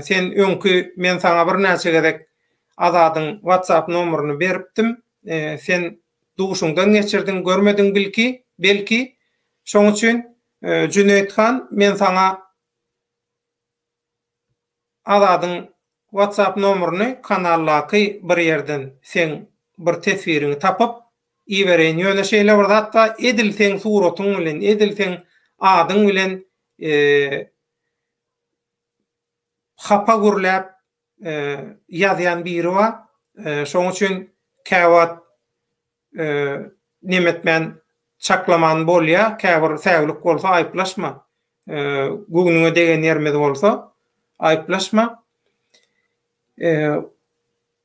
sen öňkü men saňa bir näçe gerek azadyň WhatsApp nomeryny beripdim. Sen duşuňdan geçirdin, görmedin belki. Şoň üçin Cüneytkan, men saňa azadyň WhatsApp nomeryny kanallaky bir ýerden sen bir tesbirini tapyp iýeren ýöne şeýle bir hatda edilseň suratyň bilen, edilseň adyň bilen hapa gürläp ýazýan biri bar. Şoň üçin käwat nimetmen çaklaman bolýa, käbir säwlik bolsa aýplaşma. Gugnuňa degen ýermedi bolsa aýplaşma.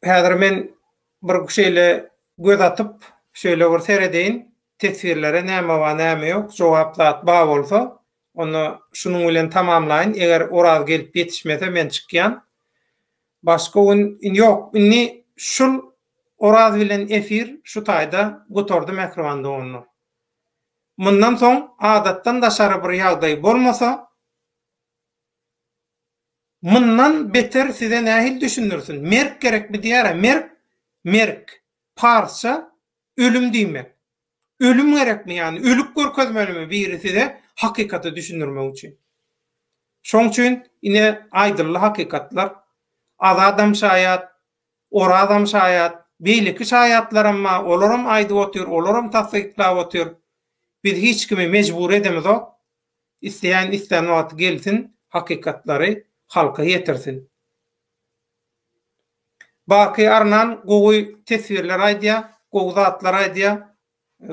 Häzir men bir şeýle göz atyp şöyle bir seredeyin, tesvirlere näme wa näme ýok, jogaplat ba bolsa, onu şunuň bilen tamamlaýyn. Eger Oraz gelip ýetişmese men çykýan. Başga gün ýok. Inni şul Oraz bilen efir şu taýda gotordum ekranda onu. Mundan soň adatdan daşary bir ýagdaý bolmasa, mundan beter size nähil düşünürsin. Merk gerekmi diýär? Merk. Parça ölüm diýmek. Ölüm gerekmi ýani? Ölük görkezmelimi birisi de hakikaty düşünürmek üçin. Şoň üçin ine aýdyrly hakikatlar, az adam şaýat, ora adam şaýat, beýleki şaýatlar amma olaram aýdyp otyr, olaram tasdiklap otyr. Biz hiç kimi mecbur edemizok. İsteýän istan wagt gelsin, hakikatlary halka ýetirsin. Baky arnan gowy tesvirler aýdýa, gowy zatlar aýdýa,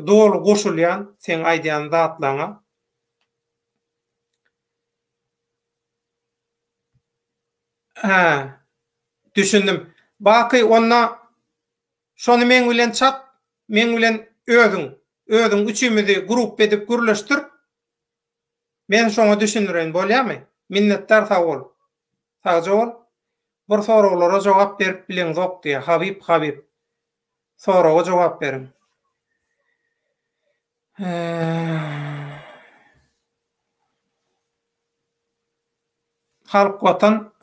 dolu goşulýan sen aýdýan zatlaňa. Düşündim. Baky onna şonu men bilen çat, men bilen özüň üçümizi grup edip gürleşdir. Men şoňa düşünýän bolýarmy? Minnetdar sag bol. Sagja bol. Bir soralara jogap berip bilen zok diye. Habib. Soraga jogap berin. Halk watan,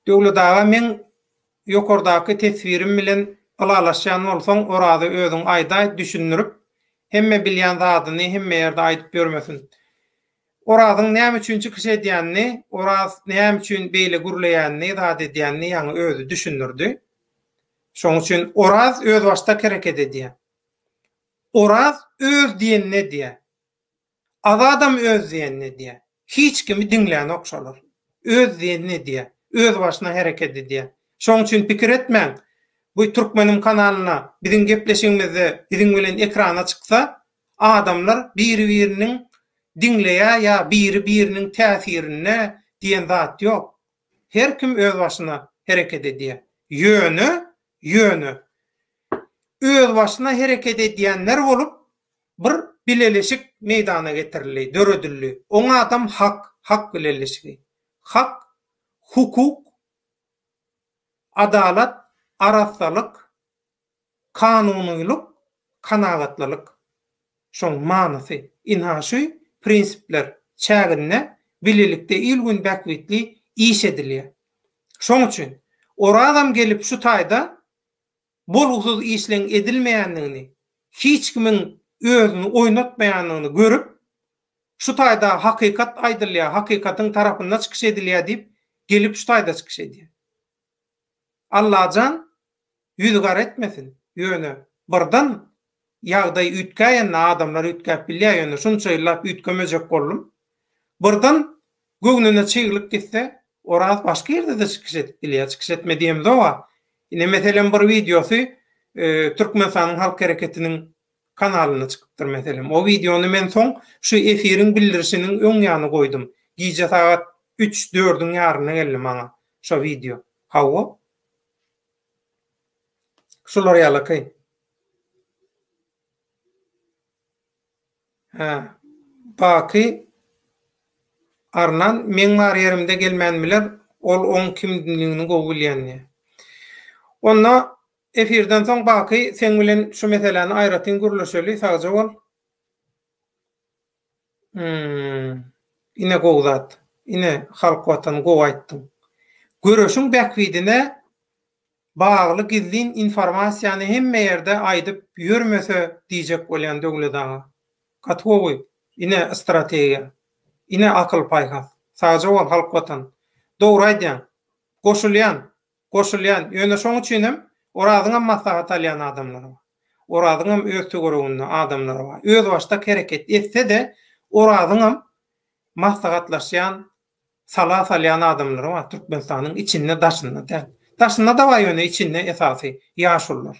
Döwlet aga men ýokardaky tesvirim bilen alalaşan bolsaň, orada özüň aýda düşünürip, hemme bilýän zadyny hemme ýerde aýdyp bermesin. Oradyň näme üçin çykyş edýänini, Oraz näme üçin beýle gürleýänini, zat edýänini ýa-ni özü düşünürdi. Şoň üçin Oraz öz başda kereket edýär. Oraz öz diýen ne diýär? Az adam öz diýen ne diýär? Hiç kimi diňlän okşalar. Öz diýen ne diýär? Öz başyna hereket edýär. Şoň üçin pikir etmäň. Bu Türkmenim kanalyna biziň gepleşigimizi biziň bilen ekrana çyksa, adamlar biri-biriniň diňleýär ýa biri-biriniň täsirine diýen zat ýok. Her kim öz başyna hereket edýär. Ýöne. Öz başyna hereket edýänler bolup bir bileleşik meydana getirilýär, döredilýär. Oňa adam hak bileleşigi. Hak, hukuk, adalat, arassalyk, kanunylyk, kanagatlylyk. Şoň manysy, inhaşy prinsipler çägine bilelikde ilgün bäkwitli iş edilýär. Şoň üçin ora adam gelip şu taýda bolgutsuz işleň edilmeýändigini, hiç kimin özüni oýnatmaýanlygyny görüp, şu taýda hakykat aýdylýar, hakykatyň tarapyndan çykyş edilýär diýip gelip şu taýda çykyş edýär. Allahan ýüzgar etmesin. Ýöne birden ýagdaý ütkäýän adamlar ütkäp bilýär ýöne şunça ýyllap ütkämejek boldum. Birden göwnüne çygylyp gitse, oraz başga ýerde de çykyş edilýär, çykyş etmediýim dowa. Ine meselen bir videosy Türkmenistanyň halk hereketiniň kanalyna çykypdyr meselen. O videonu men soň şu efiriň bildirişiniň öň ýanyna goýdum. Gije saat 3-4-üň ýaryna geldi maňa şu video. Hawa şular ýalakay. Baky arnan men bar ýerimde gelmänmiler, ol oň kimdigini gowulýandy. Onna efirden soň baky sen bilen şu meseleni aýratyn gürleşeli sagja bol. Ine gowzat. Ine halk watan gow aýtdyň. Görüşüň bäkwidine bagly gizlin informasiýany hemme ýerde aýdyp ýörmese diýjek bolýan döwletdaňa. Katwowy, ine strategiýa, ine akyl paýgas. Sagja bol halk watan. Dogry aýdýan. Goşulýan. Ýöne şoň üçin orazyň maslahat alýan adamlar bar. Orazyň öz töwereginde adamlar bar. Öz başda hereket etse de orazyň maslahatlaşýan, salat alýan adamlar bar. Türkmenistanyň içinde daşynda däl. Daşynda da bar ýöne içinde esasy ýaşullar.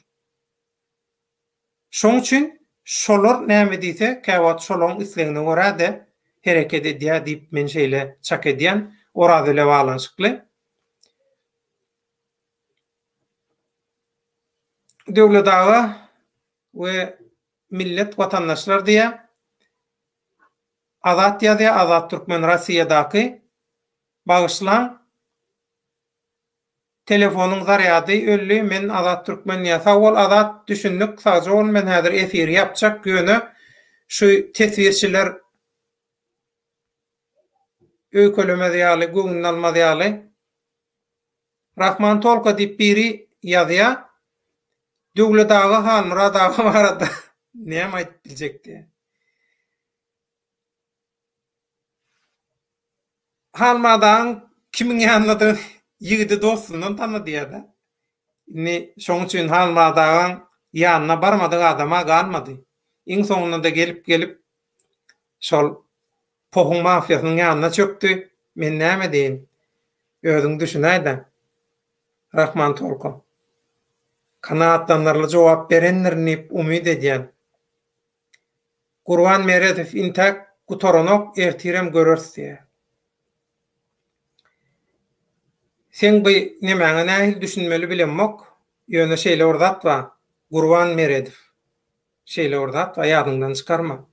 Şoň üçin şolar näme diýse, käwat şolaryň islegine görä de hereket edýär diýip men şeýle çak edýän orazy ile balanşykly. Döwletdagy we millet watandaşlar diýe Azat ýa-da Azat Türkmen Rossiýadaky bagyşlan telefonyň zaryady ölli, men Azat Türkmen ýa-da ol Azat düşündik, sagja ol men häzir efir ýapjak göne şu tesvirçiler öýkelemedýäli, göňüň almadýaly Rahman Tolka diýip biri ýazýar. Döwletdagy halmyradagy barada näme aýtyp biljekdi? Halmadaň kimiň ýanyna ýigidi dostundan tanıdýar. Ni şoň üçin halmadaň ýanyna barmadyk adama galmady. Iň soňunda gelip şol pohun mafiýasynyň ýanyna çökdi. Men näme diýin? Özüň düşünäýdi. Rahman Tolka. Kanaatlanarly jogap berenlerini umid edýän. Gurban Meredew intak gutoranok ertirem görürsi. Sen bu nemäňe nähil düşünmeli bilenmok, ýöne şeýle ordatma. Gurban Meredew. Şeýle ordatma, ýadyňdan çykarma.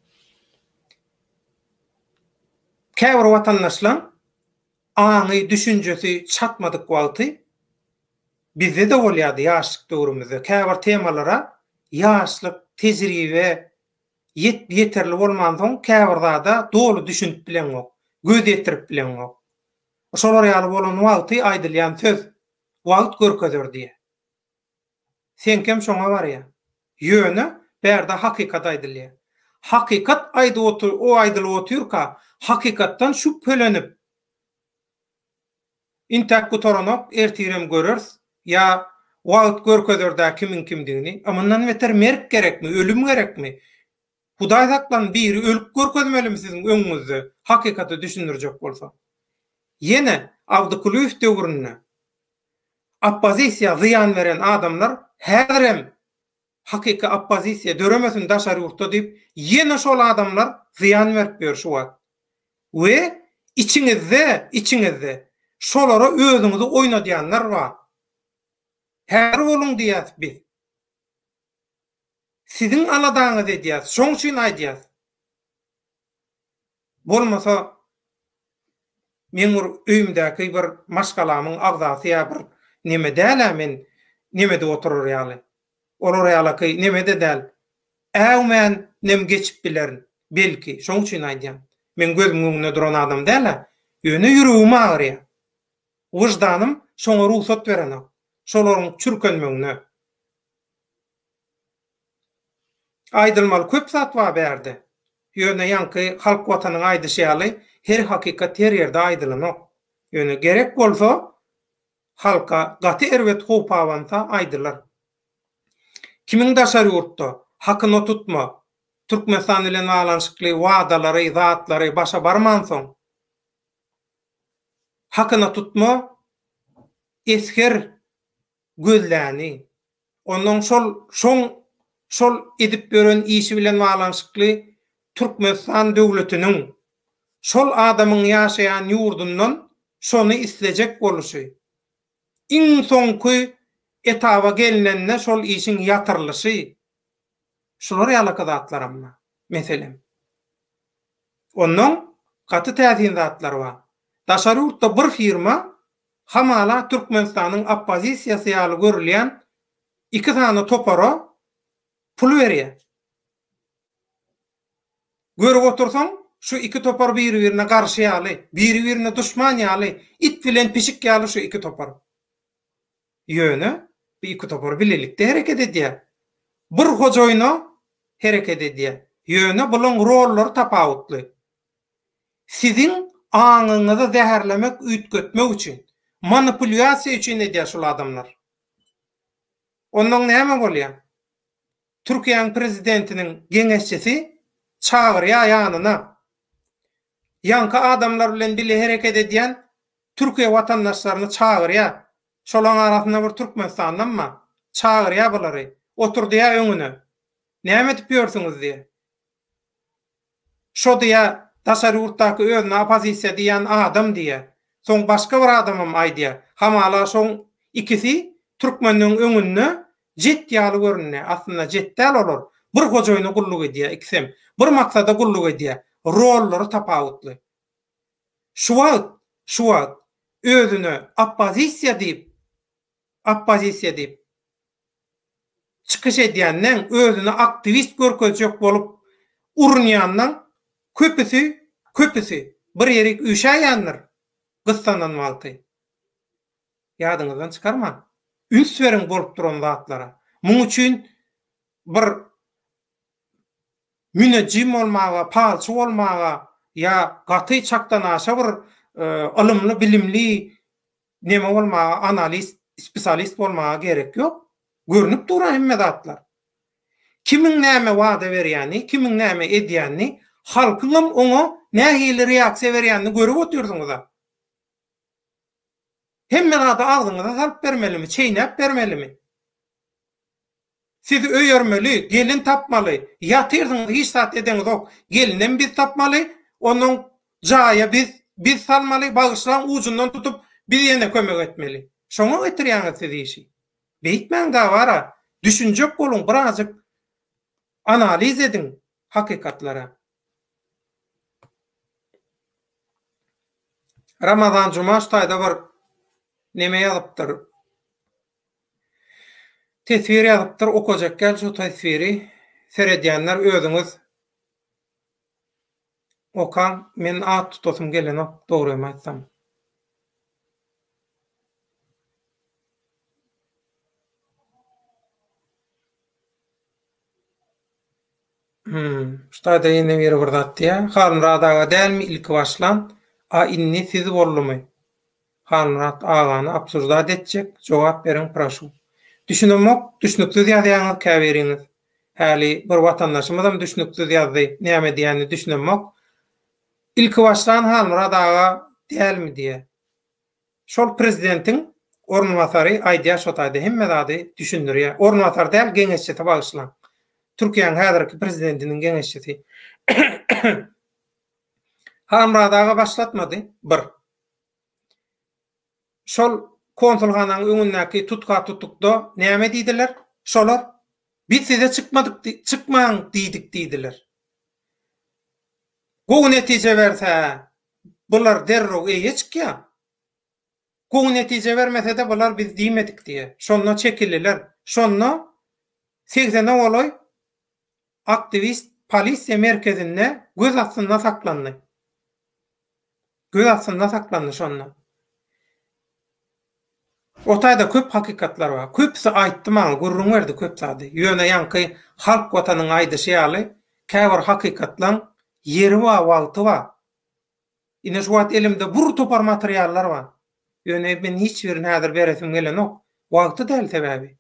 Käbir watandaşlar aňy düşünjesi çatmadyk wagty bizde de bolýardy ýaşlyk döwrümizde. Käbir temalara ýaşlyk, tejribe ýeterli bolman soň käbir da dolu düşünip bilenok, göz ýetirip bilenok. Şolar ýaly bolan wagty aýdylýan söz wagt görkezür diýe. Sen kim şoňa barýa? Ýöne berde hakykat aýdylýar. Hakykat aýdylyp oturka, hakykatdan şüphelenip intak gutoranok ertirem görürs ya wagt görkezürde kimin kimdigini, amandan beter merk gerekmi, ölüm gerekmi? Hudaý saklan biri ölüp görkezmelimi siziň öňüňizde hakykaty düşündirjek bolsa? Yine Abdulkulyf döwründe oppozisiýa ziyan veren adamlar häzirem hakyky oppozisiýa döremesin daşary urtda diýip yine şol adamlar ziyan berip ber şu wagt. We içiňizde şolara özüňizi oýnadýanlar bar. Her bolun diýär biz. Siziň aladaňyz edýär, şoň üçin aýdýar. Bolmasa men öýümdäki bir maşgalamyň agzasy ýa bir neme däl men nemede oturur ýaly. Olar ýaly nemede däl. Men nem geçip bilerin. Belki şoň üçin aýdýam. Men gözüm öňünde duran adam däl. Ýöne ýüregim agyrýar. Wyjdanym şoňa ruhsat berenek. Şolaryň çürkenmeğine. Aýdylmaly köp zatwa berdi. Ýöne ýanky halk watanyň aýdyşýaly her hakykat her ýerde aýdylanyk. Ýöne gerek bolsa halka gaty erwet howpawanta aýdylar. Kimiň daşary ýurtda hakyny tutma, Türkmenistan bilen balanşykly wadalary, zatlary başa barmansoň, hakyny tutma, esher gözläni, onuň şol edip beren işi bilen balanşykly Türkmenistan döwletiniň şol adamyň ýaşaýan ýurdundan şonu istlejek boluşy. İň soňky etaba gelinenne şol işin ýatyrlyşy. Şolar ýalaka zatlaramma. Meselem. Onuň gaty täsin zatlary bar. Daşary ýurtda bir firma hamala Türkmenistanyň oppozisiýasy ýaly görülýän 2 tane topara pul berýär. Görüp otursaň, şu 2 topar biri-birine garşy ýaly, biri-birine duşman ýaly, it bilen pişik ýaly şu 2 topar. Ýöne, bu 2 topar bilelikde hereket edýär. Bir hojoýna hereket edýär. Ýöne bulan rollary tapawutly. Siziň aňyňyzy zäherlemek, üýtgetmek üçin, manipulýasiýa üçin edýär şol adamlar. Ondan näme bolýar? Türkiýanyň prezidentiniň geňeşçisi çağırýar ýanyna. Ýanky adamlar bilen bile hereket edýän Türkiýe watandaşlaryny çağırýar. Şolaň arasynda bir Türkmenistandanma çağırýar bulary. Oturdýar öňüne. Näme edip ýörsiňiz diýe. Şo diýär, daşary ýurtdaky özüne opozisiýa diýen adam diýe. Soň başga bir adamam aýdýar. Hamala şoň ikisi Türkmeniň öňünde jet ýaly görünýär. Aslynda jet däl olar. Bir hojoýuny gulluk edýär ikisem. Bir maksada gulluk edýär. Rollary tapawutly. Şu wagt özüne oppozisiýa diýip çıkış edýänden özüne aktivist görkezjek bolup urunýandan köpüsi bir ýerik üşäýändir. Gyssanan malty. Ýadyňyzdan çykarma. Üns beriň bolup duran zatlara. Muň üçin bir münejjim bolmaga, palçy bolmaga ýa gaty çakdan aşa bir ilmli, bilimli neme bolmaga, analist, spesialist bolmaga gerek ýok. Görünüp duran hemme zatlar. Kimiň näme wada berýäni, kimiň näme edýänni, halkyň oňa nähili reaksiýa berýänini görüp oturýarsyňyz. Hemme zat agzyňyza salyp bermelimi, çeýnäp bermelimi? Sizi öýermeli, gelin tapmaly. Ýatyrsyňyz hiç zat edeňiz ok. Gelinden biz tapmaly, onuň jaýa biz salmaly, bagyşlaň ujundan tutup biz ýene kömek etmeli. Şoňa getirýäňiz siz işi. Beýtmän da bara, düşünjek bolun, birazjyk analiz edin hakykatlara. Ramazan Cuma ştaýda bir neme ýazypdyr. Tesvir ýazypdyr, okajak gel şu tesviri seredýänler özüňiz okan, men at tutosum gelen ok, dogry aýtsam. Ştaýda ýene bir zat diýär. Hanrat aga dälmi ilki başlan? A inni siz bollumy? Hanrat agany absurda etjek, jogap beriň proşu. Düşünmek, düşünüksiz ýazýaňyz käberiňiz. Häli bir watandaşymyzam düşünüksiz ýazdy, näme diýäni düşünmek. İlki başlan Hanrat aga dälmi diýär. Şol prezidentiň ornwasary aýdýar şotaýda hemme zady düşündirýär. Ornwasar däl geňeşçi bagyşlan. Türkiýanyň häzirki prezidentiniň geňeşçisi. Hanrat aga başlatmady. Bir. Şol konsulxanaň öňündäki tutukda näme diýdiler? Şolar biz size çıkmaň diýdik diýdiler. Gowy netije berse bular derrog eýeçkä. Gowy netije bermese de bular biz diýmedik diýe. Şonda çekildiler. Şonda 80 oloy aktivist polisiýa merkezinde göz astynda saklandy. Göz astynda saklandy şonda. Otayda köp hakikatlar var. Köpsi aýtdy maňa, gurrun berdi köp zady. Ýöne ýanky halk watanyň aýdyşy ýaly käbir hakikatlaň yeri wa wagty wa. Ine şu wagt elimde bur topar materiallar var. Ýöne men hiç birini häzir beresim gelenok. Wagty däl sebäbi.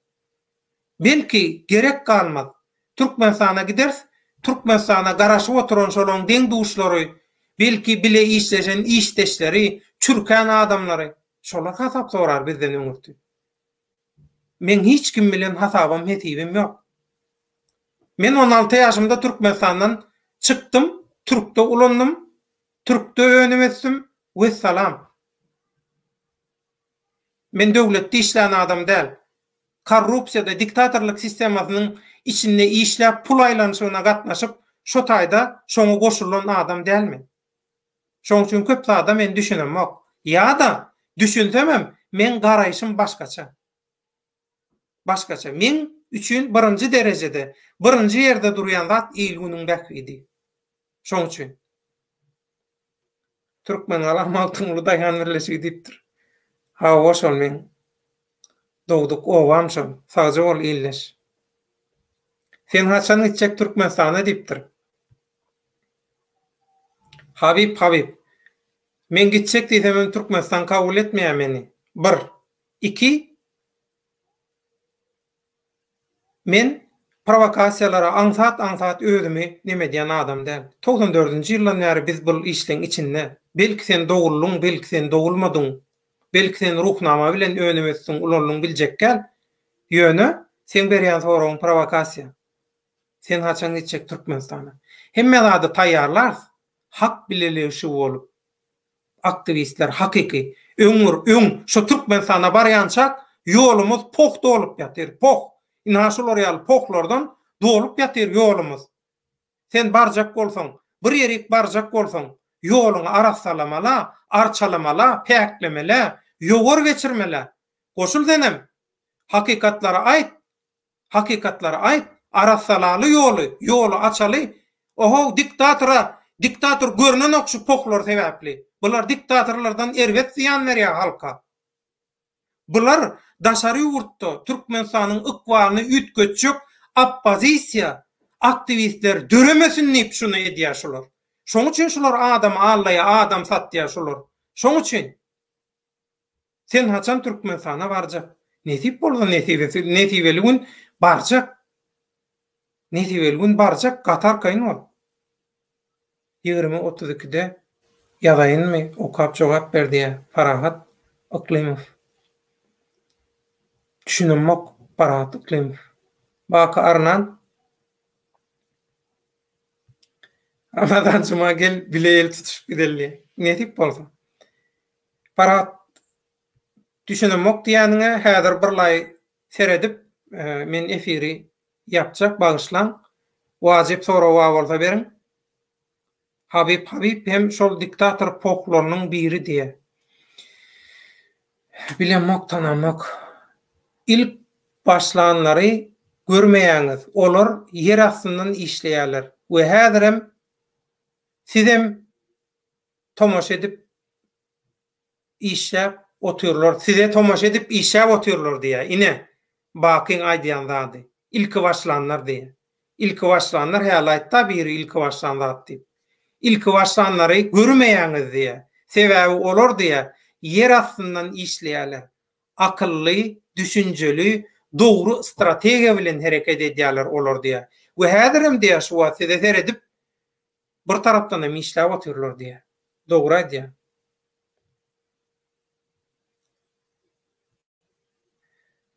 Belki gerek kalmaz. Türkmenistana giders, Türkmenistana garaşyp oturan şolaň deň duşlary, belki bile işleşen işdeşleri, çürken adamları, şolar hasap sorar bizden öňürtü. Men hiç kim bilen hasabam hetibim ýok. Men 16 ýaşymda Türkmenistandan çykdym, Türkde ulandym, Türkde öňüm etdim, we salam. Men döwletde işlän adam däl. Korrupsiýada, diktatorlyk sistemasynyň içinde işläp pul aýlanşygyna gatnaşyp, şo taýda şoňa goşulan adam dälmi? Şoň üçin köp zada men düşünemok. Ya da düşünsemem, men garaýşym başgaça. Başgaça. Men üçün birinci derejede, birinci ýerde durýan zat ilgüniň bäkidi. Şoň üçin. Türkmen alam tyňly daýan birleşigi diýipdir. Ha, oşol men. Dogduk owamşam, sadece ol illeş. Sen haçan gitjek Türkmenistana diýipdir. Habib. Men gitjek diýsem Türkmenistan kabul etmeýär meni. 1. 2. Men provokasiýalara aňsat özümi neme diýen adam däl. 94-nji ýyldan bäri biz bu işleň içinde. Belki sen dogulluň, belki sen dogulmadyň. Belki sen ruhnama bilen öňümesin ulanlyň biljekkäl. Ýöne sen berýän soragyň provokasiýa. Sen haçan gitjek Türkmenistana. Hemme zady taýýarlar. Hak bileşigi bolup. Aktivistler hakiki öň şu Türkmenistana barýançak ýolumuz poh dolup ýatyr. Poh. Inaşylar ýaly pohlardan dolup ýatyr ýolumuz. Sen barjak bolsaň, bir ýerik barjak bolsaň, ýoluňy arassalamala, arçalamala, päklemele, ýogor geçirmele. Goşul denem. Hakikatlara aýt, arassalaly ýolu açaly. Oho, diktator görünen okşu pohlar sebäpli. Bular diktatorlardan erwet ziýan berýär halka. Bular daşary ýurtda Türkmenistanyň ykbalyny ütgetjek oppozisiýa, aktivistler döremesin diýip şunu edýär şolar. Şoň üçin şolar adam allaýa, adam satýar şolar. Şoň üçin sen haçan Türkmenistana barjak. Netip bolsa netibeli gün barjak. Netibeli gün barjak Katar kaýyn bol. 20-32'de ýazaýynmy? Okap jogap berdi Farahat Aklimov. Düşünemok Farahat Aklimov. Baka arnan Ramazan cuma gel bileyel tutuşup gidelli. Netip bolsa. Farahat düşünemok diýäniňe häzir birlay seredip men efiri ýapjak bagyşlan. Wajyp soraw bolsa beriň. Habib hem şol diktator pohlarynyň biri diýe. Bilemok tanamok. İlk başlananlary görmeýäňiz. Olar ýer astyndan işleýärler. We häzirem sizem tomaşa edip işläp oturlar. Size tomaşa edip işläp oturlar diýe. Ine bakyň aýdýan zady. İlk başlananlar diýe. İlk başlananlar hälaýtda biri ilk başlananlar diýip. İlk başlananları görmeýäňiz diýe. Sebäbi olar diýe ýer astyndan işleýärler. Akylly, düşünjeli, dogry strategiýa bilen hereket edýärler olar diýe. We häzirem diýe şu wagt edip bir tarapdan hem işläp oturlar diýe. Dogry diýe.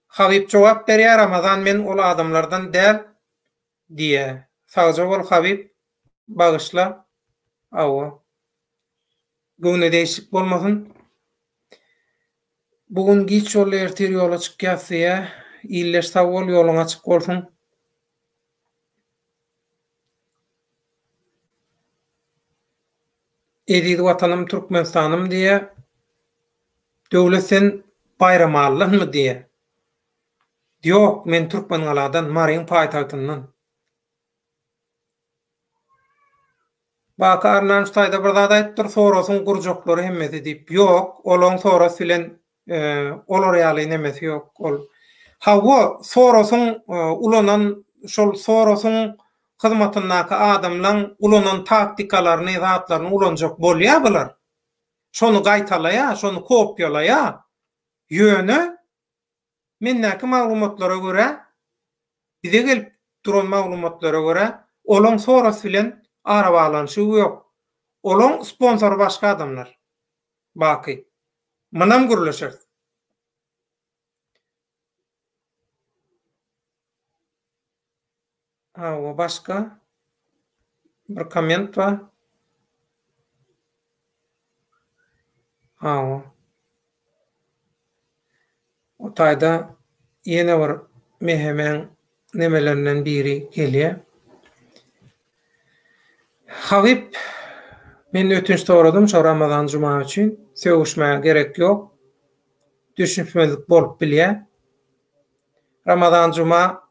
Habib jogap berýär, Ramazan men ol adamlardan däl diýe. Sagja bol Habib, bagyşla. Awa. Göňe değişik bolmasyn. Bugun giç ol ertir ýola çykýasy, illeş sawol ýoluň açyk bolsun. Edidi watanym Türkmenistanım diýe. Döwlet sen bayramallyhmy diýe. Ýok, men Türkmen galadan, Maryň paýtagtyndan. Baka arnan ştaýda bir zat aýtdyr, sorasyň gurjaklary hemmesi diýip. Ýok, olaň soras bilen Olar ýaly nemesi ýok. Ol hawa Soros'un ulanan şol Soros'un hyzmatyndaky adamlaryň ulanan taktikalarny, zatlaryny ulanjak bolýar bular. Şonu gaýtalaýa, şonu kopýalaýa. Ýöne mennäki maglumatlara görä, bize gelip duran maglumatlara görä, olaň Soros bilen ara baglanyşy ýok. Olaň sponsor başga adamlar. Baky. Manam gürleşer. O başka bir komment var. O taýda ýene bir mehemen nemelerinden biri gelýär. Habib, men ötünç soradym şu Ramazan Cuma üçin. Söwüşmäge gerek ýok. Düşünmelik bolup bilýär. Ramazan Cuma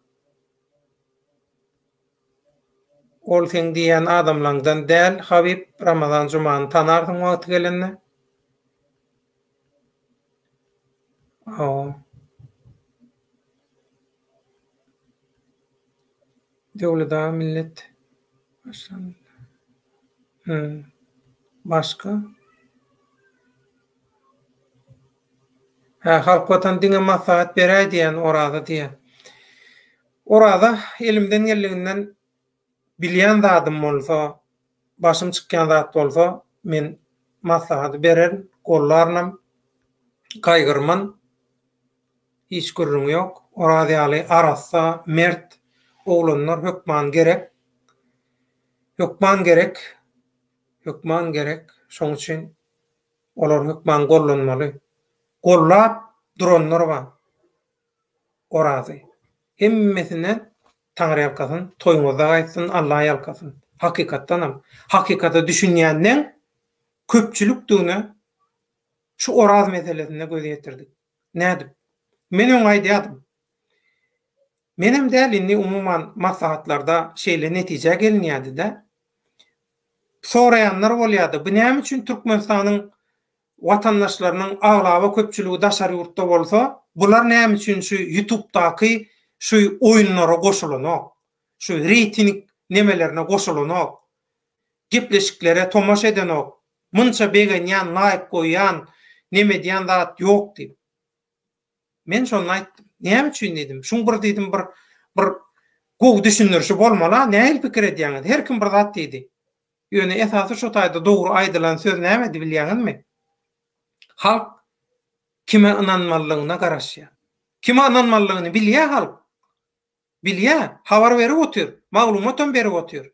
ol sen diýen adamlardan däl, Habib, Ramazan Cumany tanardyň wagty gelende. Döwleda millet başka halk watan diňe maslahat berä diýen orada diýen. Orada elimden geldiginden bilýän zadym bolsa, başym çykýan zat bolsa, men maslahat berer, gollarnam, gaýgyrman. Hiç gürrüň ýok. Orada ýaly arassa, mert oglanlar hökman gerek. Hökman gerek. Hökman gerek. Şoň üçin olar hökman gollanmaly. Gollap duranlar bar. Orada. Hemmesine Taňry ýalkasyn, toýuňyzda gaýtsyn, Allah ýalkasyn. Hakykatdanam. Hakykata düşünýänden köpçülükdigine şu oraz meselesine göz ýetirdik. Nädip? Men oňa aýdýadym. Menem däl indi umuman maslahatlarda şeýle netije gelinýärdi-de. Soraýanlar bolýardy. Bu näme üçin Türkmenistanyň watandaşlarynyň aglawa köpçüligi daşary ýurtda bolsa, bular näme üçin şu YouTube'daky şu oýunlara goşulanok, şu reyting nemelerine goşulanok, gepleşiklere tomaşa edenok, munça begenýän, like goýan, neme diýen zat ýok diýip. Men şonu aýtdym. Näme üçin diýdim? Şuň bir diýdim, bir gowy düşünürşi bolmaly, näme pikir edýäňiz? Her kim bir zat diýdi. Ýöne esasy şu taýda dogry aýdylan söz näme diýip bilýäňizmi? Halk kime inanmalygyna garaşýar. Kime inanmalygyny bilýär halk. Bilýär, habar berip otur, maglumatam berip otur.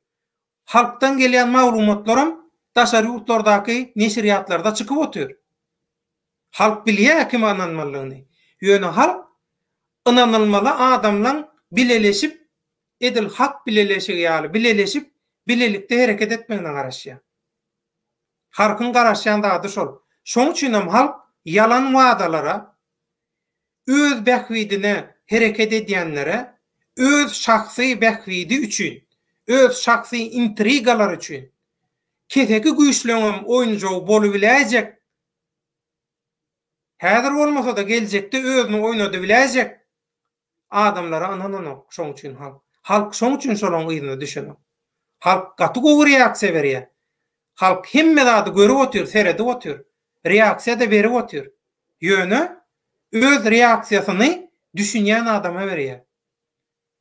Halkdan gelýän maglumatlarym daşary ýurtlardaky neşriýatlarda çykyp otur. Halk bilýär kime inanmalygyny. Ýöne halk inanylmaly adamlaryň bileleşip edil hak bileleşigi ýaly bileleşip bilelikde hereket etmegine garaşýar. Halkyň garaşýan zady şol. Şoň üçin hem halk yalan wadalara, öz behwidine hereket edýänlere, öz şahsy behwidi üçin, öz şahsy intrigalar üçin keseki güýçlüňem oýunjy bolup biläjek. Häzir bolmasa da geljekde özüni oýnady biläjek adamlara ananok. Şoň üçin halk şoň üçin şolaň ýygyna düşenok. Halk gaty gowy reaksiýa berýär. Halk hemme zady görüp otur, seredip otur. Reaksiýa da berip otur. Ýöne öz reaksiýasyny düşünýän adama berýär.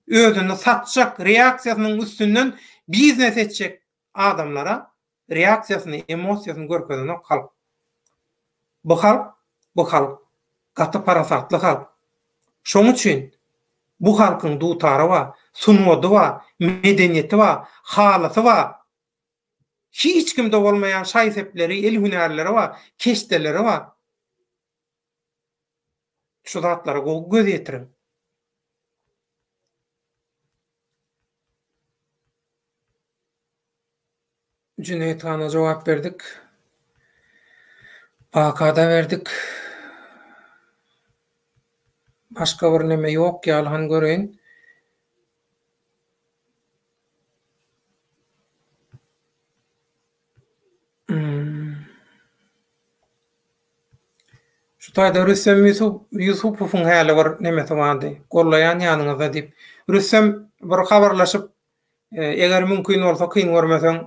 Özüni satjak reaksiýasynyň üstünden biznes etjek adamlara reaksiýasyny, emosiýasyny görkezenok halk. Bu halk gaty parasatly halk. Şoň üçin bu halkyň dutary bar, sunwady bar, medeniýeti bar, halasy bar. Hiç kimde bolmayan şaýsepleri, el hünärleri bar, keşdeleri bar. Şu zatlara göz ýetirin. Cüneyt Han'a jogap berdik. Bakada verdik. Başka bir neme ýok ýalhan göreýin. Şu taýda Rüssem Yusupowyň häli bir nemesi bardy. Gollaýan ýanyňyzda diýip. Rüssem bir habarlaşyp, eger mümkin bolsa kyn görmeseň,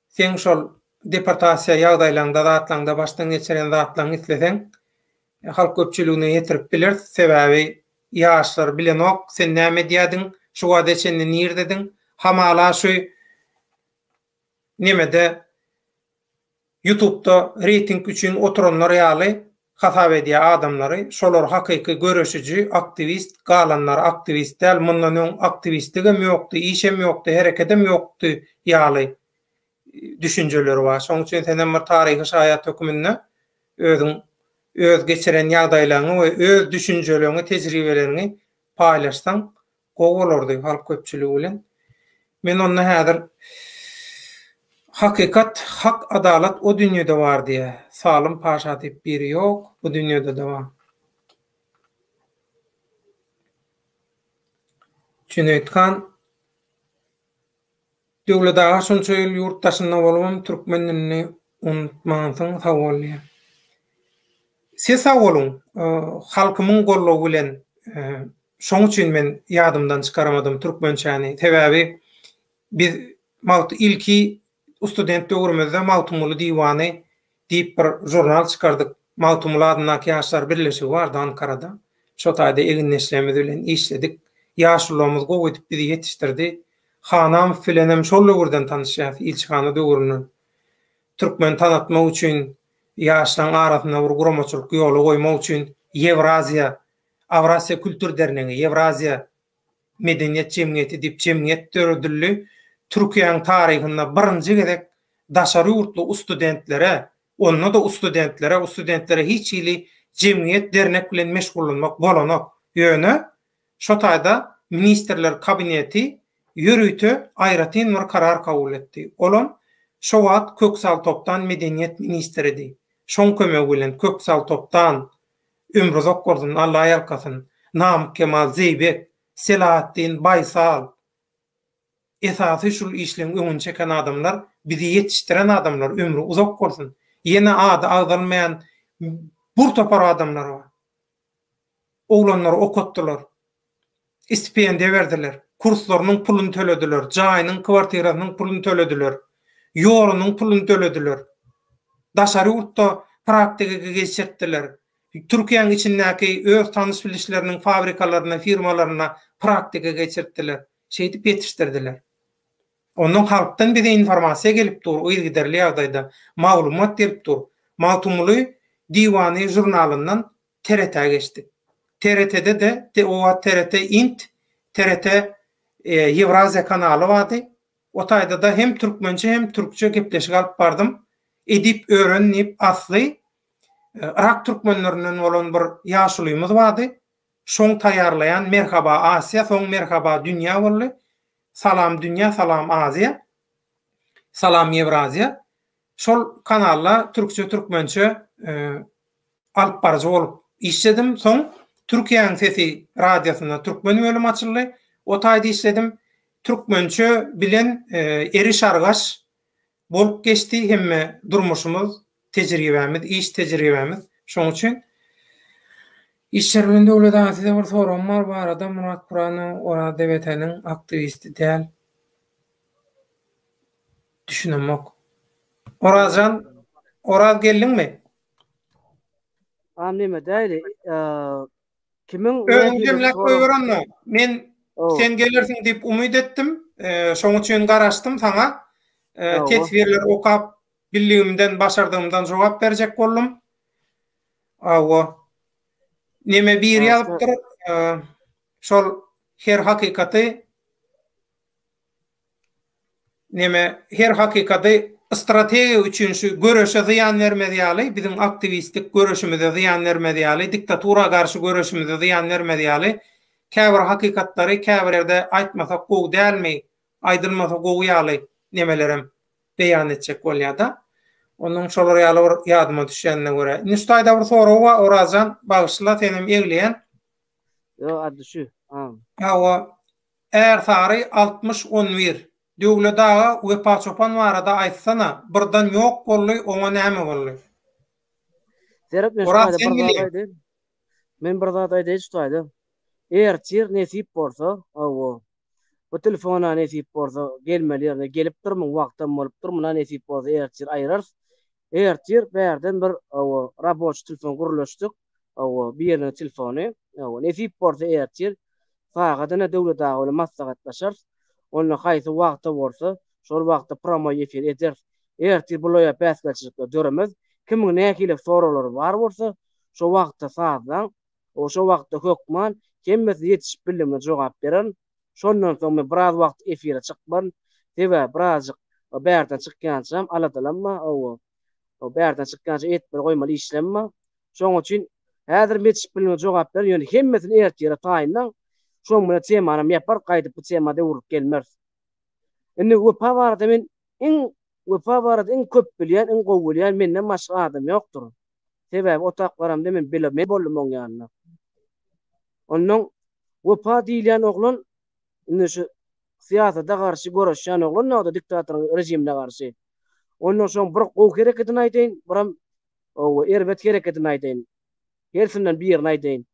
sen şol deportasiýa ýagdaýlarynda zatlaňda başdan geçiren zatlaryň isleseň, halk köpçüligine ýetirip biler. Sebäbi ýaşlar bilenok, sen näme diýädiň, şu wada içinde nir dediň, hamala şu nemede YouTube'da reyting üçün oturanlar ýaly hasap edýär adamlary, şolar hakyky görüşüji, aktivist, galanlar aktivist däl, mundan öň aktivistligem ýokdy, işem ýokdy, hereketem ýokdy ýaly düşünjeleri var. Şoň üçin senden bir taryhy şaýat höküminde öz geçiren ýagdaýlaryny we öz düşünjelerini, tejribelerini paýlaşsaň gowy bolardy halk köpçüligi bilen. Men onu häzir hakikat, hak, adalet o dünyada var diye. Salym paşa diýip biri yok, bu dünyada da var. Cüneyt Han döwletaga şonça ýyl ýurtdaşynda bolubam türkmenini unutmaňsyň sawally. Siz sag bolun, halkymyň gollawy bilen şoň üçin men ýadymdan çykaramadım türkmençäni. Sebäbi biz ilki student döwrümizde Mawtumulu Diwany diýip bir jurnal çykardyk. Mawtumulu adynaky ýaşlar birleşigi bardy Ankarada. Şo taýda eginleşlerimiz bilen işledik. Ýaşlarymyz gowy edip bizi ýetişdirdi. Hanam filenem şol döwürden tanışýar, ilçhana döwründen. Türkmen tanatmak üçin ýaşlaryň arasynda bir guramaçylyk ýoly goýmak üçin Ewraziýa, Avrasiýa Kültür Dernegi, Ewraziýa Medeniýet Jemgyýeti diýip jemgyýet töredildi. Türkiýanyň taryhynda birinji gezek daşary ýurtly studentlere, onda da studentlere hiç ýyly jemgyýet dernek bilen meşgullanmak bolanak ýöne şo taýda ministrler kabineti ýürüýtü aýratyn bir karar kabul etdi. Olan şo wagt Köksal Topdan medeniýet ministridi. Şoň kömegi bilen Köksal Topdan Ömrü Zokgordyň Allah ýalkasyn, Namyk Kemal Zeybek, Selahattin Baysal esasy şol işleň öňüne çeken adamlar, bizi ýetişdiren adamlar, ömrü uzak bolsun. Ýene ady agdalmaýan bir topar adamlar bar. Oglanlar okutdylar. Stipendiýa berdiler. Kurslarynyň pulunu tölediler, jaýynyň kwartirasynyň pulunu tölediler. Ýolunyň pulunu tölediler. Daşary ýurtda praktikaga geçirdiler. Türkiýanyň içindäki öz tanış bilişleriniň fabrikalaryna, firmalaryna praktikaga geçirdiler. Şeýdip ýetişdirdiler. Onun halktan bize informasiýa gelip dur, o ilgiderli ýagdaýda maglumat berip dur. Mawtumulu Diwany jurnalyndan TRT-ge geçdi. TRT-de de o TRT Int, TRT Ewraziýa kanaly bardy. O taýda da hem türkmençe hem türkçe gepleşik alyp bardym. Edip öğrenip asly Irak türkmenlerinden bolan bir ýaşulymyz bardy. Şoň taýarlayan Merhaba Asiya, soň Merhaba Dünya boldy. Salam Dünya, Salam Aziya, Salam Ewraziýa. Şol kanalla türkçe, türkmençe alyp barjy bolup işledim. Soň Türkiýanyň Sesi radiosyna türkmen bölüm açyldy. O taýda işledim. Türkmençe bilen eriş argaş bolup geçdi. Hemme durmuşumuz, tejribemiz, iş tejribemiz. Şoň üçin İşçilerin döwlet size bir sorum var. Bu arada Murat Kur'an'ı ora devletinin aktivisti däl. Düşünemek. Orajan, Oraz geldin mi? Neme däli? Kimin Öňgemlek goýuranlar. Men sen gelirsin diýip umyt etdim. Şoň üçin garaşdym saňa. Tesbirler okap billigimden, başardygymdan jogap berjek boldum. Awa neme bir ýalypdyr, şol her hakikaty strategiýa üçin şu görüşe ziýan bermediýäli, bizim aktivistlik görüşimize ziýan bermediýäli, diktatura garşy görüşimize ziýan bermediýäli, käbir hakikatlary käbirlerde aýtmasak gowy dälmi, aýdylmasak gowy ýaly nemelerem beýan etjek bolýar-da. Onun şolar ýaly bir ýadyma düşýänine görä. Nüştaýda bir soraw bar, Orajan bagyşla senem egleýän. Yo, ady şu. Hawa er sary 60-11. Döwlet daga we paçopan barada aýtsana, birden ýok bolly, oňa näme bolly? Serap ne Oraz şuayda sen bir bile. zataydı. Men bir zataydı şuayda. Eğer çir nesip bolsa, awo. Bu telefona nesip bolsa gelmelerine gelip durmun wagtdan bolup durmuna nesip bolsa eğer çir aýrar. Eğer çir berden bir awo raboç telefon guruluşdyk. Awo bir ýerine telefony, awo nesip bolsa eğer çir faqadana döwlet agaly maslahatlaşar. Onu haýsy wagtda bolsa, şol wagtda promo efir eder. Eğer çir buloya päsgelçilikde döremez. Kimin näkile sorulary bar bolsa, şo wagtda sazdan, o şo wagtda hökman kemmesi ýetişip bilimle jogap beren. Şondan soň men biraz wagt efire çykman, tebe birazjyk bärden çykýançam aladalanma, o bärden çykýança etmeli goýmaly işlenme. Şoň üçin häzir ýetişip bilimle jogap beren, ýöne hemmesini ertire taýyndan şoň bilen temanam ýapar, gaýdyp bu temada urup gelmez. Indi wepa barada men wepa barada en köp bilýän, en gowy bilýän menden başga adam ýokdur. Sebäbi otaklarymda men bilme boldum oň ýanyna. Onuň wepa diýilýän oglan indi şu siyasata garşy görüşýän oglan näde diktator rejimine garşy. Ondan soň bir gowy hereketini aýdyn, biram o erbet hereketini aýdyn. Hersinden bir ýerini aýdyn.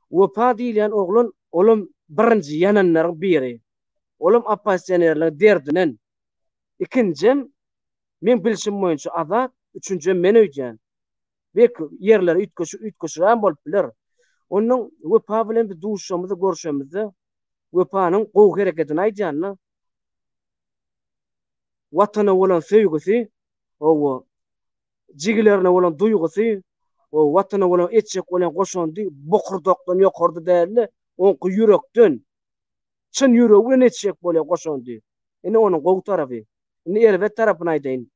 Wepa diýilýän oglan olam birinji ýananlaryň biri. Olam oppositsionerler derdinen. İkincim men bilşim boýunça azat, üçüncü men öýdän. Bek yerler ütköşüren bolup biler. Onuň wepa bilen bir duşamyzy görüşemizde wepanyň gowy hereketini aýdýanna watana bolan söýgüsi, o jigilerine bolan duýgusy, o watana bolan etjek bolan goşandy bokurdokdan ýokardy däli, onky ýürekden çyn ýüregi bilen etjek bolan goşandy. Ine onuň gowy tarapy. Ine erbet tarapyny aýdyn.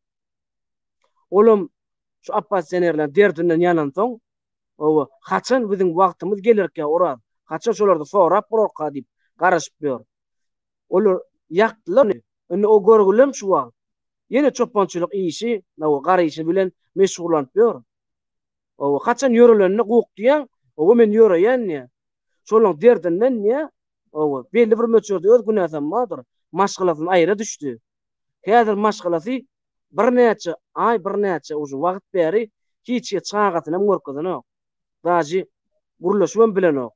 Olam şu oppositsionerler derdinden ýanan soň, o haçan biziň wagtymyz gelirke orar. Haçan şolardy sorap borka diýip garaşyp ber. Olar ýakdylar. Ine o görgülem şu wagt. Ýene çopançylyk işi, o garaýyşy bilen meşgullanyp ber. O haçan ýörelenini gukdyň, o men ýöreýän ýa. Şolaň derdinden ýa, o belli bir möçürde öz günäsem madyr. Maşgalasyny aýra düşdi. Häzir maşgalasy bir näçe ay, bir näçe uzy wagt beri hiç çağatyna görkezene. Daji guruluşyň bilen o.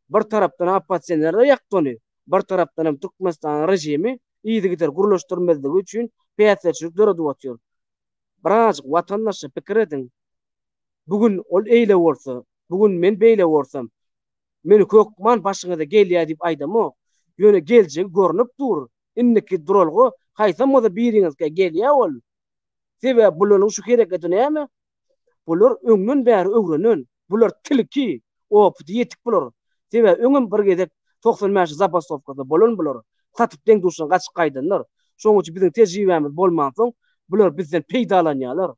Bir tarapdan oppositsionerler ýakdany, bir tarapdan hem Türkmenistan rejimi iýdigiter guruluşdurmazdygy üçin päsçilik döredip otýar. Biraz watandaşa pikir edin. Bugün ol eýle bolsa, bugün men beýle bolsam, meni kökman başyňyza gelýär diýip aýdamy. Ýöne geljek görnüp dur. Inniki duralgy haýsam da biriňizge gelýär ol. Sebäbi bular şu hereketini näme? Bular öňden bäri öwrenen. Bular tilki, op diýetik bular. Sebäbi öňüm bir gezek 95 Zabasovkada bolan bular. Satyp deň duşan gaçyp gaýdanlar. Şoň üçin biziň tejribemiz bolman soň bular bizden peýdalanýarlar.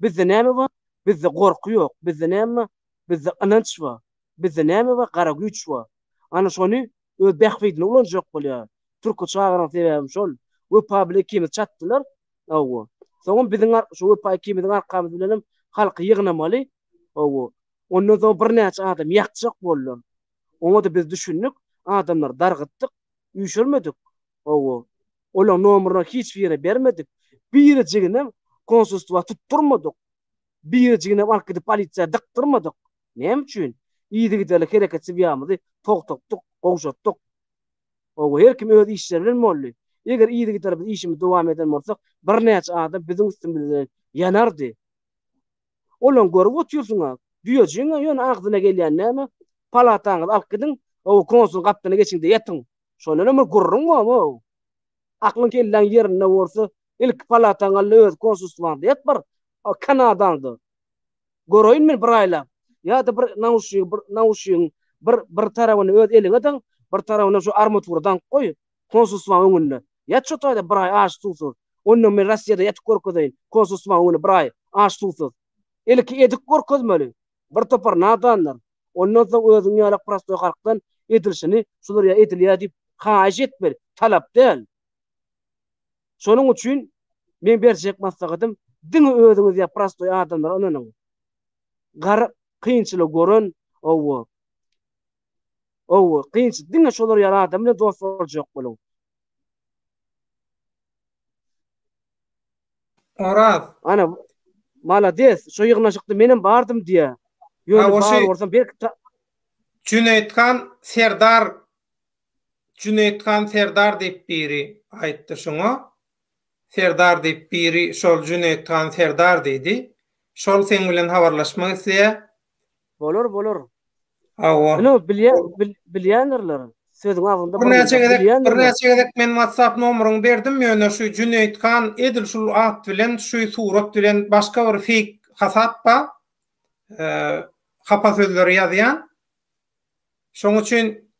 Bizde näme bar? Bizde gorky ýok. Bizde näme? Bizde ananç bar. Bizde näme bar? Gara güç bar. Ana şonu öz bähwidini ulanjak bolýar. Türk çağıran sebäbim şol. Wepa bilen kimi çatdylar. Awa. Soň biziň şu wepa kimiň arkamyz bilen halky ýygnamaly. Awa. Ondan soň bir näçe adam ýakjak bolýar. Oňa da biz düşündik, adamlar dargytdyk, üýşelmedik. Awa. Ola nomeryny hiç ýere bermedik. Birjiginem konsulstwa tutturmadyk. Birjiginem arkydy polisiýa dyktyrmadyk. Näme üçin? Iýdigideli hereketçi ýamyzy togtokdyk, gowşatdyk. O her kim öz işleri bilen boldy. Eger iýdigi tarapy işimiz dowam eden bolsak, bir näçe adam biziň üstümizde yanardy. Olan görüp otýursuňa, diýejiňa ýöne agzyna gelýän näme? Palataňyz alyp gidin, o konsul gapdyna geçinde ýatyň. Şondan ömür gurrun o. Aklın kelden ýerine bolsa, ilk palataňa öz konsulstwanda ýatbar. O Kanadaňdy. Göreýin men bir aýla. Ya da bir nauşyň bir tarabyny öz eliňe taň, bir tarabyny şu armaturadan goý. Konsulstwan öňünde. Ýat şu taýda bir aý aş susuz. Ondan men Russiýada ýatyp görkedeýin. Konsulstwan öňünde bir aý aş susuz. Elki edik görkezmeli. Bir topar nadanlar. Ondan soň özüň ýalak prostoy halkdan edilşini şular ýa edilýär diýip haýyş etmeli. Talap däl. Şonuň üçin men berjek maslahatym diňi özüňiz ýa prostoy adamlar onuň. Gar kynçylyk görün, owa. Owa, kynçy diňe şolar ýa adam bilen dost boljak boluň. Oraz. Ana Malades, şo ýygyna çykdy, menem bardym diýe. Ýöne bar borsam bir Cüneyt Khan Serdar diýip biri aýtdy şoňa. Serdar diýip biri şol Cüneyt Khan Serdar diýdi. Şol sen bilen habarlaşmak isleýär. Bolar. Awa. No bilýänlerler. Sözüň agynda bir näçe gezek men WhatsApp nomeryny berdim. Ýöne şu Cüneyt Khan edil şu at bilen şu surat bilen başga bir fake hasappa hapa sözleri ýazýan. Şoň üçin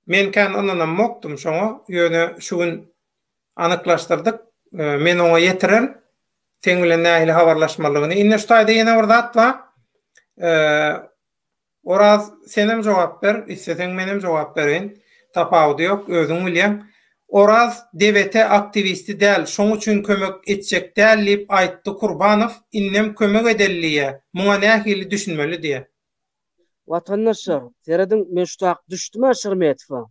men kan ondan mokdum şoňa. Ýöne şugun anyklaşdyrdyk. Men oňa ýetiren sen bilen nähili habarlaşmalygyny. Inne şu taýda ýene bir zat bar. Oraz senem jogap ber, isteseň menem jogap berin. Tapawdy ýok, özüň bilýän. Oraz DVT aktivisti däl, şoň üçin kömek etjek däl diýip aýtdy Kurbanow. Innem kömek edelliýe. Muňa nähili düşünmeli diýe. Watandaşlar, serediň men şu tak düşdüm Şermetova.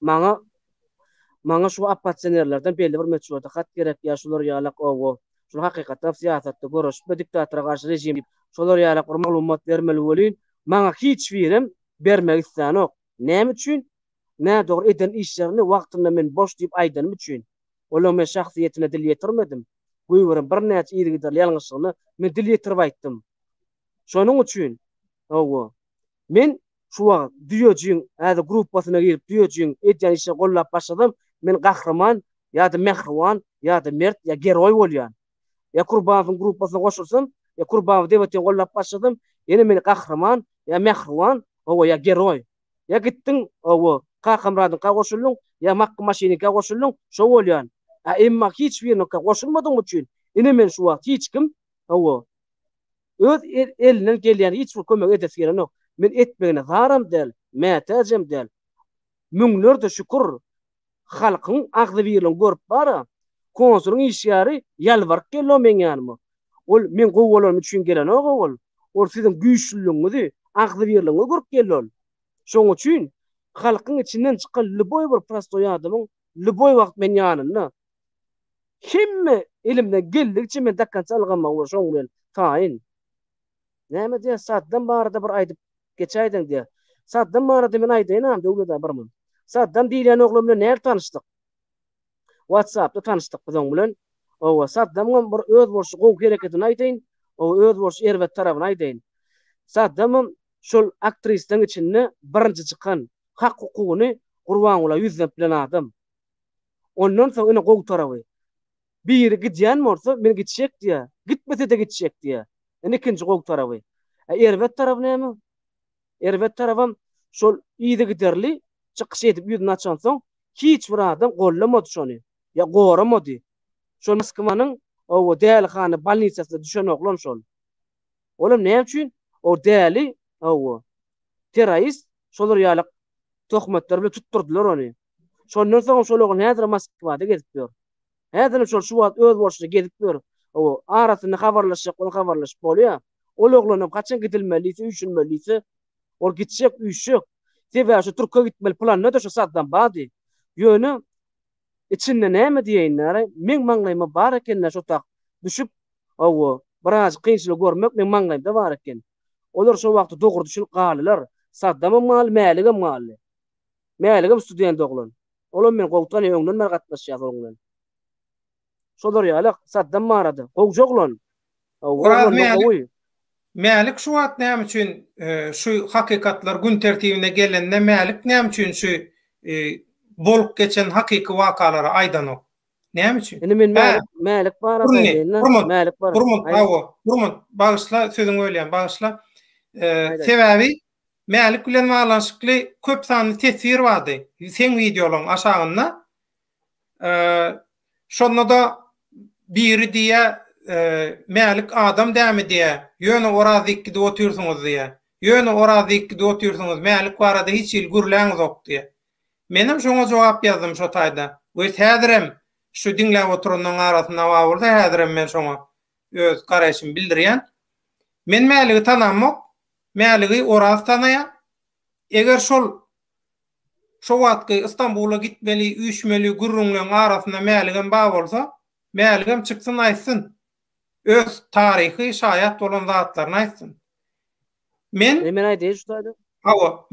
Maňa şu oppositsionerlerden belli bir meçhuda hat gerek ýa şular ýalak owo. Şu hakykatda siýasatda görüşip diktatora garşy rejim şolar ýalak bir maglumat bermeli bolýan. Maňa hiç birim bermek isänok. Näme üçin? Nä dogry eden işlerini wagtynda men boş diýip aýdym üçin. Olam men şahsiýetine dil ýetirmedim. Güýürüm bir näçe ýergidär ýalňyşlygyny men dil ýetirip aýtdym. Şonuň üçin owo men şu wagt diýojyň äze gruppasyna girip diýojyň eden işe gollap başladym. Men gahrman ýa-da mehriwan ýa-da mert ýa geroy bolýan. Ya Kurbanowyň gruppasyna goşulsam, ya Kurbanow debetden gollap başladym. Ýene men gahrman ýa mehriwan owo ýa geroy. Ya gitdiň owo Kakamradyň goşulyň ýa makky maşinika goşulyň şo bolýan. Emma hiç birine goşulmadyň üçin ine men şu wagt hiç kim owo öz elinden gelýän hiç bir kömek edesi gerenok. Men etmegine haram däl, mätäjem däl. Müňlerde şükür halkyň agdy birliň görüp bara. Konsulun işyary ýalbaryp gelýär men ýanyma. Ol men gowularym üçin gelen ol. Ol siziň güýçlüligiňizi, agdy birligiňi görüp gelýär. Şoň üçin halkyň içinden çykan luboy bir prostoy adamyň luboy wagt men ýanyna. Kimme elimden geldikçe men dakkan çalgama ol şoň bilen taýin. Näme diýär satdan barada bir aýdyp geçäýdiň diýär. Satdan barada men aýdynam döwlete barmam. Satdan diýlen oglum bilen näme tanışdyk? WhatsApp'da tanışdyk biz oň bilen. O Saddam bir öz bolşy gowy gereketini aýdyn, o öz bolşy erwet tarabyny aýdyn. Saddam şol aktrisaň içinde birinji çykan hak hukugyny gurban bola ýüzlep bilen adam. Ondan soň ine gowy taraby. Biri gidýän bolsa men gitjek diýär, gitmese de gitjek diýär. Ine ikinji gowy taraby. Erwet taraby näme? Erwet tarabam şol ýygy giderli çykyş edip ýüzüni açan soň hiç bir adam gollamady şonu. Ya goramady. Şol Moskvanyň o dälhany balnisasynda düşen oglan şol. Olam näme üçin? O däli o terrorist şolar ýalyk töhmetler bilen tutturdylar ony. Şondan soň şol oglan häzir Moskwada gezip ýör. Häzir şol şu wagt öz bolşyna gezip ýör. O arasyna habarlaşyp, habarlaşyp bolýar. Ol oglanyp kaçan gidilmelisi, üçünmelisi, ol gitjek, üýşek. Sebäbi şu Türkiýe gitmeli planyna da şu satdan bady. Ýöne içinde näme diýenler? Men maňlaýma bar eken şu tak düşüp owo biraz kynçylyk görmek men maňlaýmda bar eken. Olar şu wagtda dogry düşüp galylar. Saddam mal, mälige mal. Mälige student oglan. Olam men gowtan öňden mer gatnaşýar oglan. Şolar ýalyk Saddam marady. Gowjoglan. Mälik şu wagt näme üçin şu hakykatlar gün tertibine gelende mälik näme üçin şu bolup geçen hakyky wakalary aýdanok. Näme üçin? Ine men mälik bar mälik bar. Burmun, bagyşla sözüň öýlen, bagyşla. Sebäbi mälik bilen baglanyşykly köp sanly tesir bardy. Sen videolaryň aşagynda şonda da biri diýe mälik adam dämi diýe. Ýöne orazykdy otursunuz diýe. Ýöne orazykdy otursunuz, mälik barada hiç il gürläňiz ok diýe. Menem şoňa jogap ýazdym şu taýda. Öz häzirem şu diňläp oturanyň arasynda wagurda häzirem men şoňa öz garaşymy bildirýän. Men mäligi tanamok, mäligi oraz tanaýa. Eger şol wagtky Istanbula gitmeli, üýşmeli gürrüňleň arasynda mäligem bar bolsa, mäligem çyksyň aýtsyn. öz tarihi şayat bolan zatlaryny aýtsyn. Men aýdyş ustady. Hawa,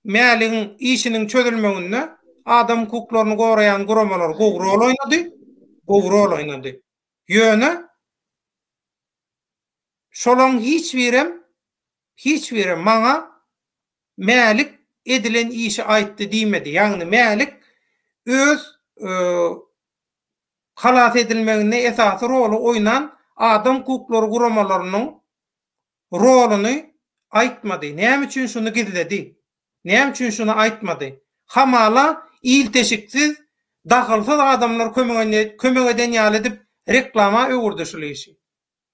meýäliň işiniň çözülmeginde adam hukuklaryny goraýan guramalar gowy rol oynady. Ýöne şolaň hiç birem maňa meýälik edilen işi aýtdy diýmedi. Ýagny meýälik öz halat edilmeginde esasy rolu oynan adam hukuklary guramalarynyň roluny aýtmady. Näme üçin şunu gizledi? Näme üçin şunu aýtmady? Hamala ilteşiksiz, dahylsyz adamlar kömek eden ýaly edip reklama öwürdeşilýär.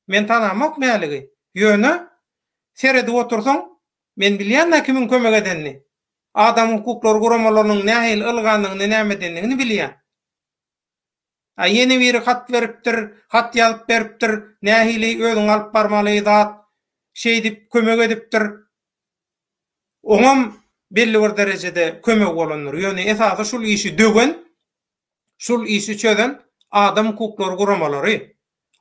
Men tanamak meýäligi. Ýöne serede otursaň, men bilýän kimin kömek edenini. Adam hukuklary guramalarynyň nähil ylganlygyny, näme edenligini bilýän. Ýeni bir hat beripdir, hat ýazyp beripdir, nähili özüň alyp barmaly zat şey dip kömek edipdir. Oňam belli bir derejede kömek bolanlar. Ýöne esasy şol işi dögen, şol işi çözen adam hukuklary guramalary.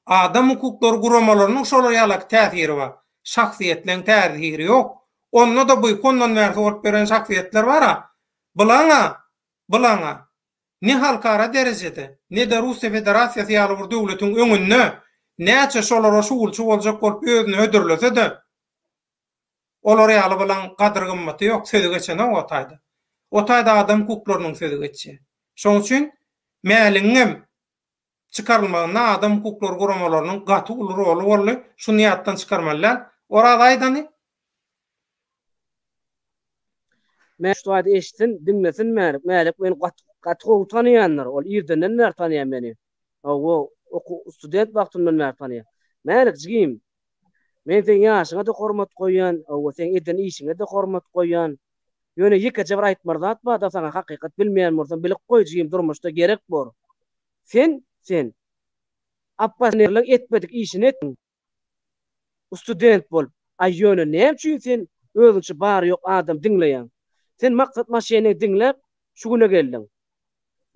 Adam hukuklary guramalarynyň şolara ýalak täsiri bar. Şahsiýetleň täsiri ýok. Onda da bu kondan mersi olup beren şahsiýetler bar. Bulaňa ne halkara derejede, ne de Russiýa Federasiýasy ýaly bir döwletiň öňünde näçe şolara şuwulçy boljak bolup özüni ödürlese-de olar ýaly bilen gadyr gymmaty ýok, sözi geçen o taýda. O taýda adam hukuklarynyň sözi geçýär. Şoň üçin meýäliňem çıkarılmagyna adam hukuklary guramalarynyň gaty uly rolu bolýar. Şunu ýatdan çıkarmalylar. Orada aýdany. Men şu aýdy eşitsin, dinlesin meýälik meni gaty tanıyanlar, ol ýerdenden mer tanıyan meni. O student wagtyndan mer tanıyan. Meýälik jigim. Men sen ýaşyňa da hormat goýan, sen eden işiňe de hormat goýan. Ýöne ýeke jabr aýtmarzat ba da sana hakykat bilmeýän bolsan bilip goý jigim durmuşda gerek bor. Sen appanerlik etmedik işini etdin. Student bol. Ýöne näme üçin sen özüňçe bar ýok adam dinleýän. Sen maksat maşyny dinlep şu güne geldin.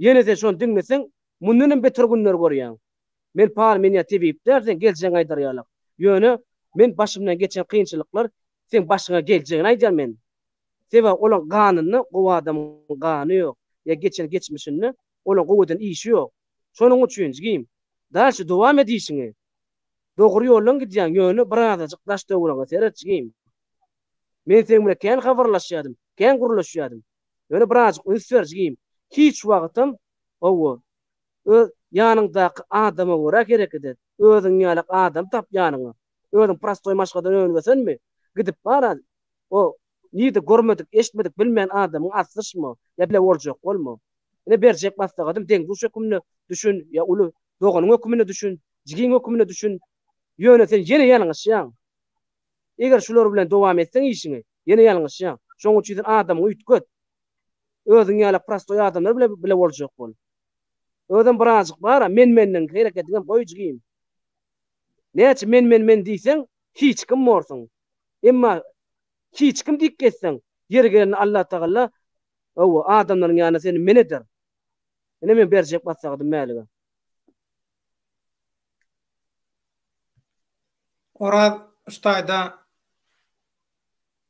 Ýene sen şonu dinleseň, mundan beter günler görýän. Men Palmenya tebip dersen geljeň aýdar ýalak. Ýöne men başymdan geçen kynçylyklar sen başyňa geljegini aýdýar men. Sebä olan ganyny, o adamyň gany ýok. Ya geçen geçmişini, olan gowadan işi ýok. Şonuň üçin jigim, daşy dowam edýärsiňi. Dogry ýoldan gidýän ýöne birazajyk daş döwrüňe seret jigim. Men sen bilen kän habarlaşýardym, kän guruluşýardym. Ýöne birazajyk ünsür jigim. Hiç wagtym ýanyňdaky adama görä gerek edet. Özüň ýalak adam tap ýanyňa. Özüň prostoy maşgadan öňüňdesenmi? Gidip bara o nide görmedik, eşitmedik bilmeýän adamyň aslyşmy? Ya bile boljak bolma. Ine berjek maslahatym deň duş hökümini düşün, ya uly doganyň hökümini düşün, jigiň hökümini düşün. Ýöne sen ýene ýalňyşýan. Eger şular bilen dowam etseň işiňi, ýene ýalňyşýan. Şoň üçin adamy üýtget. Özüň ýalak prostoy adamlar bile boljak bol. Özüm birazjyk bara men gerek edilen goýjygym. Näçe men diýseň, hiç kim morsun. Emma hiç kim dik ketseň, ýere gelen Allah Taala adamlaryň ýanyna seni men eder. Ene men berjek maslahatym mälige. Ora ştaýda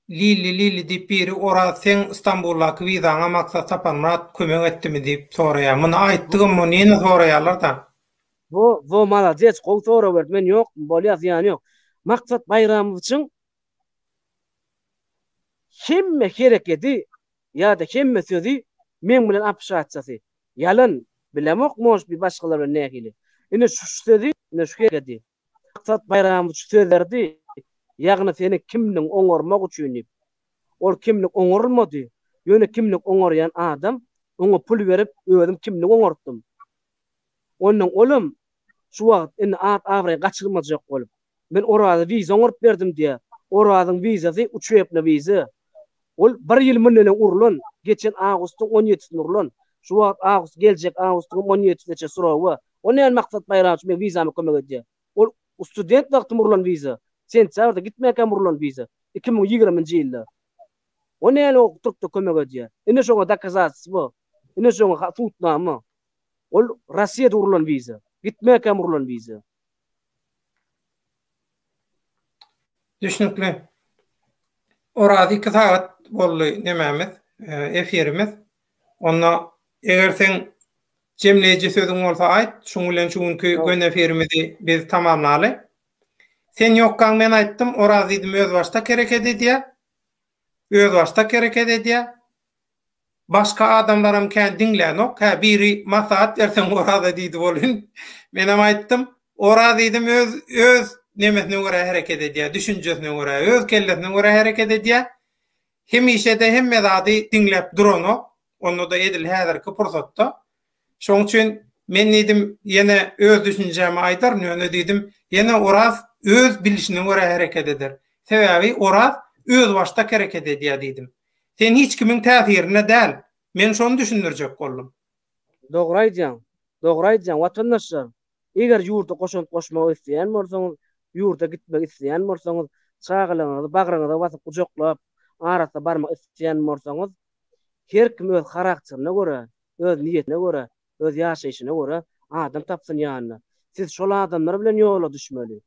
Lili dipiri ora sen İstanbul'a vizaňa maksat tapanmat kömek etdimi diýip soraýar. Muny aýtdygym mı, näme soraýarlar da? Bu malades, gowy sora bert, men ýok, bolýar ýany ýok. Maksat bayramy üçin hemme hereketi ya da hemme sözi men bilen apşatsasy. Yalan bilemok moş bir başgalar bilen nähili. Ine şu sözi, ine şu hereketi. Maksat bayramy sözlerdi. Ýagny seni kimniň oňormak üçin ol kimniň oňorulmady. Ýöne kimniň oňorýan adam oňa pul berip özüm kimniň oňortdym. Onuň olum şu wagt ine awry gaçyrmajak bolup. Men orada wiza oňorup berdim diýe. Oradaň wizasy uçuýaply wiza. Ol 1 ýyl menden urulun. Geçen Augustun 17-sinde urulun. Şu wagt August geljek Augustun 17-sinde surawa. Onuň maksat bayramy men wizamy kömek edýär. Ol student wagtym urulun wiza. Sentýabrda gitmäkem urulun wiza. 2020-nji ýylda. Onuň ýaly oturupda kömek edýär. Ine şoňa dakazatsy bu. Ine şoňa tutnamy. Ol Russiýada urulun wiza. Gitmäkem urulun wiza. Düşünükli. Orada 2 saat bolly nememiz, efirimiz. Onda eger sen jemleýiji sözüň bolsa aýt, şoň bilen şuňky gün efirimizi biz tamamlaly. Sen ýokkaň men aýtdym, orada diýdim öz başta kereket edýär. Öz başta kereket edýär. Başka adamlarım kän dinlenok, biri masaat dersen orada diýdi bolun. Men hem aýtdym, orada diýdim öz nemesine göre hareket edýär, düşünjesine göre, öz kellesine göre hareket edýär. Hemişe de hemme zady dinlep durano, onu da edil häzirki pursatda. Şoň üçin men diýdim, ýene öz düşünjemi aýtar, näme diýdim, ýene oraz öz bilişine göre hareket eder. Sebäbi oraz öz başta hareket edýär diýdim. Sen hiç kimin täsirine däl. Men şonu düşündirjek boldum. Dogry aýdýaň. Dogry aýdýaň watandaşlar. Eger ýurda goşup goşmak isleýän bolsaňyz, ýurda gitmek isleýän bolsaňyz, çağlaňyzy bagyryňyza basyp gujoklap, arada barmak isleýän bolsaňyz, her kim öz karakterine göre, öz niýetine göre, öz ýaşaýyşyna göre adam tapsyn ýanyna. Siz şol adamlar bilen ýola düşmeli.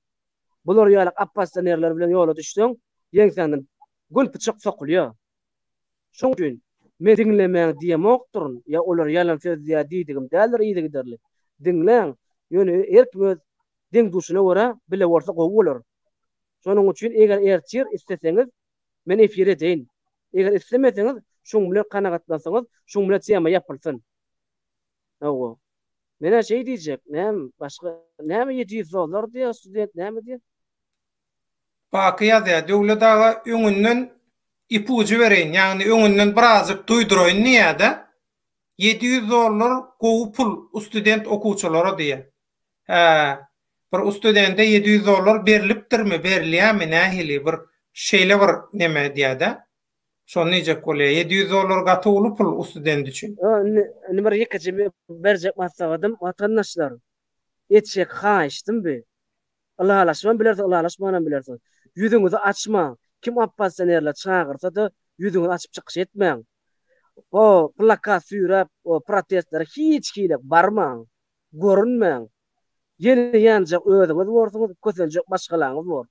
Bular ýaly appasanerler bilen ýola düşseň, ýeňsenden gül pyçak sokulýar. Şoň üçin men dinlemäň diýemokduryn, ýa olar ýalan söz diýdigim däldir, ýygy giderli. Dinleň, ýöne erkim öz diň duşuna göre bile bolsa gowy bolar. Şonuň üçin eger erçir isteseňiz, men efir edeýin. Eger istemeseňiz, şoň bilen kanagatlansaňyz, şoň bilen ýama ýapylsyn. Hawa. Mene şey diýjek, başga näme $700 diýär student, näme diýär? Bakyýa da döwletaga öňünden ipucu bereýin, ýagny öňünden birazjyk duýduraýyn näde? $700 gowy pul student okuwçylara diýär. Bir studente $700 berilipdirmi, berilýärmi, nähili bir şeýle bir neme diýär-de. Şonu näjek bolýar? $700 gatyly pul student üçin. Numara 2 berjek maksatym watandaşlar. Etşek haýşdymby? Allahlaşman bilersiň, Allahlaşmanan bilersiň. Ýüzüňizi açma. Kim appasanerler çağırsa da ýüzüňizi açyp çykyş etmeň. O plakat süýräp, o protestler hiç kiýlek barmaň. Görünmeň. Ýene ýanjak özüňiz bolsaňyz, kösenjek başgalaňyz bor.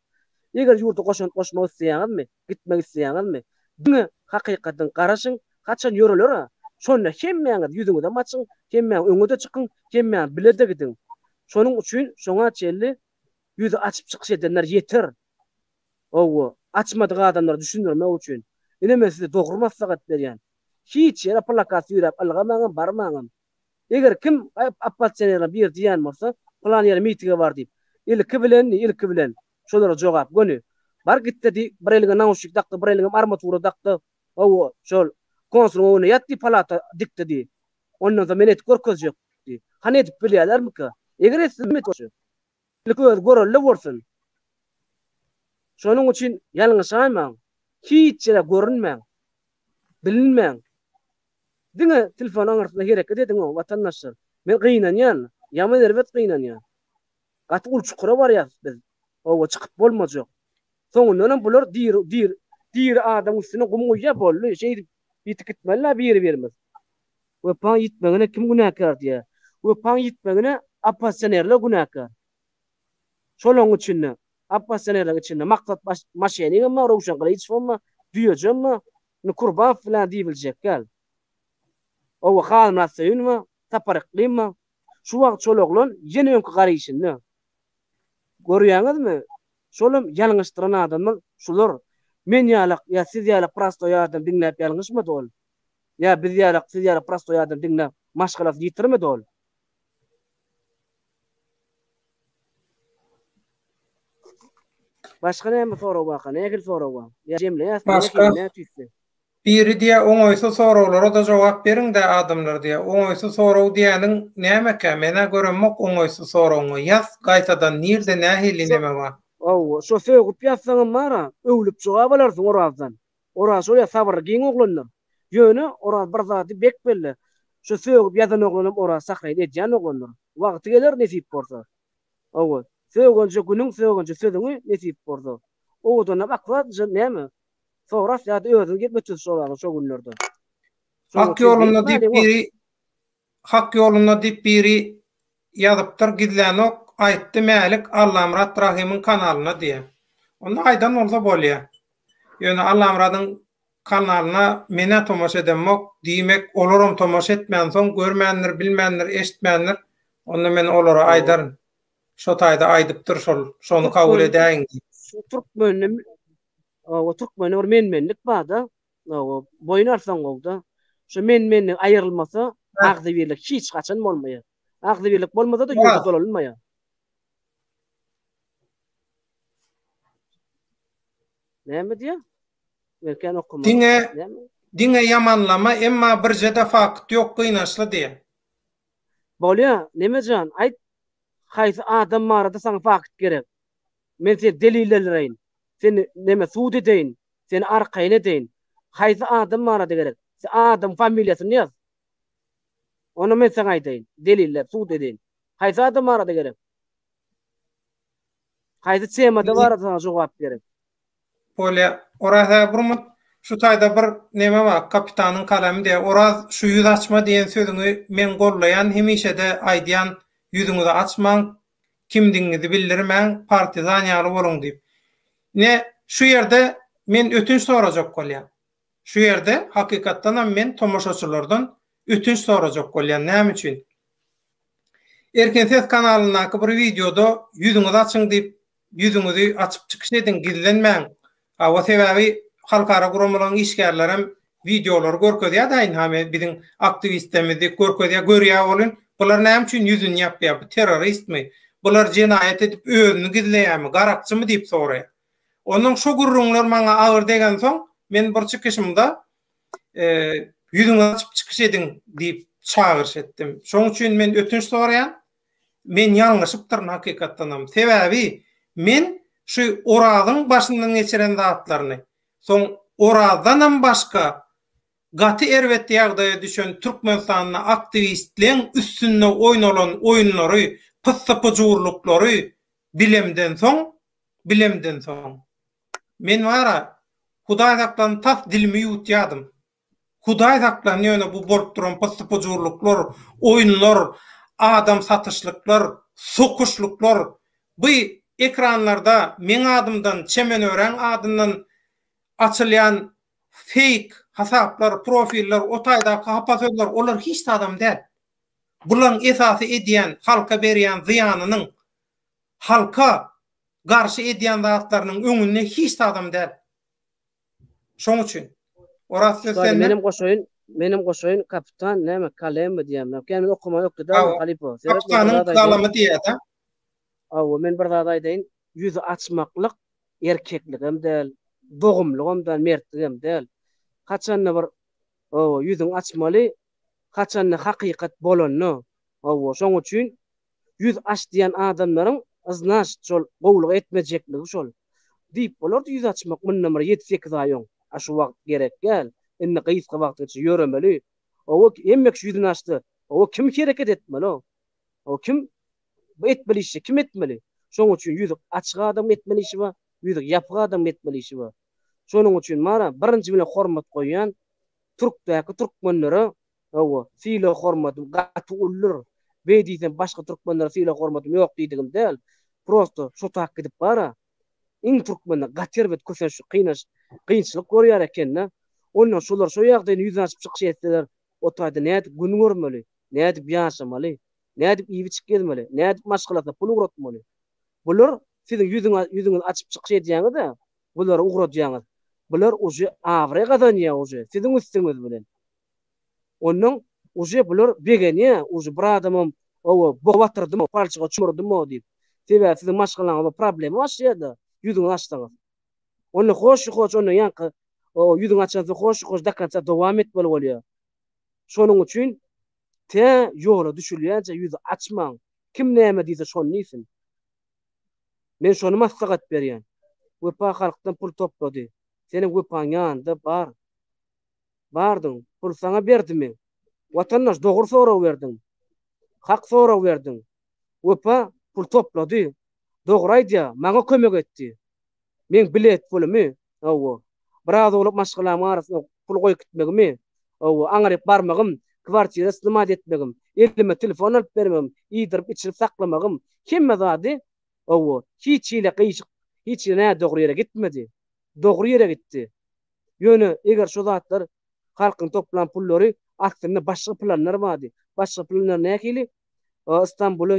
Eger ýurda goşmak isleýäňizmi, gitmek isleýäňizmi, diňe hakykatyn garaşyň, kaçan ýöreler, şonu hemmeňiz ýüzüňize maçyň, hemmeň öňüňe çykyň, hemmeň bilede gidin. Şonuň üçin şoňa çelli ýüzü açyp çykyş edenler ýeter. Owo, açmadyk adamlar düşündirmek üçin. Ine size dogry maslahat berýän. Hiç ýere plakat ýürep algamaňam, barmaňam. Eger kim appaçenere bir diýen bolsa, plan ýere mitinge bar diýip, ilki bilen şolara jogap gönü. Bar gitdi di, bir elige nauşyk dakdy, bir elige armatura dakdy. Owo, şol konsul onu ýatdy palata dikdi di. Ondan da menet görkezjek di. Hany edip bilýärlermi ki? Eger siz met bolsa, ilki görülle bolsun. Şonuň üçin ýalňyş aýmaň. Hiç ýere görünmeň. Bilinmeň. Diňe telefon aňyrtda gerek edediň o watandaşlar. Men gynanýan, ýaman erbet gynanýan. Gaty ulçukura barýar biz. Owa çykyp bolmajak. Soňundan bular dir adam üstüne gumgoýa bolly, şey bitip gitmeli biri bermez. We pan ýitmegine kim günäkar diýär. We pan ýitmegine appasanerler günäkar. Şolaň üçin appasanerler üçin maksat maşynyny ma rowşan gylyp bolma, diýejemmi? Ne kurban filan diýiljek gal. O hal nasyonma, taparyklyma. Şu wagt çolaglan ýene öňkü garaýşyny. Görýäňizmi? Şolum ýalňyşdyran adamlar şular. Men ýalak, ýa siz ýalak prosto ýardym diňläp ýalňyşmy dol? Ýa biz ýalak, siz ýalak prosto ýardym diňläp maşgalat ýitirmi dol? Başga näme sorag bakan, nägil sorag ba? Ýa jemle ýa Biri diýe oňoýsy sorawlara da jogap beriň de adamlar diýe. Oňoýsy soraw diýeniň näme-ke? Mene görünmek oňoýsy sorawyny ýaz gaýtadan nirde nähili näme bar? Ow, şo söýüp ýazsaňam mara, öwlüp jogap alarsyň orazdan. Oraz şol sabr giň oglanlar. Ýöne oraz bir zady bek belli. Şo söýüp ýazan oglanam oraz sakraýdy edýän oglanlar. Wagty geler nesip bolsa. Ow, söýgünçe günüň söýgünçe sözüňi nesip bolsa. Owdan baklat näme? Soras ýa-da özüň gitmekçi şolary şo günlerde. Hak ýolunda dip biri ýazypdyr gizlänok aýtdy Mälik Allamrat Rahimyň kanalyna diýe. Onu aydan olsa bolýar. Ýöne Allamradyň kanalyna mene tomoşa edemok, diýmek olaram tomoşa etmän soň görmändir, bilmändir, eşitmändir. Onda men olara aydaryn. Şo taýda aýdypdyr şonu kabul edäň. Türkmenim o Türkmenim menmenlik bar da. O boýnarsaň bolda. Şo menmenlik aýrylmasa agdy birlik hiç gaçan bolmaýar. Agdy birlik bolmasa da ýolda dolanmaýar. Näme diýär? Merken okuma. Diňe yamanlama emma bir jeda fakt ýok gynasly diýär. Bolýar, näme jan? Aýt, haýsy adam marada saňa fakt gerek. Men sen delillereýin. Sen näme suud edeýin, sen arkaýyn edeýin. Haýsy adam marada gerek. Sen adam familiýasyny ýaz. Onu men saňa aýdaýyn. Deliller, suud edeýin. Haýsy adam marada gerek. Haýsy temada barada saňa jogap gerek. Bolýar, orada burmut şu taýda bir näme bar, kapitanyň kalamy diýär. Oraz şu ýüz açma diýen sözüňi men gollaýan, hemişe-de aýdýan ýüzüňizi açmaň, kimdiňizi bildirmäň, partizan ýaly boluň diýip. Ne şu ýerde men ötünç sorajak bolýar. Şu ýerde hakykatdan men tomoşaçylardan ötünç sorajak bolýar. Näme üçin? Erken ses kanalyna bir videoda ýüzüňizi açyň diýip, ýüzüňizi açyp çykyş edin, gizlenmäň. O sebebi halkara gurumlaryň işgärlerim videolar görkezýär daýyn hame biziň aktivistlerimizi görkezýär, görýär bolun. Bular näme üçin ýüzüni ýapýar? Terroristmi? Bular jenaýat edip özüni gizleýärmi? Garakçymy diýip soraýar. Onuň şu gurrunlar maňa agyr degen soň men bir çykyşymda ýüzüňi açyp çykyş edin diýip çağırış etdim. Şoň üçin men ötünç soraýan, men ýalňyşypdyryn hakykatdanam. Sebebi men şu Orazyň başyndan geçiren zatlaryny, soň Orazydan başga gaty erwetli ýagdaýa düşen Türkmenistanyň aktivistliň üstünde oýnalan oýunlary, pıssapıjurluklary bilemden soň men wara Hudaý saklan tas dilimi ýutýadym. Hudaý saklan ýöne bu bolup duran pıssapıjurluklar, oýunlar, adam satyşlyklar, sokuşluklar, bu ekranlarda men adımdan çemen ören adından açılyan fake hasaplar, profiller, o taýda kapatýarlar, olar hiç adam däl. Bulan esasy edýän, halka berýän ziyanynyň, halka garşy edýän zatlarynyň öňünde hiç adam däl. Şoň üçin orasy sen menim goşoýun kapitan näme kalem diýem. Kemen okuma ýokdy da Halipo. Kapitanyň kalamy diýär. Aw, men bir zat aýdaýyn, ýüzi açmaklyk erkekligim däl, dogumlygym däl, mertligim däl. Kaçanna bir ýüziň açmaly, kaçanna hakykat bolany. Aw, şoň üçin ýüz aç diýen adamlaryň iznaş şol gowluk etmejekligi şol. Diýip bolar ýüz açmak mınna 7-8 aýyň. Aşu wagt gerek gel. Indi gysga wagtgacha ýöremeli. O emmek ýüzüni açdy. O kim hereket etmeli? O kim etmeli işi, kim etmeli? Şoň üçin ýüzi açyk adam etmeli işi bar, ýüzi ýapyk adam etmeli işi bar. Şonuň üçin mara birinji bilen hormat goýan Türkdäki türkmenlere fiile hormatym gaty ullur. Beýdisen başga türkmenlere fiile hormatym ýok diýdigim däl. Prosto şo tak edip bara. Iň türkmenler gatyrbet kösen şu kynçylyk görýär eken. Ondan şolar şo ýagdaýda ýüzüni açyp çykyş etdiler. O taýda näde gün görmeli, näde ýaşamaly, näde iýip çykmeli, näde maşgalata pul uratmaly. Bular siziň ýüzüňizi açyp çykyş edýäňizde, bular ugratýaňyz. Bular uje awra gadanýar uje siziň üstüňiz bilen. Onuň uje bular begenýär, uje bir adamym bogatyrdymy, palçyga çumurdymy diýip. Sebäbi siziň maşgalaňyzda problem başlaýdy. Ýüzüňizi açdyňyz. Onu hoş onu ýanky ýüzüňi açansa hoş dakança dowam etmeli bolýar. Şonuň üçin te ýola düşülýärçe ýüzi açmaň. Kim näme diýse şonu diýsin. Men şonu maslahat berýän. Wepa halkdan pul toplady. Seniň wepaň ýanynda bar. Bardyň, pul saňa berdimi? Watandaş dogry sorag berdiň. Hak sorag berdiň. Wepa pul toplady. Dogry aýdýar, maňa kömek etdi. Men bilet pulumy, biraz olup maşgalam arasynda pul goýup gitmegimi, aňaryp barmagym, kwartira istimat etmegim, elime telefon alyp bermegim, ýydyryp içirip saklamagym, hemme zady hiç ile hiç ne doğru yere gitmedi. Doğru yere gitti. Yönü eger şu zatlar halkın toplan pulları aslında başka planlar vardı. Başka planlar ne kili? İstanbul'u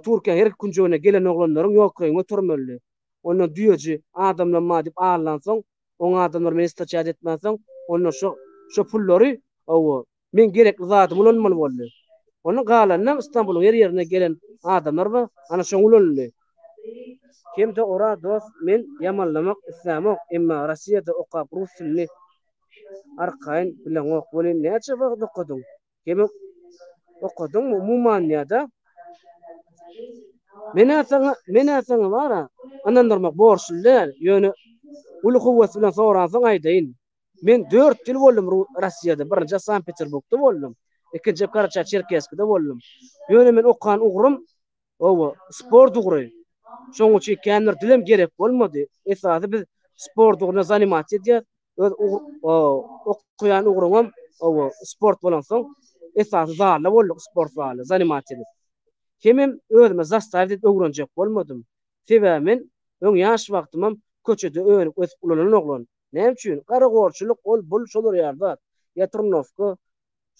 Türkiye her kunjuna gelen oğlanların yok kıyımı turmöllü. Onu duyucu adamla madip ağırlansan, on adamlar meni istaçad etmezsen, onu şu pulları men gerekli zatım ulanmalı bollu. Onu galandan İstanbul'un her yerine gelen adamlar var, ana şoň ulanly. Kimde ora dost men yamanlamak islamok emma Rossiyada okap rus tilini arkayn bilen okbolyn näçe wagt okudum. Kim okudum Mumanya'da. Mena sana vara anandırmak borçlular yönü ulu kuvvet bilen soransın aydayn. Men 4 yıl boldum Rossiyada. Birinci Sankt Peterburgda boldum. İkinci Karacha Cherkesskida boldum. Yönü men okan ugrum sport ugry. Şoň üçin kändir dilem gerek bolmady. Esasy biz sport ugruna zanimasiýa edýär. Öz okuyan ugrumam sport bolan soň esasy zala bolduk sport zaly zanimasiýa. Kimim özüme zastavit edip öwrenjek bolmadym. Sebämin öň ýaş wagtymam köçede öňüp ösüp ulanan oglan. Näme üçin? Garagorçuluk ol bul şolar ýarda. Yatrnovka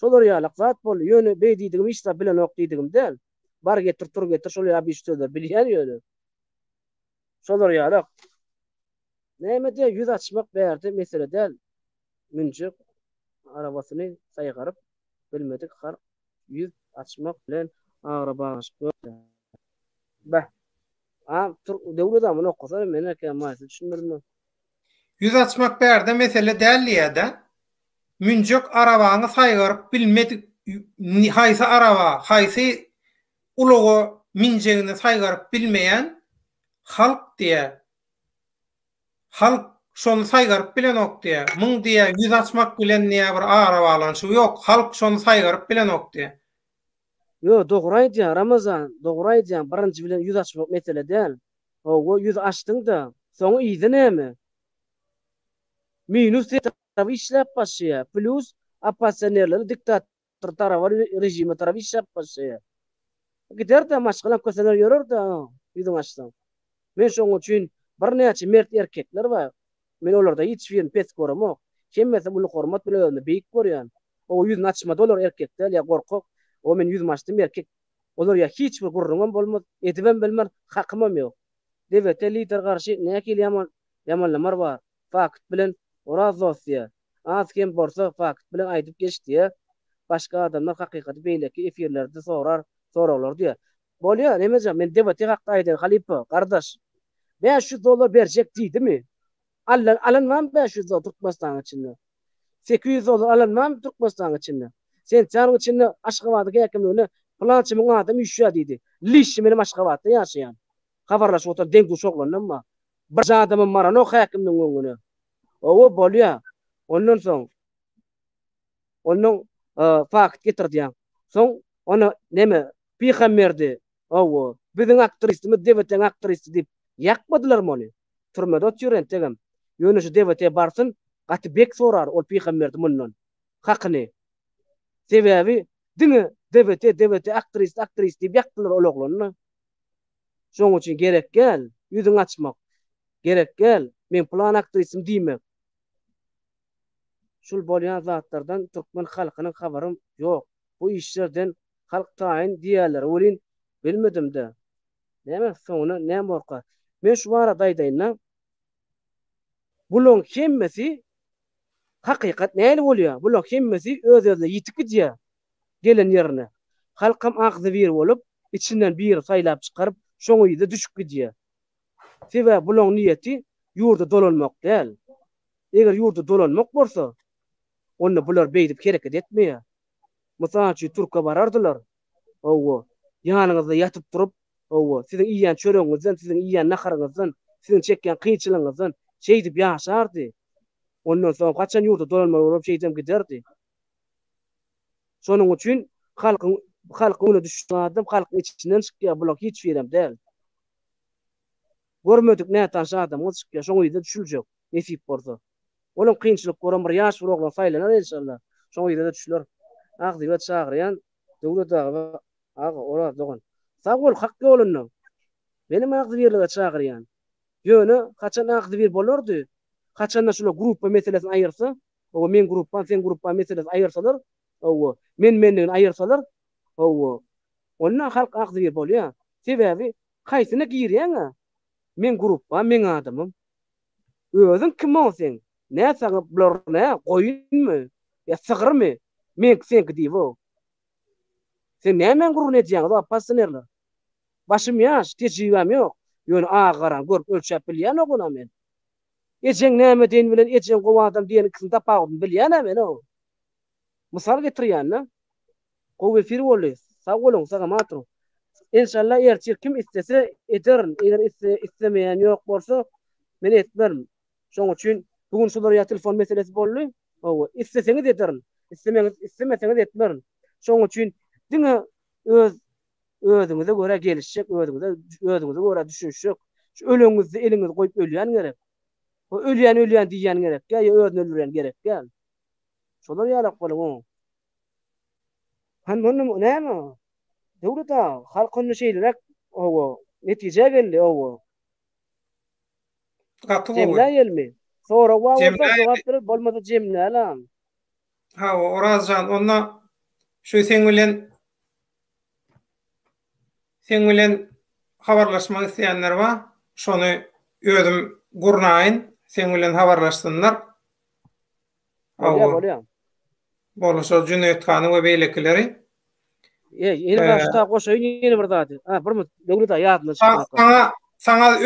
şolar ýarlyk zat bol. Ýöne beýdidigim işde bilen ok diýdigim däl. Bar getir tur getir şol ýa biçde bilýän ýöne. Şolar ýarlyk. Näme diýe ýüz açmak bärdi mesele däl. Münjek arabasyny saýgaryp bilmedik har ýüz açmak bilen araba açmak. Bah. Döwlet amyny okasa men ekemaýsy düşündirdim. Yüz açmak bärde mesele däl münjek arabaňy saýgaryp bilmedik haýsy araba, haýsy ulugy minjegini saýgaryp bilmeýän halk diýe. Halk şonu saýgaryp bilen ok diýe. Müň diýe yüz açmak bilen näme bir araba alanşy ýok. Halk şonu saýgaryp bilen ok diýe. Yo dogry aýdýan Ramazan, dogry aýdýan birinji bilen yüz açmak mesele däl. O yüz açdyň da, soňy iýdi näme? Minus tarafy işläp başlaýar. Plus oppositsionerler diktator tarafy rejimi tarafy işläp başlaýar. Gider de maşgalan köseler ýörer de ýüzüň açsaň. Men şoň üçin bir näçe mert erkekler bar. Men olarda hiç birini pes göremok. Kemmese bunu hormat bilen beýik görýän. O ýüzüni açmady olar erkekler ýa gorkak. O men ýüzümi açdym erkek. Olar ýa hiç bir gurrunam bolmaz. Edibem bilmem hakymam ýok. Dewlet lider garşy näki yamanlamar bar. Fakt bilen oraz dosya. Az kim borsa fakt bilen aýdyp geçdi. Başga adamlar hakykaty beýleki efirlerde sorarlar diýär. Bolýar, nemejam men dewleti hakda aýdym, halipa, gardaş. $500 berjek diýdimi? Alanmam $500 Türkmenistan içinde. $800 alanmam Türkmenistan içinde. Sen çarın içinde Aşgabatda häkimligine plançy müň adam üşýär diýdi. Liş menim Aşgabatda ýaşaýan. Habarlaş otar deňgu şoglanma. Bir adamym marano häkimliň öňüne. O bolýar. Ondan soň fakt getirdiň. Soň onu neme Peygamberdi. Biziň aktristimiz dewletiň aktristi diýip ýakmadylar mony. Türmede otýuren tegem. Ýöne şu dewlete barsyn, gaty bek sorar ol Peygamberdi mundan. Hakyny. Sebäbi diňe dewlete aktrist diýip ýakdylar ol oglanyny. Şoň üçin gerek gel, ýüzüň açmak. Gerek gel, men plan aktrisim diýmek. Şol bolýan zatlardan türkmen halkynyň habarym ýok. Bu işlerden halk taýyn diýerler. Olin bilmedim de. Näme soňuna näme borka. Men şu barada aýdaýyn. Bulan hemmesi hakykat näle bolýar? Bulan hemmesi öz-özüne ýitip gidýär. Gelen ýerine. Halkam agzy bir bolup, içinden bir saýlap çykaryp, şoň ýyda düşüp gidýär. Sebäp bulan niýeti ýurda dolanmak däl. Eger ýurda dolanmak bolsa, onu bular beýdip hereket etmeýär. Mysal Türk'e barardylar. Ýanyňyzda ýatyp turup, siziň iýen çöreňizden, siziň iýen naharyňyzdan, siziň çekýän kynçylygyňyzdan şeýdip ýaşardy. Ondan soň gaçan ýurda dolanmak bolup şeýdem giderdi. Şonuň üçin halkyň düşýän halkyň içinden çykýar, bular hiç berem däl. Görmedik nätan adam çykýar, şoň ýerde düşüljek. Nesip bolsa. Onun kynçylyk gören bir ýaş bir oglan saýlanar inşallah. Şoň ýerde düşüler. Agdybat çagyrýan döwlet ora dogan. Sag bol hakky bolunny. Benim agdy berlige çagyrýan. Ýöne kaçan agdy bir bolardy. Kaçan şular gruppa meselesini ayırsa, o men gruppan sen gruppa meselesini ayırsalar, o men ayırsalar, o ondan halk agdy bir bolýar. Sebäbi kaýsyna girýäň? Men gruppa, men adamım. Özüň kim bolsaň? Näçe bular ne? Goýunmy? Ya sygyrmy? Men sen diýip. Sen nämen gurrun edýäň? Da pasnerler. Başym ýaş, tecrübem ýok. Ýöne agaran görüp ölçäp bilýän oguna men. Ejeň näme diýen bilen ejeň gowy adam diýen ikisini tapagym bilýän men o. Mysal getirýän, gowy fir boly, sag bolun, saga matro. İnşallah erçir kim istese ederin. Eger istemeýän ýok bolsa, men etmerim. Şoň üçin bugun şular ýa telefon meselesi boldy. O isteseňiz ederin. İstemeseňiz etmerin. Şoň üçin diňe özüňize göre gelişjek, özüňize göre düşünşek. Şu ölüňizi eliňize goýup ölýän gerek. O ölýän diýýän gerek. Ýa özüni öldürýän gerek. Şolar ýalak bolýar. Han munum näme? Döwleta halkyny şeýlerek o netije geldi o. Cemle gelmi. Sonra wagtda jogap berip bolmasa cemle alam. Ha, Orazjan, onda şu sen bilen habarlaşmak isteýänler bar. Şonu özüm gurnaýyn, sen bilen habarlaşsynlar. Bolýar. Bolşa Cüneyt Hanyň we beýlekileri. Yeni başta goşaýyn yeni bir zady. Ha, bir döwlet aýatyna Sana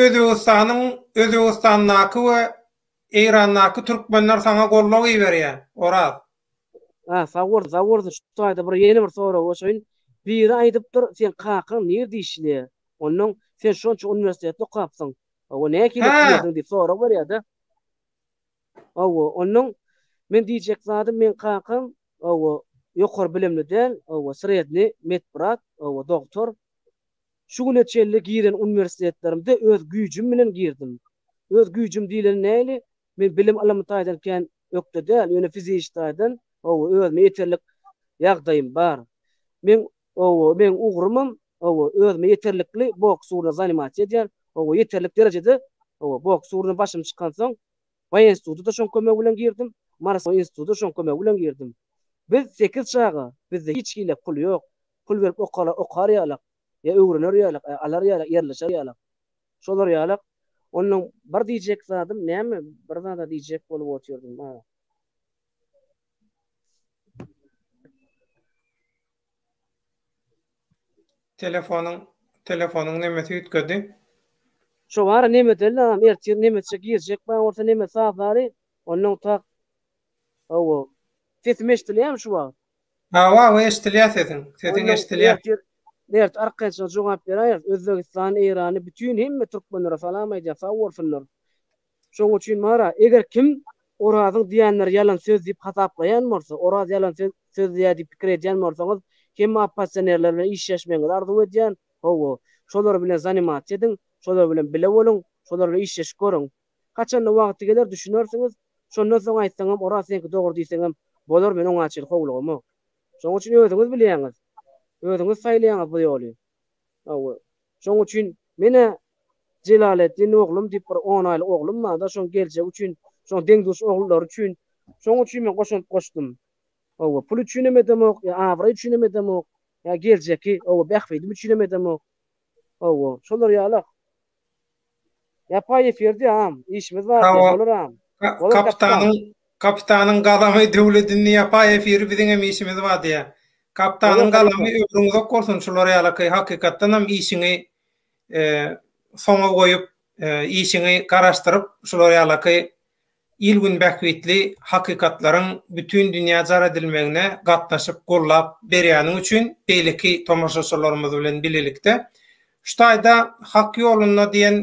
Özbegistanyňky we Eýrannyky türkmenler sana gollog berýär. Oraz. Ha, sagwurdy şu aýda bir yeni bir soru goşaýyn. Biri aýdypdyr, sen kakyň nerede işle? Onuň sen şonça universitetde okapsyň. O näki diýerdiň diýip sorak berýärdi. Onuň men diýjek zadym men kakyň ýokary bilimli däl, sredni medbrat, doktor. Şu güneçelli giren universitetlerimde öz güýjüm bilen girdim. Öz güýjüm diýlen näli? Men bilim alamataýdan ökde däl, ýöne fizikdaýdan, özüme ýeterlik ýagdaýym bar. Men ugrumam, özüme ýeterlikli boks ugruna zanimasiýa edýän, ýeterlik derejede boks ugruna başym çykan soň, Baýan institutuna şoň kömek bilen girdim, Marsa institutuna şoň kömek bilen girdim. Biz 8 çağa, bizde hiç hile pul ýok. Pul berip okar ýalak, ýa öwrener ýalak, alar ýalak, ýerleşer ýalak. Şolar ýalak. Onuň bir diýjek zadym näme? Bir zada diýjek bolup oturdum. Telefonuň nemesi ýetgedi? Şo bar neme delam, ertir nemese girjek, ben orta neme safary, onuň tak sesim eşdilýärmi şu wagt? Ha, eşdilýär sesin eşdilýär. Dert arkaçyna jogap berýär. Özbegistan, Eýrany bütün hemme türkmenlere salam aýdýar, sagwursunlar. Şoň üçin mara, eger kim Orazyň diýenler ýalan söz diýip hataplanýan bolsa, Oraz ýalan söz diýip pikir edýän bolsaňyz, kim appasenerler bilen işleşmeňiz arzu edýän, şolar bilen zanimasiýa ediň, şolar bilen bile bolun, şolar bilen işleş görüň. Kaçan wagty geler düşünersiňiz, şondan soň aýtsaňam Oraz senki dogry diýseňem, bolar men oňa açyk howlugamy. Şoň üçin özüňiz bilýäňiz. Özüňiz saýlaýaňyz bu ýoly. Şoň üçin mene Jelaletdin oglum diýip bir 10 aýlyk oglum bar da şoň geljek üçin, şoň deňduş ogullar üçin, şoň üçin men goşdum. Pul üçin emedem ok, ýa awra üçin emedem ok, ýa geljeki, bähwedim üçin emedem ok. Şolar ýalak. Ýapaý efirdi ham, işimiz bar, şolaram. Kapitanyň galamy döwletini ýapaý efiri biziň işimiz bar diýär. Kapitanyň galamy ömrüňizi gorsun, şolar ýalak hakykatdan hem işini soňa goýup, işini garaşdyryp, şolar ýalak ilgün bähwetli hakykatlaryň bütün dünýä jar edilmegine gatnaşyp gollap berýäniň üçin beýleki tomoşaçylarymyz bilen bilelikde. Şu taýda hak ýoluna diýen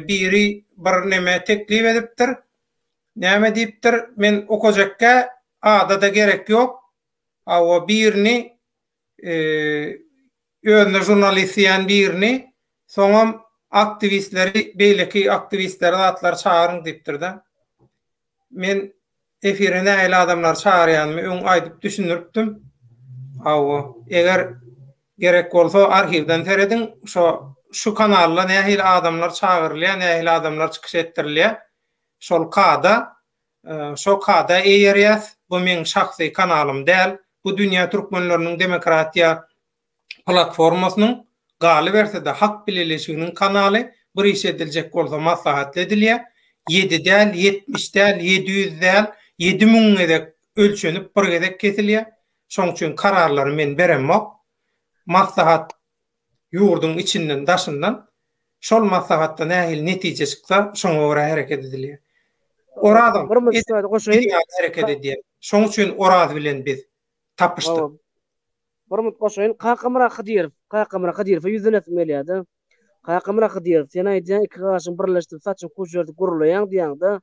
biri bir neme teklip edipdir. Näme diýipdir? Men okajakka ada da gerek ýok. O birini özüne jurnalist diýen birini soňam aktivistleri, beýleki aktivistleri atlar çağırın diýipdir da. Men efirine äýle adamlar çağırýanmy öň aýdyp düşünürpdim. Eger gerek bolsa arhivden terediň, şo şu kanalla nähili adamlar çağırylýar, nähili adamlar çykyş etdirilýär. Şol kada, şo kada eýerýär. Bu meň şahsy kanalym däl. Bu dünýä türkmenläriniň demokratiýa platformasynyň galy bersede hak bilelişiginiň kanaly bir iş ediljek bolsa maslahat edilýär. 7 däl, 70 däl, 700 däl, 7000 edek ölçenip bir gedek kesilýär. Şoň üçin kararlary men beremok. Maslahat ýurdun içinden daşyndan şol maslahatda nähili netije çyksa şoňa göre hereket edilýär. Orada hareket edýär. Şoň üçin orada bilen biz tapyşdyk. Barmut goşaýyn Kakamra Kadirov ýüzüne etmelýärdi. Kakamra Kadirov sen aýdýan iki gaşyň birleşdirip saçyň kuşurdy gurulaýan diýende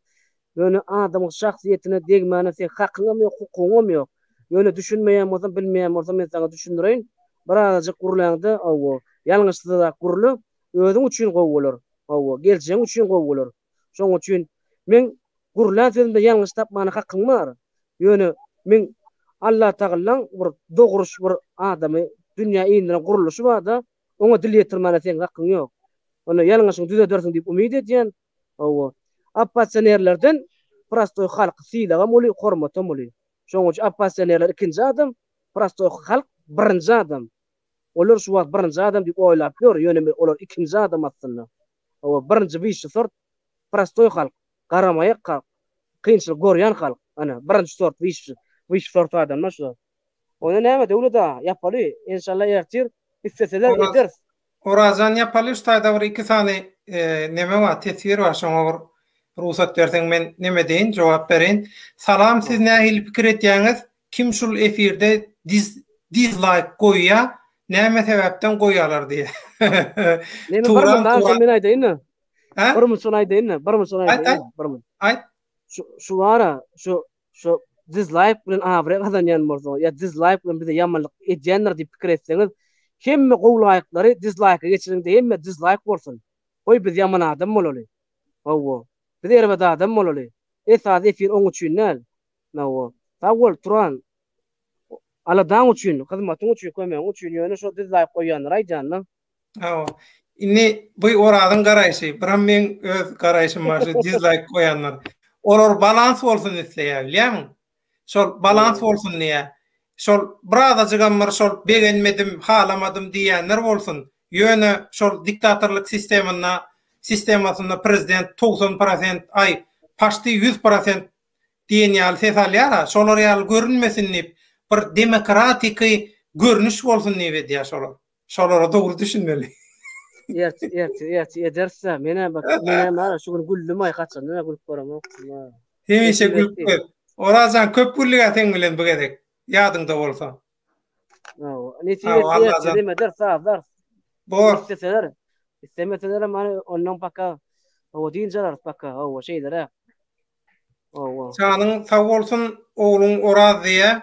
ýöne adamyň şahsiýetine degmäne sen hakyňam ýok, hukugyňam ýok. Ýöne düşünmeýän bolsam, bilmeýän bolsam men sana düşündirýin. Birazajyk gurulaýandy, awa ýalňyşlyda gurulup özüň üçin gowular. Awa geljeň üçin gowular. Şoň üçin men gurulan sözümde ýalňyş tapmany hakyň bar. Ýöne men Allah Taala bir dogruş bir adamy dünýä ýerine guruluşy barda, oňa dil ýetirmäne sen hakyň ýok. Onu ýalňyşyň düzeldirsiň diýip umyt edýän. Awa opposisionerlerden prostoy halk syýlagam uly, hormatam uly. Şoň üçin opposisionerler ikinji adam, prostoy halk birinji adam. Olar şu wagt birinji adam diýip oýlap ýör, ýöne olar ikinji adam aslında. Awa birinji birinji sort prostoy halk, garamaýak halk, kynçylyk görýän halk. Ana birinji sort birinji sort adamlar şu. Onu näme döwleta ýapaly, inşallah ýertir, isteseler eder. Orazan ýapaly ustada bir iki sany näme wa tesir wa şoňa ruhsat berseň men näme deýin, jogap berin. Salam, siz nähili pikir etýäňiz? Kim şul efirde dislike goýýar? Näme sebäpden goýýarlar diýe. Näme barmyň men aýdaýyn. Barmyň şonu aýdaýyn. Aýt. Şu ara şu dislike bilen abre hazanyan bolsa, ya dislike bilen bize ýamanlyk edýänler diýip pikir etseňiz, hemme gowlaýaklary dislike geçiriň diýme dislike bolsun. Oý biz ýaman adam bolaly. Awa, biz erbet adam bolaly. Esas efir oň üçin näl? Nawa, tawul turan aladan üçin, hyzmatyň üçin, kömeň üçin ýöne şu dislike goýanlar aýdanlar. Awa. Inni bu oradan garaýşy, biram men öz garaýşym bar, dislike goýanlar. Olar balans bolsun isleýär, bilýärmi? Şol balans bolsun diýe. Şol birazajygam şol beğenmedim, halamadım diýenler bolsun. Ýöne şol diktatorlyk sistemasyna prezident 90% ay paşty 100% diýen ýaly ses alýar. Şolar ýaly görünmesin diýip bir demokratik görnüş bolsun diýip diýär şolar. Şolara dogry düşünmeli. Ederse mene bak mene şu gün güllümay kaçan ne gülüp baram. Hemişe gülüp. Orazan köp güllige teň bilen bu gedek. Ýadyňda bolsa. Netiýe der sağlar. Bor. İstemeseler mani ondan paka o diýinjeler paka o şeylere. Sanyň sag bolsun oğlun Oraz diýe.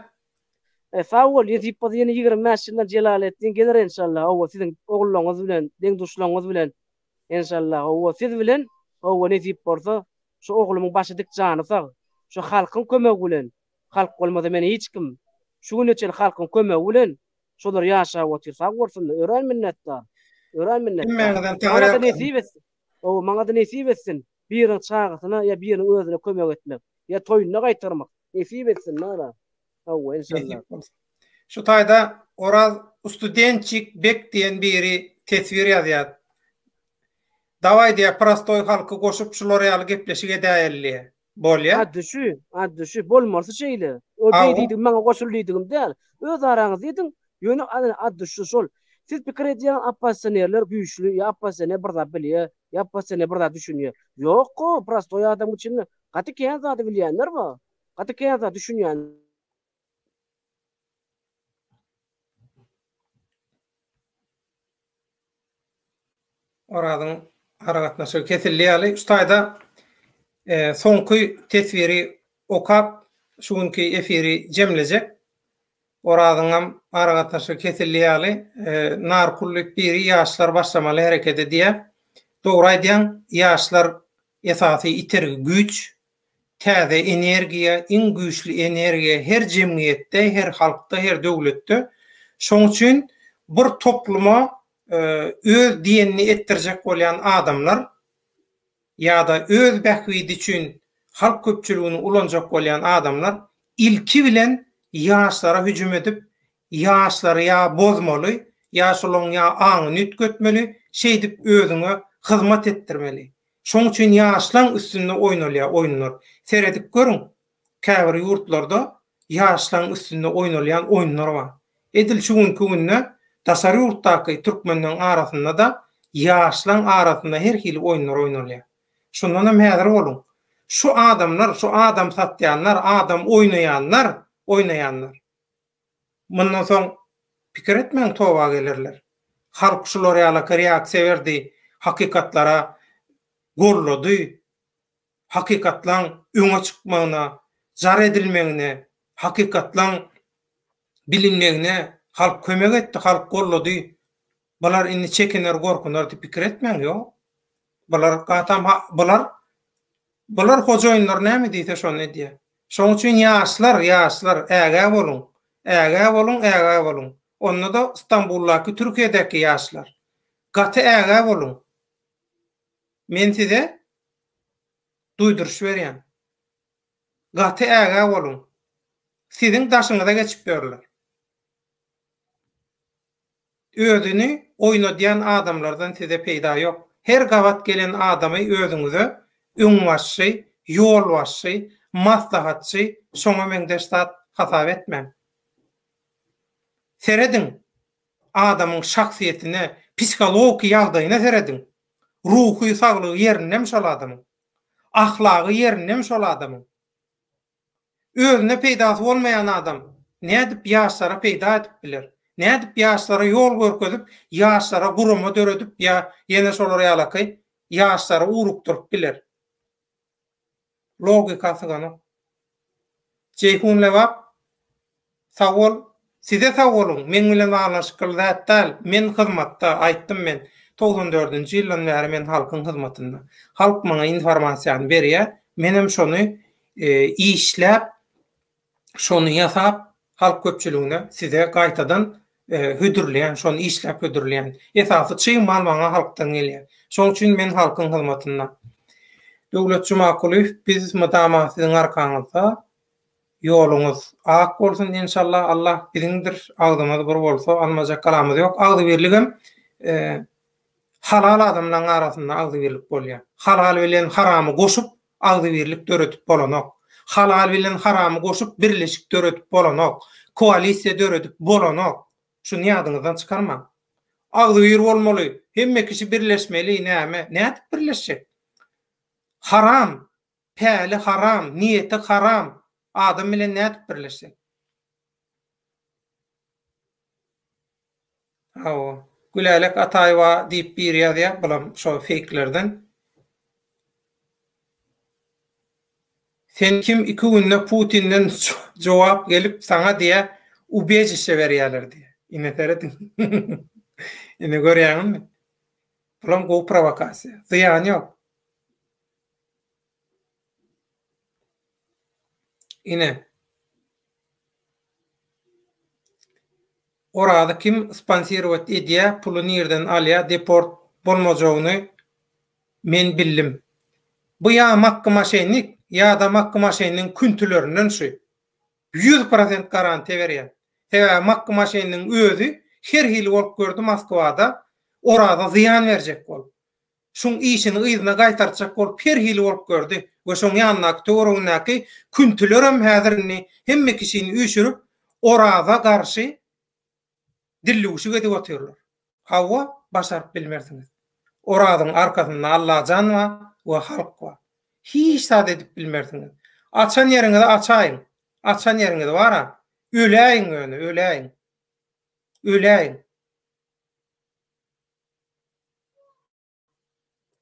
Sağol ýetip ýene 20 ýaşynda Jelalettin gelir inşallah. O siziň oğluňyz bilen, deň duşlaryňyz bilen inşallah o siz bilen o netip bolsa şu oğlumyň başy dik jany sag. Şu halkyň kömegi bilen, halk bolmasa meni hiç kim. Şu neçe halkyň kömegi bilen şolar ýaşap otursa bolsun, ören minnetdar. Ören minnetdar. Maňa da nesip etsin. O maňa da nesip etsin. Biriň çağatyna ýa biriň özüne kömek etmek, ýa toýuny gaýtarmak. Nesip etsin mara. O inşallah. Şu taýda Oraz studentçik bek diýen biri tesvir ýazýar. Dawai diýe prostoy halky goşup şular ýaly gepleşige däýerli. Bolýar. Addy şu bolmasa şeýle. O diýdi maňa goşuldydygym däl. Öz araňyz diýdiň, ýöne addy şu şol. Siz pikir edýän opposisionerler güýçlü, ýa opposisioner birda bilýär, ýa opposisioner birda düşünýär. Ýok, prostoy adam üçin gaty kän zady bilýänler bar. Gaty kän zady düşünýän. Oradan aragatnaşy kesilýär. Şu taýda soňky tesviri okap şuňky efiri jemlejek. Oradan aragatnaşy kesilýär. Narkullyk biri ýaşlar başlamaly hereket edýär. Dogry aýdýan, ýaşlar esasy itergi güç, täze energiýa, iň güýçli energiýa her jemgyýetde, her halkda, her döwletde. Şoň üçin bir topluma öz diyenini ettirjek bolýan adamlar ýa-da öz bähwidi üçin halk köpçüligini ulanjak bolýan adamlar ilki bilen ýaşlara hüjüm edip ýaşlary ýa bozmaly ýa şolaň ýa aňyny ütgetmeli, şeýdip özüňe hyzmat etdirmeli. Şoň üçin ýaşlaň üstünde oýnalýar, oýnlar. Seredip görüň, käbir ýurtlarda ýaşlaň üstünde oýnalýan oýunlar bar. Edil şu günne Tasary ýurtdaky türkmenleň arasynda da ýaşlaň arasynda her hili oýunlar oýnalýar. Şondan hem häzir bolun. Şu adamlar, şu adam satýanlar, adam oýnaýanlar. Mundan soň pikir etmeň towa gelirler. Halk şulara ýaly reaksiýa berdi, hakykatlara gorlady, hakykatlaň öňe çykmagyna, jar edilmegine, hakykatlaň bilinmegine halk kömek etdi, halk gorlady. Bular indi çekener, gorkunar diýip pikir etmeň ýok. Bular gatam bular hojaýynlar näme diýse şonu edýär. Şoň üçin ýaşlar ägä bolun. Onda da İstanbul'daki, Türkiye'deki ýaşlar. Gaty ägä bolun. Men size duýduruş berýän. Gaty ägä bolun. Siziň daşyňyza geçip berler. Özüni oýnadýan adamlardan size peýda ýok. Her gawat gelen adamy özüňize öňbaşçy, ýolbaşçy, maslahatçy, şoňa meňdeşdat hasap etmem. Seredin adamın şahsiyetine, psikolog ýagdaýyna seredin. Ruhy saglygy ýerinem şol adamyň. Ahlagy ýerinem şol adamyň. Özüne peýdasy bolmaýan adam nädip ýaşlara peýda edip biler? Nädip ýaşlara ýol görkezip, ýaşlara guruma döredip ýa ýene şolary ýalaky ýaşlara urukdurup biler? Logikasy gana. Ceyhun lewap sagol size sagolun men bilen baglaşyk zatdal men hyzmatda aýtdym men 94-nji ýyldan bäri men halkyň hyzmatynda. Halk maňa informasiýany berýär. Menem şonu işläp şonu ýasap halk köpçüligine size gaýtadan hüdürleyen, şonu işläp hüdürleyen. Esasy çyň mal maňa halkdan gelýär. Şoň üçin men halkyň hyzmatynda. Döwlet Jumakulyw biz mudama siziň arkaňyzda ýoluňuz ak bolsun inşallah. Allah bilindir. Agdymyz bir bolsa almajak kalamyz ýok. Agdy birligim halal adamlaryň arasynda agdy birlik bolýar. Halal bilen haramy goşup agdy birlik döretip bolanok. Halal bilen haramy goşup birleşik döretip bolanok. Koalisiýa döretip bolanok. Şunu ýadyňyzdan çykarma. Agdy bir bolmaly. Hemme kişi birleşmeli. Näme birleşjek? Haram, päli haram, niýeti haram. Adam bilen nädip birleşjek? Hawa, Gülälek Ataýewa diýip bir ýazýar, bulam şo fakelerden. Sen kim 2 günde Putin'den jogap gelip sana diýe ubejişe berýärler diýe. Ine teredin. Ine görýärmi? Bulam go provokasiýa. Ziýan ýok. Ine orada kim sponsorowat edýär, pulyny ýerden alýar, deport bolmajagyny men bildim. Bu ýa makmaşenlik ýa-da makmaşeniniň küntülerinden şu 100% garanti berýär. Täze makmaşeniniň özü her hili bolup gördü Moskwada, orada ziýan berjek bolup. Şoň işini ýyzyna gaýtarjak bolup her hili bolup gördü. Ve şoň ýanyna töwerüňdäki küntülerim häzirini hemme kişini üýşürip orada garşy dilluguşy edip oturlar. Hawa başaryp bilmersiňiz. Oradyň arkasynda Allah jan we halk bar. Hiç sad edip bilmersiňiz. Açan ýeriňizde açaýyn. Açan ýeriňizde bara öläýin öňe, öläýin.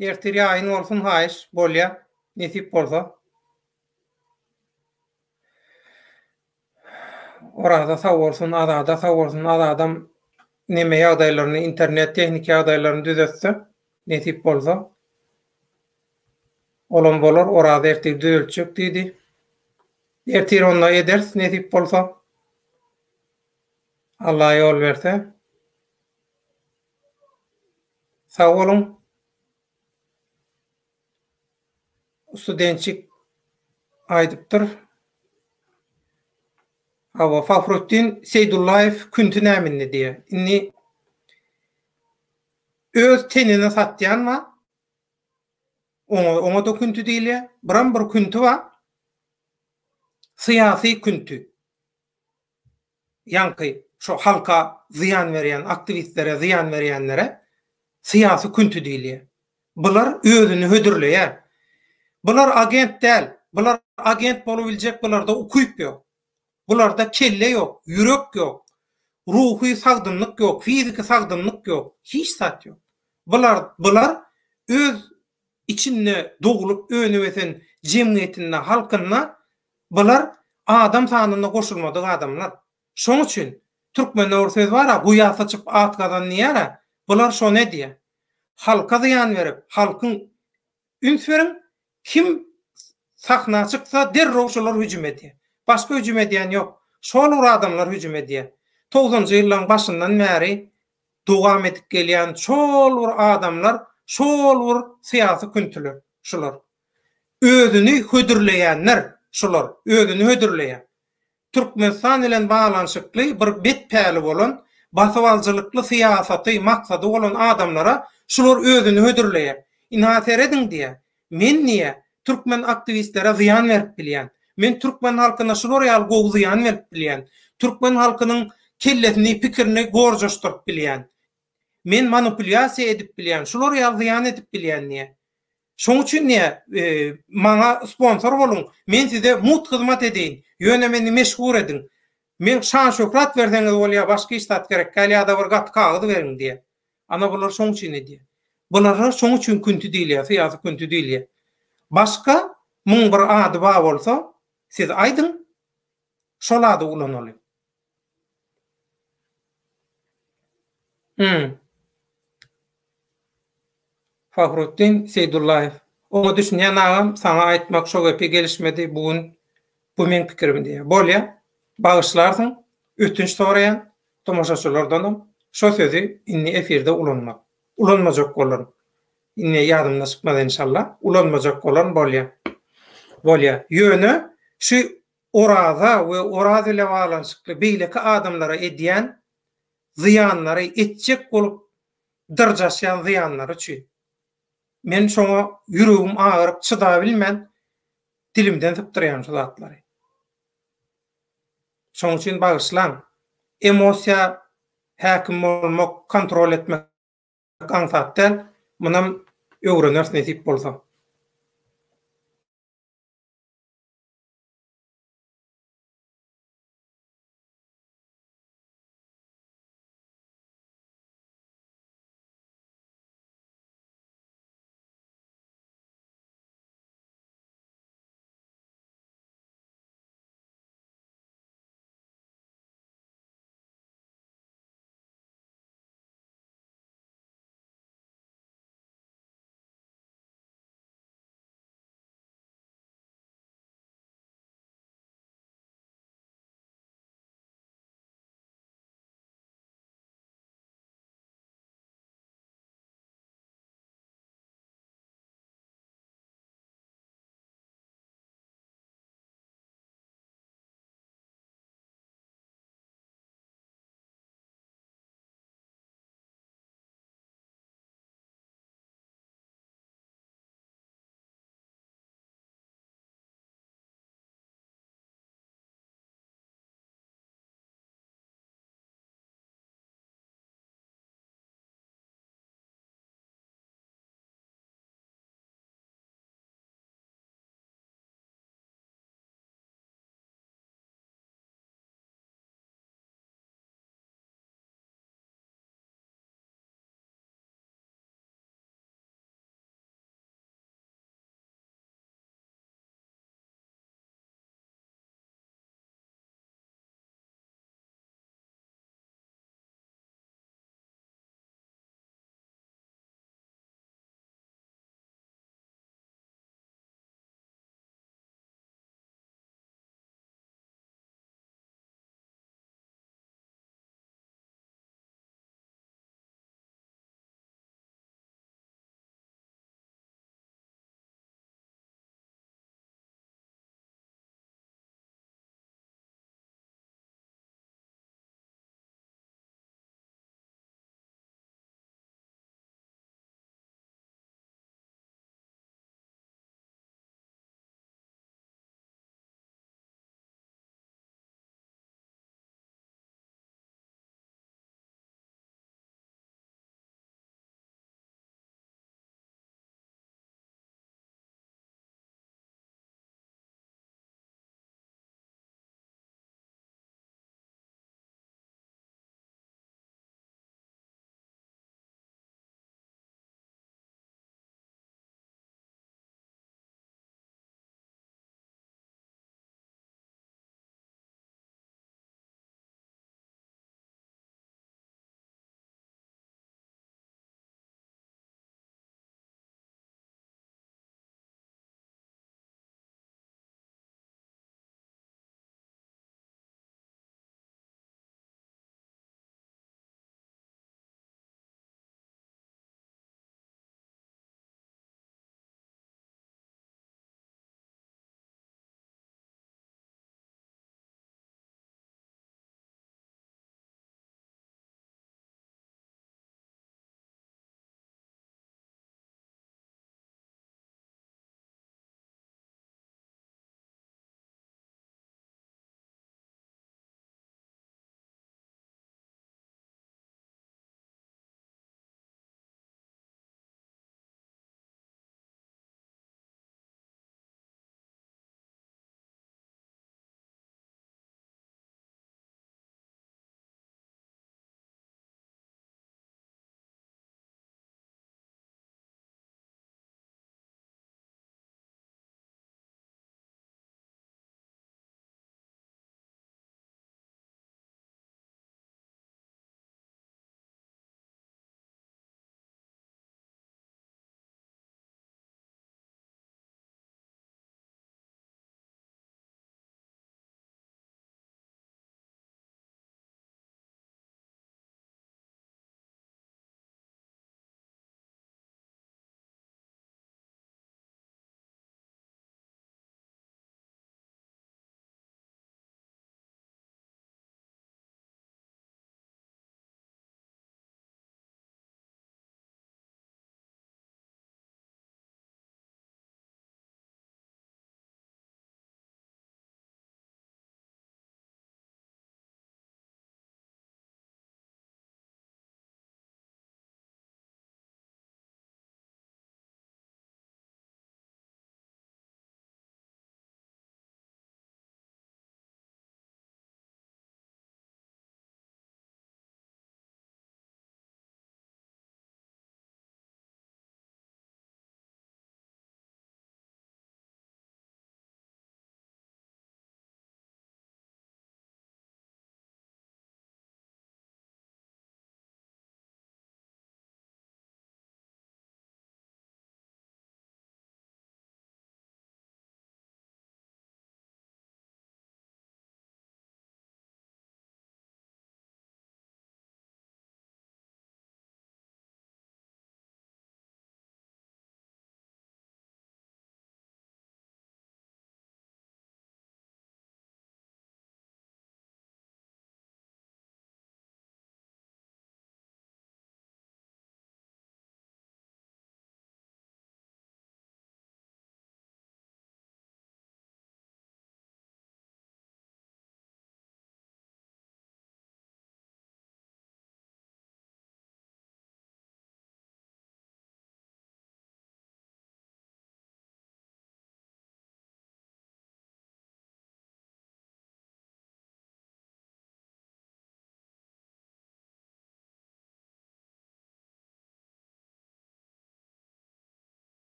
Ertir ýaýyn bolsun haýyş bolýar. Nesip bolsa. Orada sağ olsun, adam neme ýagdaýlaryny, internet tehnik ýagdaýlaryny düzetse, nesip bolsa. Olan bolar, orada ertir düzeltjek diýdi. Ertir onda eders, nesip bolsa. Allah ýol berse. Sağ olun. Studentçik aydıptır. Hava Fahrettin Seydullayev küntü näminni diye. Inni öz tenine satyan ma? Ona da küntü değil ya. Biram bir küntü var. Siyasi küntü. Yankı şu halka ziyan veren, aktivistlere ziyan verenlere siyasi küntü değil ya. Bular özünü hödürleyer. Bular agent değil. Bular agent bolabilecek, bularda ukuyup yok. Bularda kelle yok, yürek yok. Ruhi sagdynlyk yok, fiziki sagdynlyk yok, hiç sat yok. Bular öz içinde doğulup önüveten cemiyetinde, halkına bular adam sanına koşulmadık adamlar. Şoň üçin Türkmen söz var ha, guya saçıp atgadan niýara? Bular şo ne diye? Halka ýan berip, halkyn üns verin, kim sahna çıksa derrol şolar hüjüm edýär. Başga hüjüm edýän ýok. Şol adamlar hüjüm edýär. 90-njy ýyllaryň başyndan bäri dowam edip gelýän şol adamlar, şol syýasy küntüler şolar. Özüni hödürleýänler şolar, özüni hödürleýän. Türkmenistan bilen balanşykly bir bet päli bolan, basabalçylykly syýasaty maksady bolan adamlara şolar özüni hödürleýär. Inhater edin diye. Men niye Türkmen aktivistlere ziyan verip bilýän? Men Türkmen halkyna şolar ýaly gowy ziyan verip bilýän. Türkmen halkynyň kellesini, pikirini gorjuşturup bilýän. Men manipulasiýa edip bilýän. Şolar ýaly ziyan edip bilýän niye? Şoň üçin niye maňa sponsor bolun? Men size mut hyzmat edin. Ýönemeni meşhur edin. Men şan şöhret berseňiz bolýar, başga iş tat gerek. Galýada bir gat kağıdy berin diye. Ana bular şoň üçin edýär. Bular şoň üçin küntü diýilýär, syýasy küntü diýilýär. Başka muň bir ady bar bolsa, siz aýdyn, şol ady ulanyly. Fahrettin Seydullayev. Onu düşünýän agam sana aýtmak şo gepi gelişmedi bugün. Bu men pikirim diye. Bolýa, bagyşlarsyň, ötünç soraýan tomoşaçylardanam şo sözi inni efirde ulanmak. Ulanmajak bolar. Inni ýadymda çykmady inşallah. Ulanmajak bolan bolýa. Bolýa. Ýöne şu oraza we oraza ile balanşykly beýleki adamlara edýän ziyanlary etjek bolup dyrjaşýan ziyanlary üçin. Men şoňa ýüregim agyryp çyda bilmän, dilimden sypdyrýan şu zatlary. Şoň üçin bagyşlan, emosiýa häkim bolmak, kontrol etmek ansatdan munam öwrenäs nesip bolsa.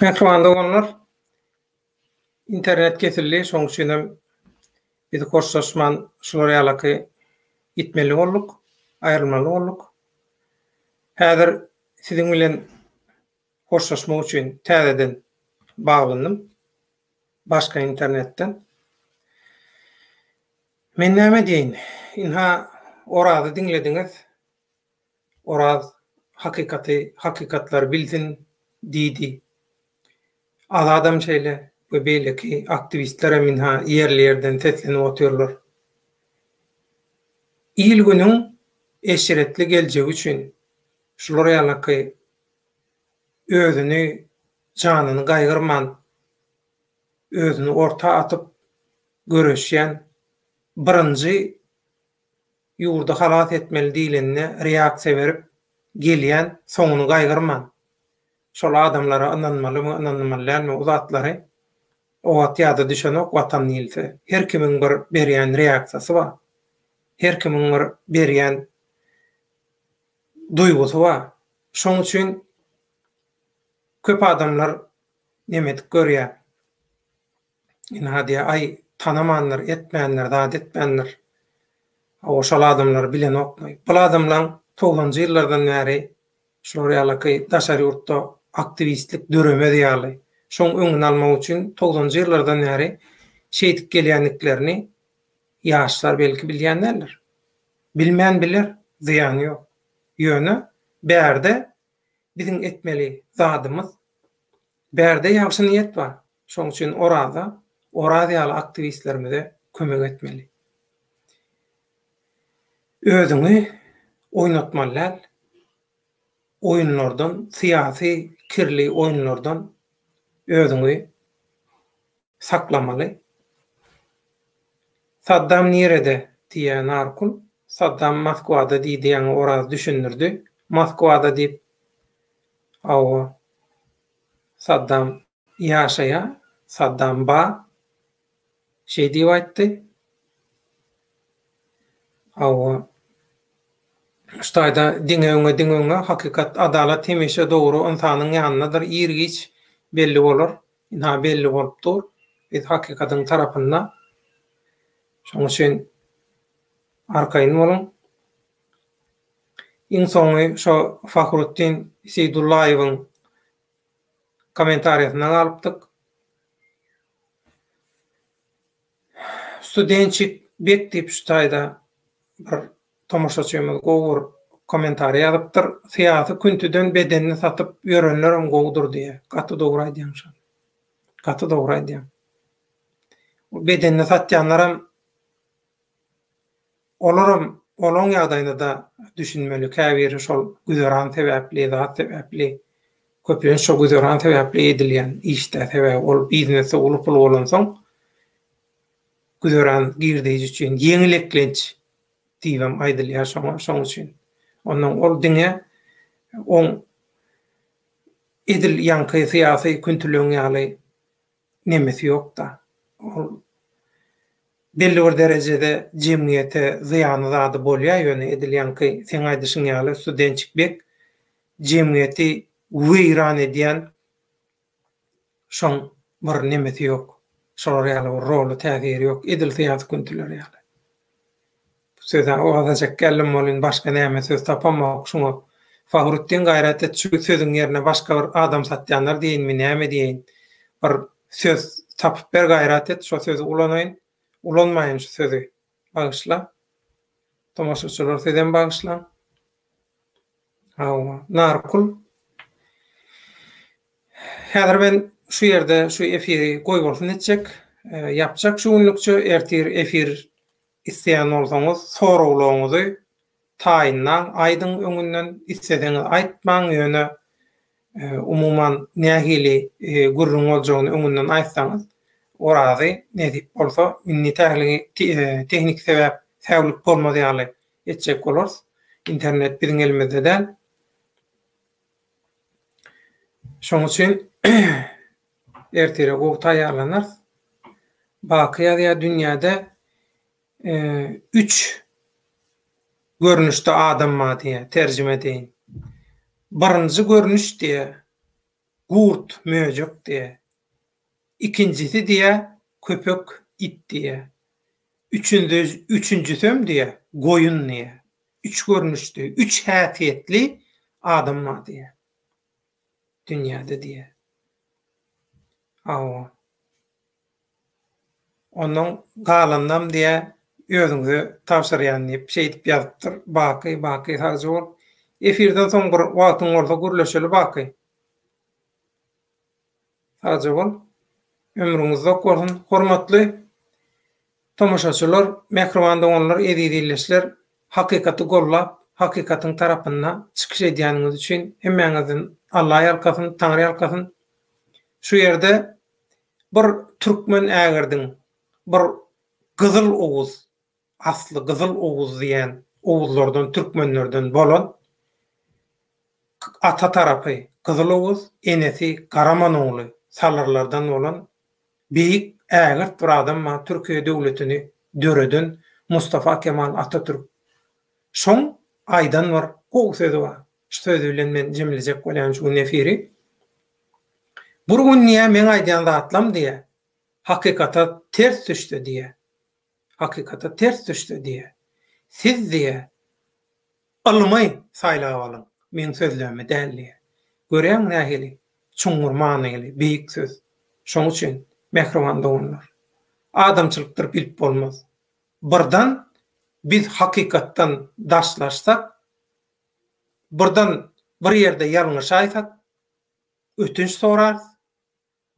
Mehrwanda olanlar internet getirli, şoň üçin biz koşuşman şolary ýaly gitmeli bolduk, aýrylmaly bolduk. Häzir siziň bilen koşuşmak üçin täzeden baglandym. Başka internetten. Men näme diýin? Inha orada dinlediňiz. Orada hakykatlar bildin diýdi. Az adam şeýle we beýleki aktivistler minha ýerli ýerden seslenip oturýarlar. İl günüň eşiretli geljegi üçin şular ýaly özüni, janyny gaýgyrman, özüni orta atyp göreşýän birinji ýurda halat etmeli diýilende reaksiýa berip gelýän soňuny gaýgyrman. Şol adamlara anlanmaly uzatlary o wagt ýa-da düşenok watan diýilse, her kimiň bir berýän reaksiýasy bar. Her kimiň bir berýän duýgusy bar. Şoň üçin köp adamlar nemet görýär. Hadi ay tanamanlar, etmeyenler, zat etmeyenler. O şol adamlar bilen okmay. Bu adamlar 90-njy ýyllardan bäri şolary ýaly daşary ýurtda aktivistlik döreme diýýärler. Şoň öňüni almak üçin 90-njy ýyllardan bäri şeýdip gelýänliklerini ýaşlar belki bilýänler. Bilmän bilir, ziýany ýok. Ýöne bärde biziň etmeli zadymyz, bärde ýagşy niýet bar. Şoň üçin orada ýaly aktivistlerimize kömek etmeli. Özüňi oýnatmaly, oýunlardan, syýasy kirli oýunlardan özüňi saklamaly. Saddam nerede diýen Arkul, Saddam Moskwada diýdiň oraz düşünürdi. Moskwada diýip awa Saddam ýaşaýa, Saddam ba şey diýip aýtdy. Awa ştaýda diňe hakykat, adalet hemişe dogry insanyň ýanynadyr, ýergiç belli bolar. Ina belli bolupdyr. Biz hakykatyň tarapynda. Şoň üçin arkaýyn bolun. Iň soňy şo Fahruddin Seydullaýewiň kommentariýasyna galypdyk. Studentçik bek diýip ştaýda bir tomoşaçymyz gowy kommentariýa ýazypdyr. Syýasy küntüden bedenini satyp ýörenlerim gowdur diýe. Gaty dogry aýdýan şo. Gaty dogry aýdýan. Bedenini satýanlaram olaram olan ýagdaýynda da düşünmeli. Käbir şol güzeran sebäpli, zat sebäpli, köplen şo güzeran sebäpli edilýän işde sebäp ol biznesi ulup bolan soň güzeran girdiği üçin yeňiliklenç diýem aýdylýar şoň üçin. Onuň ol diňe on edil ýanky syýasy küntülüň ýaly nemesi ýok da. Ol belli bir derejede jemgyýete zyýany zady bolýar ýöne edilýänki sen aýdyşyň ýaly studentçik bek jemgyýeti weýran edýän şoň bir nemesi ýok. Şolary ýaly rolu täziri ýok. Edil syýasy küntüleri ýaly. Söýden o azajak kellim bolyn başga näme söz tapamak şoňa Fahruddin gaýrat et şu sözüň ýerine başga bir adam satýanlar diýinmi näme diýin. Bir söz tapyp ber gaýrat et, şo sözü ulanaýyn. Ulanmaýyn şu sözü. Bagyşla. Tomaşaçylar seden bagyşla. Hawa narkul. Häzir ben şu ýerde şu efiri goýbolsun etjek, ýapjak şu günlükçe ertir efir isleýän bolsaňyz soraglaryňyzy taýyndan aýdyň öňünden isledeňiz aýtmaň ýöne umuman nähili gurrun boljagyny öňünden aýtsaňyz orazy nedip bolsa minni tehnik sebäp täwlik bolmady ýaly etjek bolar. İnternet biziň elimizde däl. Şoň üçin ertere gowy taýýarlanar. Bakyýa dünýäde 3 görnüşde adam diye tercüme edeyim. Birinci görnüş diye gurt möjük diye. İkincisi diye köpek it diye. Üçüncüsüm diye goyun diye. Üç görünüşlü, üç häsiýetli adam var diye. Dünyada diye. Awa. Onun galandan diye özüňizi tapşyrýan diýip şey diýip ýazypdyr. Baky hazy bol. Efirden soň bir wagtyň bolsa gürleşeli baky. Hazy bol. Ömrüňiz zok bolsun. Hormatly tomoşaçylar, mehriban doganlar, edidilleşler, hakykaty gollap, hakykatyň tarapyna çykyş edýäniňiz üçin hemmeňizin Allah ýalkasyn, Taňry ýalkasyn. Şu ýerde bir türkmen ägirdiň bir gyzyl owuz, asly gyzyl owuz diýen owuzlardan, türkmenlerden bolan ata tarapy gyzyl owuz, enesi Karaman ogly, salarlardan bolan beýik ägirt bir adam ma Türkiýe döwletini döreden Mustafa Kemal Atatürk. Şoň aýdan var, gowy sözi bar. Şu sözi bilen men jemlejek bolýan şu nefiri. Bir gün niye men aýdýan zatlam diye, hakykata ters düşdi diye. Hakykata ters düşdi diye. Siz diye almay saýlap alyň. Men sözlerimi däli. Görýän nähili, çuňur manyly, beýik söz. Şoň üçin mehriban doganlar. Adamçylykdyr bilip bolmaz. Birden biz hakykatdan daşlaşsak, birden bir ýerde ýalňyş aýsak, ötünç sorar,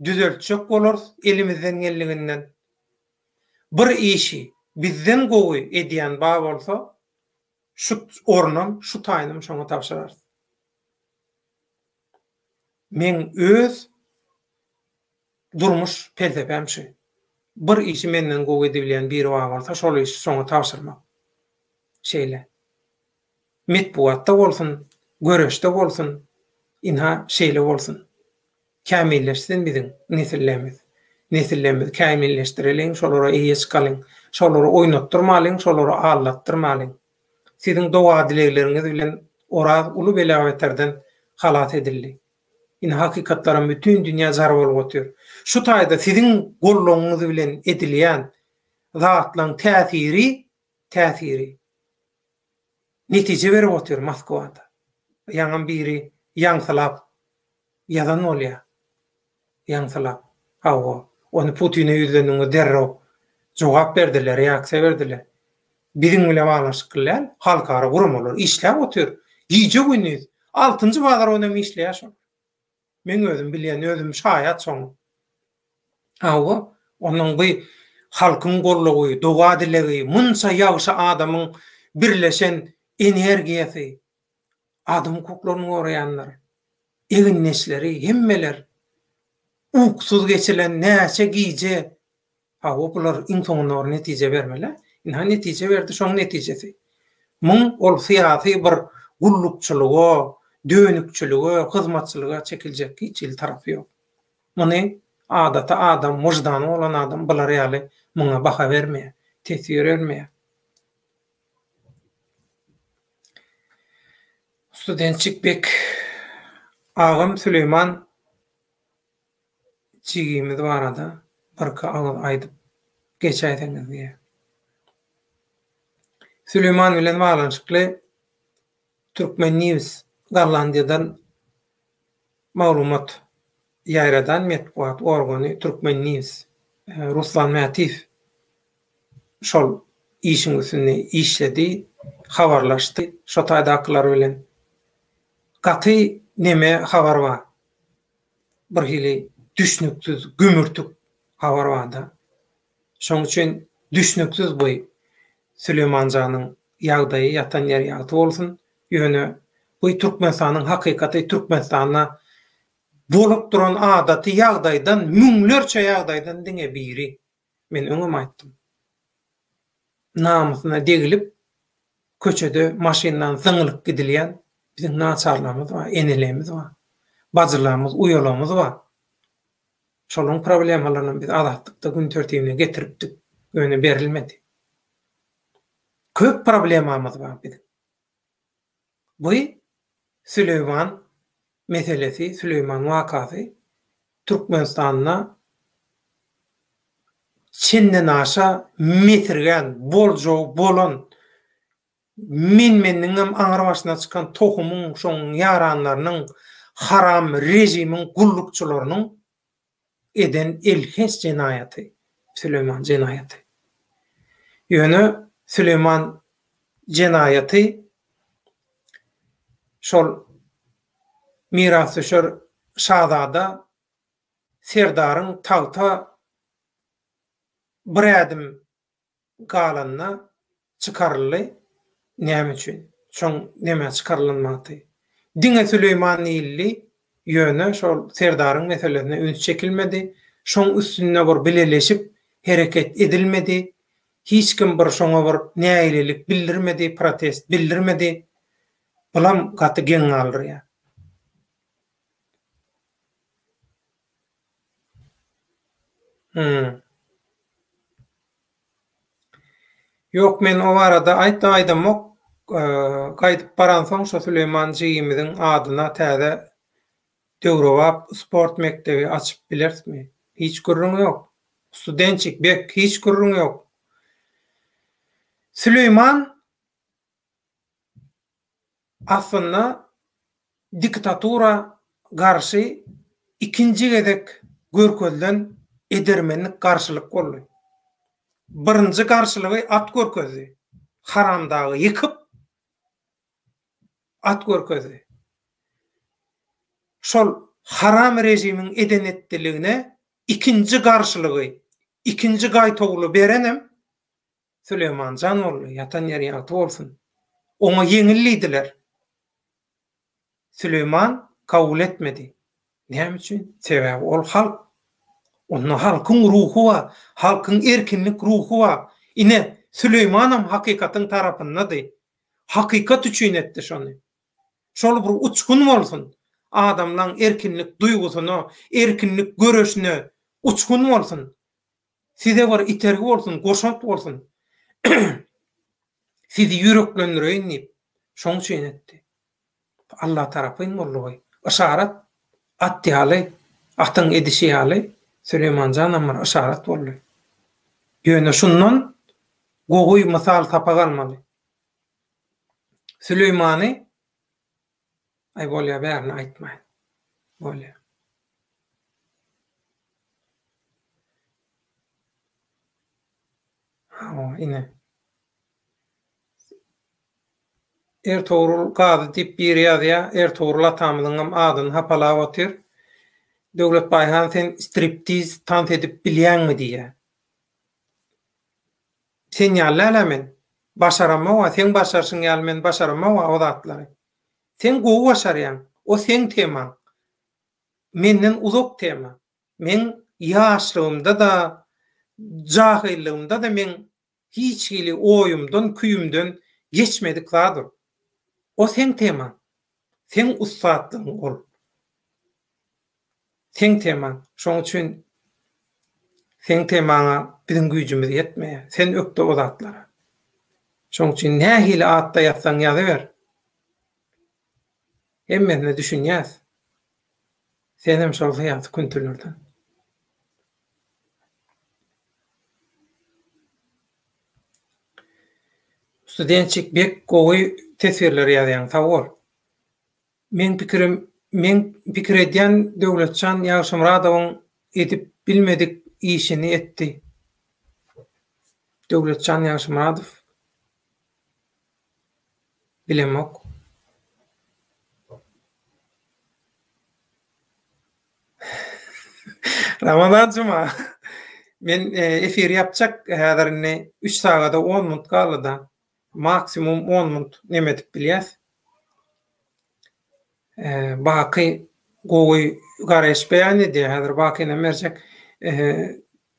düzeltjek bolar elimizden geldiginden. Bir işi bizden gowy edýän ba bolsa, şu ornam, şu taýnym şoňa tapşyrar. Men öz durmuş felsefem şu. Bir işi menden gowy edilen biri bolsa, şol işi şoňa tapşyrmak. Şeýle. Metbuatda bolsun, göreşde bolsun, inha şeýle bolsun. Kämilleşsin bizim nesillerimiz. Nesillerimiz kämilleşdirelim, şolara eýe çykalyň, şolara oýnatdyrmalyň, şolara allatdyrmalyň. Siziň dowa dilekleriňiz bilen oraz uly belaweterden halat edildi. Inha hakykatlaryň bütün dünýä zar bolup otýar. Şu taýda siziň gollaryňyz bilen edilýän zatlaryň täsiri netije berip otýar Moskwada. Ýaňam biri ýaňsylap ýazan bolýar. Ýaňsylap. Hawa, onu Putin'e yüzlendiğinde derrok cevap verdiler, reaksiya verdiler. Bizim bile bağlaşıklar, halkara vurmalar, işler otur. Giyce gündüz, 6. bazar önemi işleyer son. Men özüm bilýän, özüm şayat son. Hawa, onun bu halkın golluğu, doğa dilegi, munsa ýagşy adamın birleşen energiýasy, adam hukuklaryny goraýanlar, egin nesleri, hemmeler, uksuz geçilen näçe giyce, hawa bular insanlar netije bermeler. Inha netije berdi, şoň netijesi. Muň ol syýasy bir gullukçylyga, dönükçülüge, hyzmatçylyga çekiljek hiç il tarapy ýok. Muny adata adam, mujdany bolan adam bular ýaly muňa baha bermeýär, tesir bermeýär. Studentçik bek Ağam Süleyman çigimiz barada barka aýdyp geçäýdiňiz diýe. Süleyman bilen balanşykly Türkmen News Garlandiýadan maglumat ýaýradan metbuat organy Türkmen News Ruslan Mätif şol işiňizni işledi, habarlaşdy, şo taýdaklar bilen gaty neme habar bar. Bir hili düşnüksiz, gümürtük habar barda. Şoň üçin düşnüksiz boy Süleymanjanyň ýagdaýy ýatan ýer ýagty bolsun. Ýöne bu Türkmenistanyň hakykaty Türkmenistana bolup duran adaty ýagdaýdan, müňlerçe ýagdaýdan diňe biri. Men öňem aýtdym. Namusyna degilip köçede maşyndan zyňylyp gidilýän bizim naçarlarymyz bar, enelerimiz bar. Bajylarymyz, uýalarymyz bar. Şolaryň problemalaryny biz azatlykda gün tertibine getiripdik. Öňe berilmedi. Köp problemamyz bar bizim. Bu Süleyman meselesi, Süleyman vakası Türkmenistan'na Çin'den aşa metirgen, boljo, bolon, menning aňyr başyna çykan tohumyň, şoň yaranlarynyň, haram rejimiň gullukçylarynyň eden elhes jenayaty, Süleyman jenayaty. Ýöne Süleyman jenayaty şol mirasçylar şahzada Serdaryň tagta bir adım galanna çıkarılı näme üçin? Şoň näme çıkarılmaty? Diňe Süleyman illi ýöne şol Serdaryň meselesine üns çekilmedi. Şoň üstünde bir bileleşip hereket edilmedi. Hiç kim bir şoňa bir näýlelik bildirmedi, protest bildirmedi. Bulam gaty geň aldyr ya. Yok, men o arada aýdamok gaýdyp baran soň şo Süleyman Jigimiziň adyna täze Döwrewap sport mektebi açyp bilersmi? Hiç gurrun yok. Studentçik bek hiç gurrun yok. Süleyman aslında diktatura garşy ikinji gezek görkezden edermenlik garşylyk boldy. Birinji garşylygy at görkezi. Haramdagy yıkıp at görkezi. Şol haram rejimiň edenetdiligine ikinji garşylygy, ikinji gaýtogly berenem Süleyman Canoglu yatan ýeri ýaty bolsun. Oňa ýeňillidiler. Süleyman kabul etmedi. Näme üçin? Sebäbi ol halk. Onun halkyň ruhu wa, halkyň erkinlik ruhu wa. Ine Süleymanam hakykatyň tarapyndady. Hakykat üçin etdi şonu. Şol bir uçkun bolsun. Adamlaryň erkinlik duygusyny, erkinlik göreşini uçkun bolsun. Size bir itergi bolsun, goşant bolsun. Sizi yüreklendirýän diýip şoň üçin etdi. Allah tarapyn bolýar. Işarat atdy haly, atyň edişi haly Süleyman Canamar işarat boldy. Ýöne şundan gowy mysal tapa galmaly. Süleymany ay bolýa bärini aýtmaý. Bolýa. Ine. Ertuğrul gazy dip bir ýazýa, Ertuğrul atamyzyň adyny hapalap otyr. Döwlet Baýhan sen striptiz tant edip bilýänmi diýe. Sen ýaly men başarama, sen başarsyň ýaly men başarama o zatlary. Sen gowy başarýan, o sen tema. Menden uzak tema. Men ýaşlygymda da, jahillygymda da men hiç hili oýumdan, küýümden geçmedik zadyr. O sen tema. Sen ustadlygyň ol. Sen tema. Şoň üçin sen temaňa biziň güýjümiz ýetmeýär. Sen ökde o zatlara. Şoň üçin nähili atda ýatsaň ýazyber. Emmesine düşünýäs. Sen hem şol haýaty küntürlerden. Studentçik bek gowy tesirler ýazýan tawar. Men pikir edýän Döwletçan Ýagşymradowyň edip bilmedik işini etdi. Döwletçan Ýagşymradow bilemok. Ramazan cuma. Men efir yapacak häzirni 3 sagada 10 minut galyda. Maksimum 10 minut nemetip bilýäs. Baky gowy garaş beýan edýär. Häzir bakyna merjek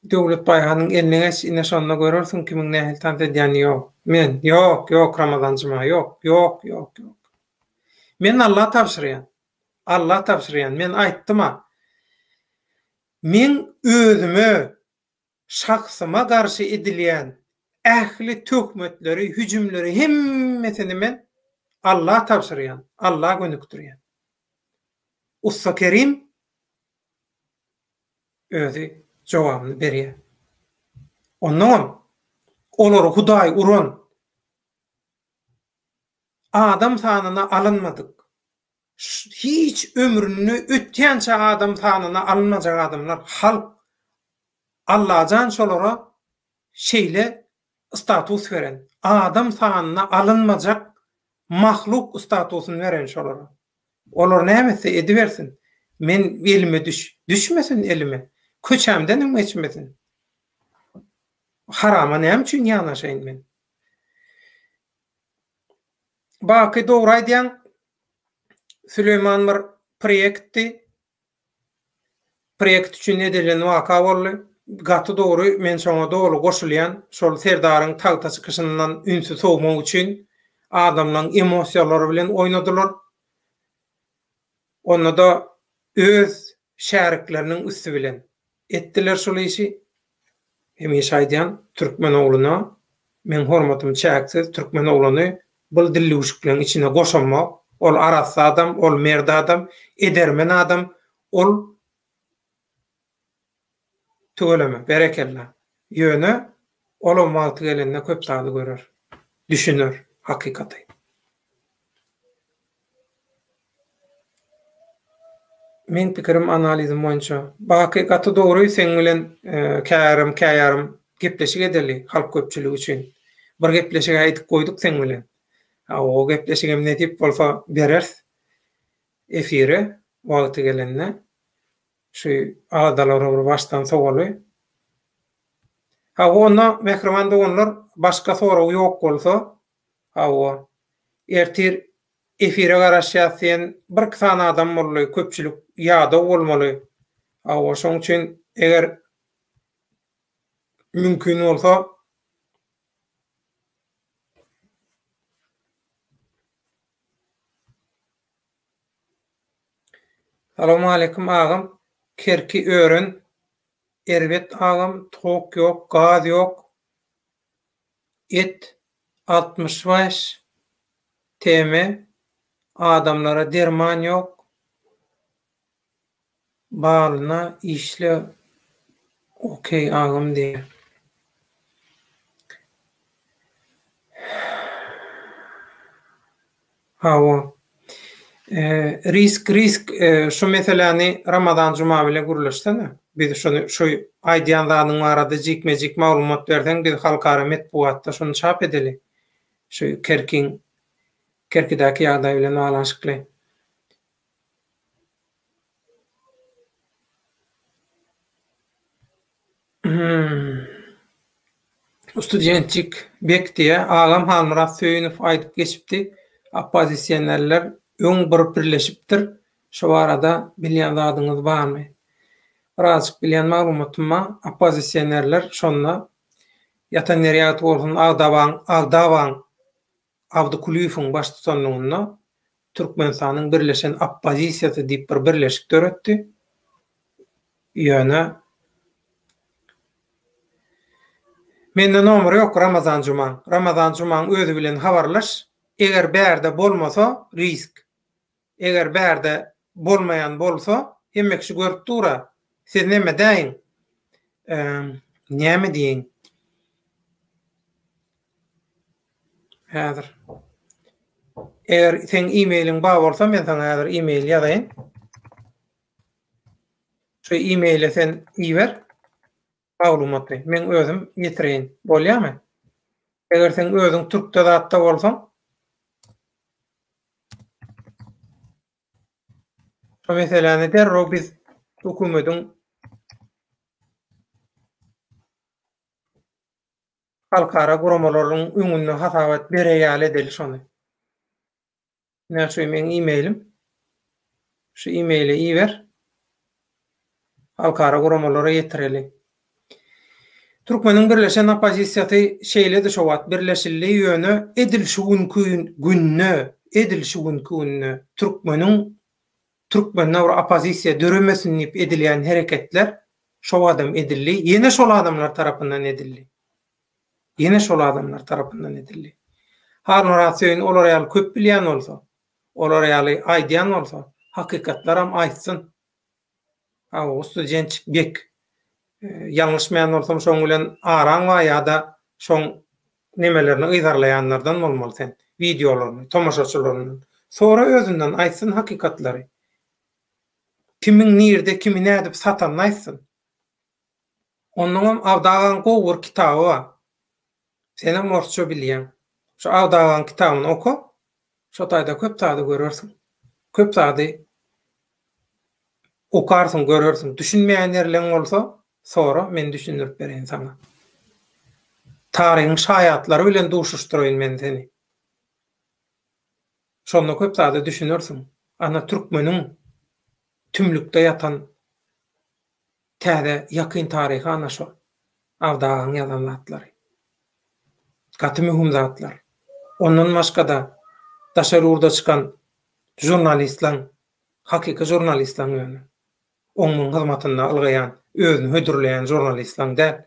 Döwlet Baýhanyň eline geç, ine şonda görürsiň kimiň nähil tant edýäni ýok. Men ýok Ramazan cuma ýok. Men Allah tapşyrýan. Men aýtdym. Men özüme, şahsyma garşy edilýän ähli töhmetleri, hüjümleri hemmesini men Allah tapşyrýan, Allah gönükdirýän. Usta Kerim özü jogabyny berýär. Ondan olary Hudaý uran adam sanyna alınmadyk. Hiç ömrünü ötýänçe adam sanyna alınmajak adamlar halk Allah'tan şolara şeyle status veren. Adam sanyna alınmajak mahluk statusunu veren şolara. Olar nämese ediversin. Men elime düşmesin elime. Köçämden geçmesin. Harama näme üçin ýanaşaýyn men? Baky dogry aýdýan Süleyman bir projekt üçin edilen waka boldy. Gaty dogry men şoňa dogry goşulýan şol serdaryň tagta çykyşyndan ünsü sowmak üçin adamlaryň emosiýalary bilen oynadylar. Onda da öz şärikleriniň üstü bilen etdiler şol işi. Hemişe aýdýan türkmen ogluna men hormatym çäksiz türkmen ogluny bu dilli uşuklarının içine goşanmak, ol arasy adam, ol merde adam, edermen adam, ol tügeleme, berekella. Ýöne, olamagy gelende köp taýdy görer, düşünür, hakikaty. Men pikirim analizim boýunça, hakykaty dogry sen bilen käýärem gepleşik edeli halk köpçüligi üçin. Bir gepleşik aýdyp goýduk sen bilen. O gepleşigem ne dip bolsa berers efire wagty gelende şu adalara bir baştan sowaly. Ona mehriman doganlar başka soraw ýok bolsa, o ertir efire garaşýan bir sana adam bolly, köpçülik ýa-da bolmaly. O şoň üçin eger mümkin bolsa Salamu aleykum ağam. Kerki öğren. Erbet ağam. Tok yok. Gaz yok. Et 65. Teme. Adamlara derman yok. Bağlına işle. Okey ağam diye. Hava. Risk şu meseleni Ramazan Cuma bile guruluşda biz şu aýdýanlaryň arada jikmejik maglumat berden biz halkara metbuatda şunu çap edeli. Şu Kerkidäki ýagdaý bilen alaşykly. Studentçik bekdiye ağam Halmurat Söýünov aýdyp geçipdi. Opozisiýonерler öň bir birleşipdir. Şu arada bilýän zadyňyz barmy? Birazjyk bilýän maglumatyma opozisiýonerler şonda ýatan nerýat bolsun Agdawan Abdukuliýewiň baş tutanlygyna Türkmenistanyň birleşen opozisiýasy diýip bir birleşik töretdi. Ýöne mende nomer ýok Ramazan Cuma. Ramazan Cuma'ň özü bilen habarlaş. Eger bärde bolmasa risk. Eger bärde bolmayan bolsa hemmekşi görüp tura. Siz näme diýin? Näme diýin? Häzir. Eger sen e-mailiň bar bolsa men sana häzir e-mail ýazaýyn. Şu e-maile sen iýber. Maglumaty men özüm ýetireýin. Bolýarmy? Eger sen özüň türkçe zatda bolsaň mesela derro biz hukumetin halkara guramalarının öňünde hasabat bereýär edeli şonu. Näçe men e-mailim? Şu e-maile iýber. Halkara guramalara ýetireli. Türkmeniň birleşen opozisiýasy şeýle de şowat birleşildi ýöne edilşi günne Türkmenler opozisiýa döremesin diýip edilýän hereketler şol adam edildi. Ýene şol adamlar tarapyndan edildi. Harun Rasyň olar ýaly köp bilýän bolsa, olar ýaly aýdýan bolsa, hakykatlaram aýtsyn. O student bek ýalňyşmaýan bolsam şoň bilen araň we ýa-da şoň nemelerini ýyzarlaýanlardan bolmaly sen videolaryny, tomaşaçylaryny. Sonra özünden aýtsyn hakykatlary. Kimin nirde, kimi nädip satan aýtsyn. Onuň awdagan gowur kitaby bar. Senem morsça bilýän. Şu awdagan kitabyny oku. Şu taýda köp taýda görersiň. Köp taýda okarsın, görürsün. Düşünmeyen yerlerin olsa sonra men düşünürüp bereyim sana. Tarihin şayatları bilen duşuşturayım men seni. Şonu köp taýda düşünürsün. Ana Türkmenin tümlükde yatan täze yakyn tarihi ana şu. Awdagan ýazan zatlary. Gaty mühim zatlar. Ondan başga da daşary urda çykan jurnalistler, hakiki jurnalistler ýöne. Onun hyzmatyna algayan, özüni hödürleyen jurnalistler däl.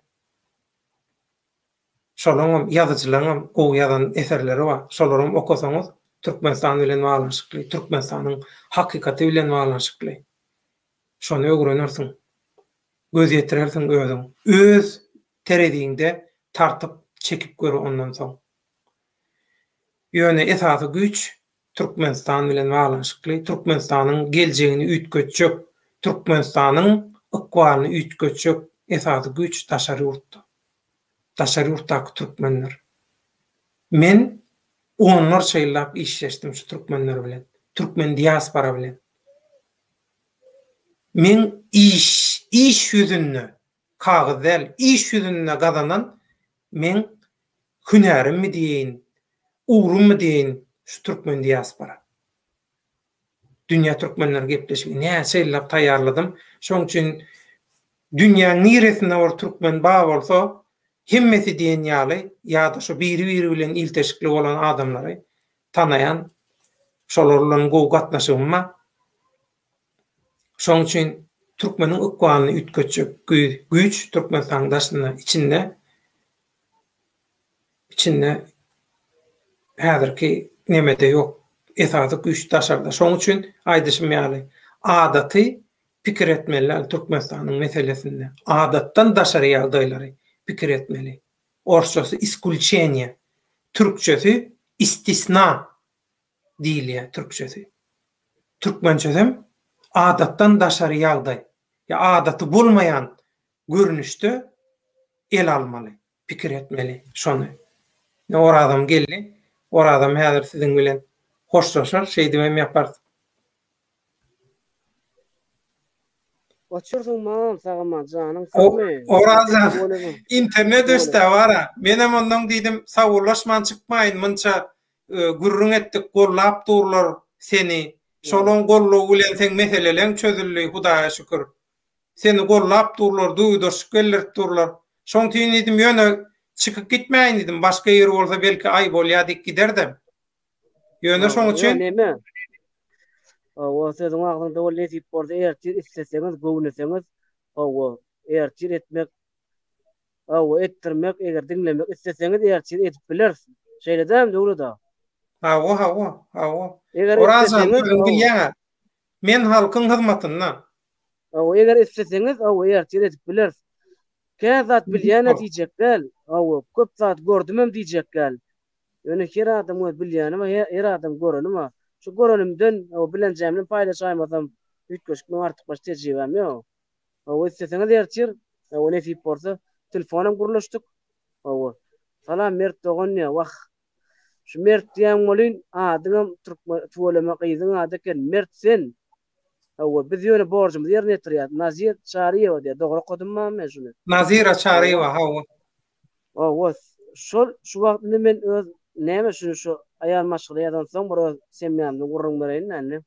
Şolaryň ýazyjylaryň gowy ýazan eserleri bar. Şolary okusaňyz Türkmenistan bilen baglanşykly, Türkmenistanyň hakykaty bilen baglanşykly. Şonu öwrenirsiň. Göz ýetirersiň özüň. Öz terediğinde tartyp çekip görü ondan soň. Ýöne esasy güç Türkmenistan bilen baglanşykly, Türkmenistanyň geljegini üýtgeçjek, Türkmenistanyň ykbalyny üýtgeçjek esasy güç daşary ýurtda. Daşary ýurtdaky türkmenler. Men onlarça ýyllap işleşdim şu türkmenler bilen, türkmen diaspora bilen. Men iş ýüzünde kagyzdel, iş ýüzünde gazanan men hünerim mi diýin, uğrum mu diýin şu türkmen diaspora. Dünya türkmenler gepleşigi näçe ýyllap taýýarladym. Şoň üçin dünýäniň niresinde bir türkmen bar bolsa, hemmesi diýen ýaly ýa-da şu biri bilen ilteşikli bolan adamlary tanayan, şolar bilen gowy gatnaşyma. Şoň üçin türkmeniň ykbalyny üýtgeçjek güç Türkmenistan daşyna içinde häzirki nemede ýok. Esasy güç daşarda. Şoň üçin aýdyşym ýaly adaty pikir etmeli Türkmenistanyň meselesinde. Adatdan daşary ýagdaýlary pikir etmeli. Orsçası iskulçeniye, Türkçesi istisna diýilýär Türkçesi. Türkmençesi adatdan daşary ýagdaý. Ya adaty bolmayan görnüşde el almaly, pikir etmeli şonu. Ne or adam geldi, or adam häzir siziň bilen hoşlaşar, şey demem ýapar. Açırsyň mam, sagama janyň Orazan internet üstü var. Menem ondan diýdim, sagurlaşman çykmaýyn, munça gürrüň etdik, gollap durlar seni. Şolon gollu bilen sen meseleleň çözüldi, Hudaýa şükür. Seni gollap durlar, duýdurşyp gelir durlar. Şoň tüýün diýdim, ýöne çykyp gitmäýin diýdim, başga ýer bolsa belki ay bolýadyk giderdim. Ýöne şoň üçin o sözün ağzında o lezip borda ertir isteseňiz, gowuneseňiz, ertir etmek, ettirmek, eger dinlemek isteseňiz ertir edip bilersiň. Şeýledem döwleda. Orazan bilýär. Men halkyň hyzmatyna. Eger isteseňiz, ertir edip bilersiň. Käzat bilýän diýjekler, köp zat gördümem diýjekler. Ýöne her adam bilýän we her adam görenimi? Şu görenimden bilenjämden paýlaşaýmasam üýtgeşikden artyk baş tejribem ýok. Isteseňiz ertir, nesip bolsa telefonum guruluşdyk. Salam Mert dogany wah. Şu Mert diýen bolyn, adyňam türkmen tuwalama gyzyň ady eken Mert sen. Biz ýöne borjumyz ýerine ýetirýär. Nazir Çariýew diýär. Dogry okudymmy men şunu? Nazira Çariýew, Şol şu wagtynda men öz näme şu ayal maşgyly ýazan soň bir semýamdy gurrun bereýin näme.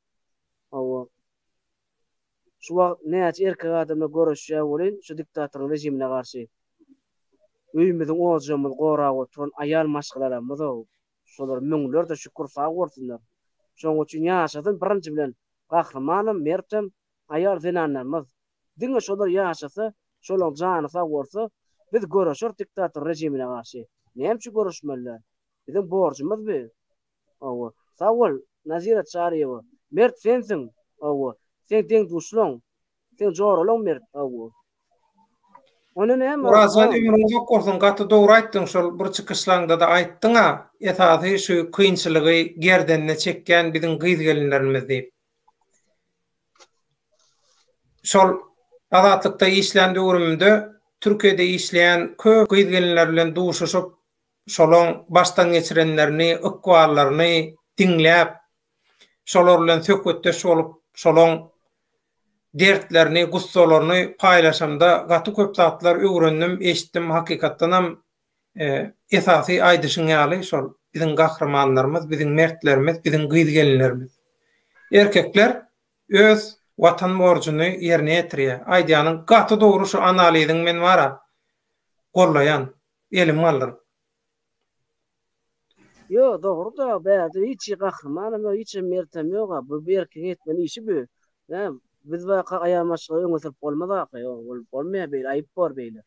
Şu wagt näçe erkek adamla görüşýär bolyn şu diktator rejimine garşy. Öýümiziň ojamyz goragy turan ayal maşgylarymyz şolar müňler de şükür sag bolsunlar. Şoň üçin ýaşasyn birinji bilen gahramanym Mertem ayal zenanlarymyz. Diňe şolar ýaşasa, şolaryň jany sag bolsa, biz görüşür diktator rejimine garşy. Näme görüşmeler? Bizim borcumuz bu. Sağ ol, Nazira Çariýew. Mert sensiň. Awa. Sen den duşlon. Sen jorolon mert. Awa. Onu ne ama? Urazan ömrüňde gorsun gaty dogry aýtdyň şol bir çykyşlaňda da aýtdyň-a, etaty şu kynçylygy gerdenine çekken biziň gyz gelinlerimiz diýip. Şol azatlykda işleýän döwrümde Türkiýede işleýän köp gyz gelinler bilen duşuşyp, şolaň baştan geçirenlerini, ykwallaryny diňläp, şolar bilen söhbetdeş bolup, şolaň dertlerini, gussalaryny paýlaşamda gaty köp zatlar öwrendim, eşitdim, hakykatdanam esasy aýdyşyň ýaly şol biziň gahramanlarymyz, biziň mertlerimiz, biziň gyz gelinlerimiz. Erkekler öz watan borcuny ýerine ýetirýär. Aýdýanyň gaty dogry şu analiziň men wara gollaýan elim aldyr. Yo, doğru da bäde hiç gahramanam yo, hiç mertem ýok. Bu berkin etmeli işi bu. Biz vaqa ayamaşygy öňe bolmazak, ol bolmaýar beýle, aýyp bar beýle.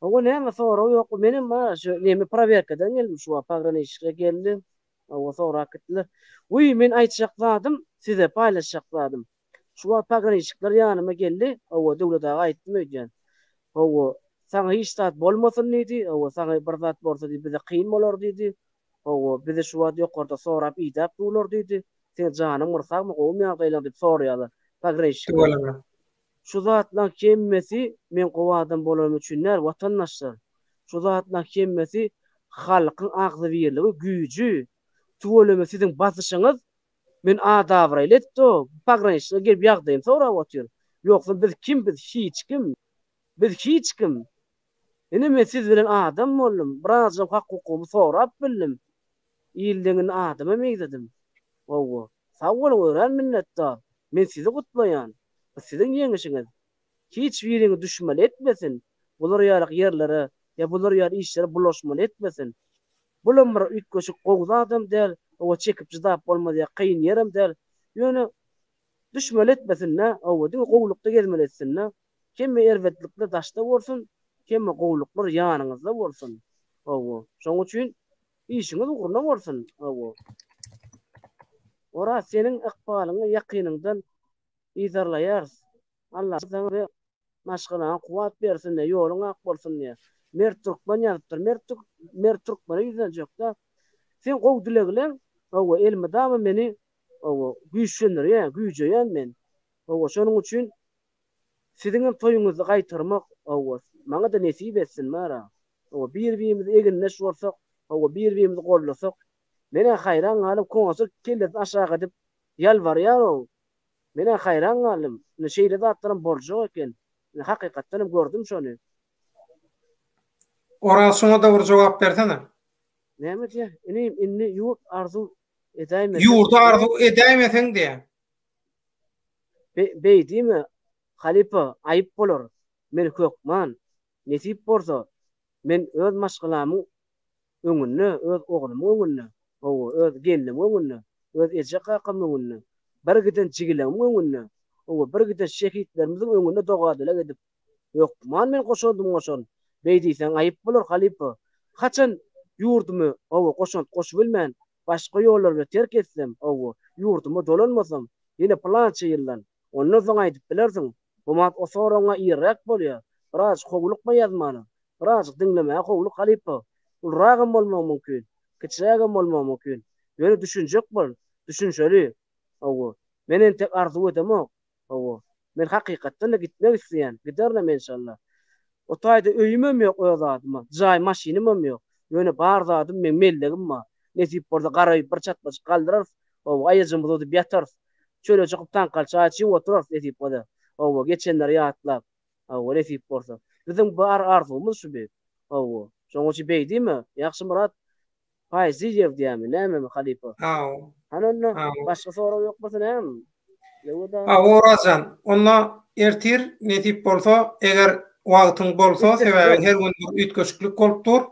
O näme sonra ýok, menim ma şu näme proverkadan geldim, şu pagranişge geldim. O sonra gitdiler. Uy, men aýtjakladym, size paýlaşjakladym. Şu pagranişikler ýanyma geldi, o döwlete aýtdym öýdän. O saňa hiç zat bolmasyn diýdi, o saňa bir zat bolsa diýdi, bize kyn bolar diýdi. O bize şu wagt ýokarda sorap ýytap dular diýdi. Sen janyň mırsakmy gowmaýar gaýlan diýip soraýarlar. Şu zatlar kemmesi men gowadan bolam üçinler watandaşlar. Şu zatlar kemmesi halkyň agzy birligi, güýji. Tuweleme siziň basyşyňyz men adabra eletdi. Pagrançyga gelip ýagdaýym sorap otyr. Ýoksa biz kim, biz hiç kim? Biz hiç kim? Ene men siz bilen adam boldum. Biraz hak hukumy sorap bildim. Ýyldyň adamy meýdedim. Owa, sawal ören minnetdar. Men sizi gutlaýan. Siziň ýeňişiňiz. Hiç biriňi düşman etmesin. Bular ýalyk ýerlere, ýa bular ýaly işlere bulaşman etmesin. Bular bir ütköşük gowza adam däl, owa çekip jydap bolmaz ýa kyn ýerim däl. Ýöne düşman etmesin ne? Owa diň gowlukda gezmeletsin ne? Kemme erwetlikde daşda bolsun, kemme gowluklar ýanyňyzda bolsun. Owa, şoň üçin işiňiz ugurna bolsun. Owa. Ora senin ykbalyňy ýakynyňdan izarlaýar. Allah sana maşgalaňa kuwat bersin de, ýoluň ak bolsun diye. Mert Türkmen ýazypdyr. Mert Türkmen ýüzünjek da. Sen gow dilegilen, owa elmi damy meni owa güýçlendir, güýjeýän men. Owa şonuň üçin siziň toýuňyzy gaýtyrmak, owa maňa da nesip etsin mara. Owa bir-birimizi eginleş bolsak, owa bir-birimizi gollasak, mene hayran galyp koňsy kelip aşağı edip ýalbarýar o. Mene hayran galym. Ne şeýle zatlaryň borjak eken. Hakykatdan gördüm şonu. Orasyna da bir jogap bersene. Näme diýär? Inni ýurt arzu edäýme. Ýurda arzu edäýmeseň diýe. Beýdimi? Halipa aýyp bolar. Men hökman. Nesip bolsa, men öz maşgalamy öňünde, öz oglumy öňünde, öz gelinem öňünde, öz ejek hakamy öňünde, bir giden çigilem öňünde, bir giden şehitlerimiziň öňünde dogadylar edip, hökman men goşandym. Beýdiýsen aýyp bolar halipa. Haçan ýurdumy goşant goşup bilmän, başga ýollarga terk etsem, ýurdumy dolanmasam, ýene plan çeýilden. Ondan soň aýdyp bilersiň, bu mat o soraňa ýerek bolýar. Biraz howlukma ýazmany. Biraz dinlemäge howluk halipa. Ulragam bolmagy mümkin. Kiçrägem bolmagy mümkin. Ýöne düşünjek bol, düşünşeli. Menen tek arzu edemok. Men hakykatdan da gitmek isleýän. Giderler inşallah. O taýda öýümem ýok öýadyma. Jaý maşinymam ýok. Ýöne bar zadym men mellegim ma. Nesip bolsa garaýyp bir çatmaç galdyrar. Aýajym boldy ýatar. Çöle çykyp tankal çaýçy oturar nesip boldy. Geçenler ýatlap. Nesip bolsa. Biziň bar arzumyz şu beýt. Şoň üçin beýdimi? Ýaxşy Murat Paýziýew diýämi? Näme halipa? Hananna başga soraw ýok bolsa näme? Orazan, onda ertir nesip bolsa, eger wagtyň bolsa, sebäbi her gün ütköşüklik bolupdyr.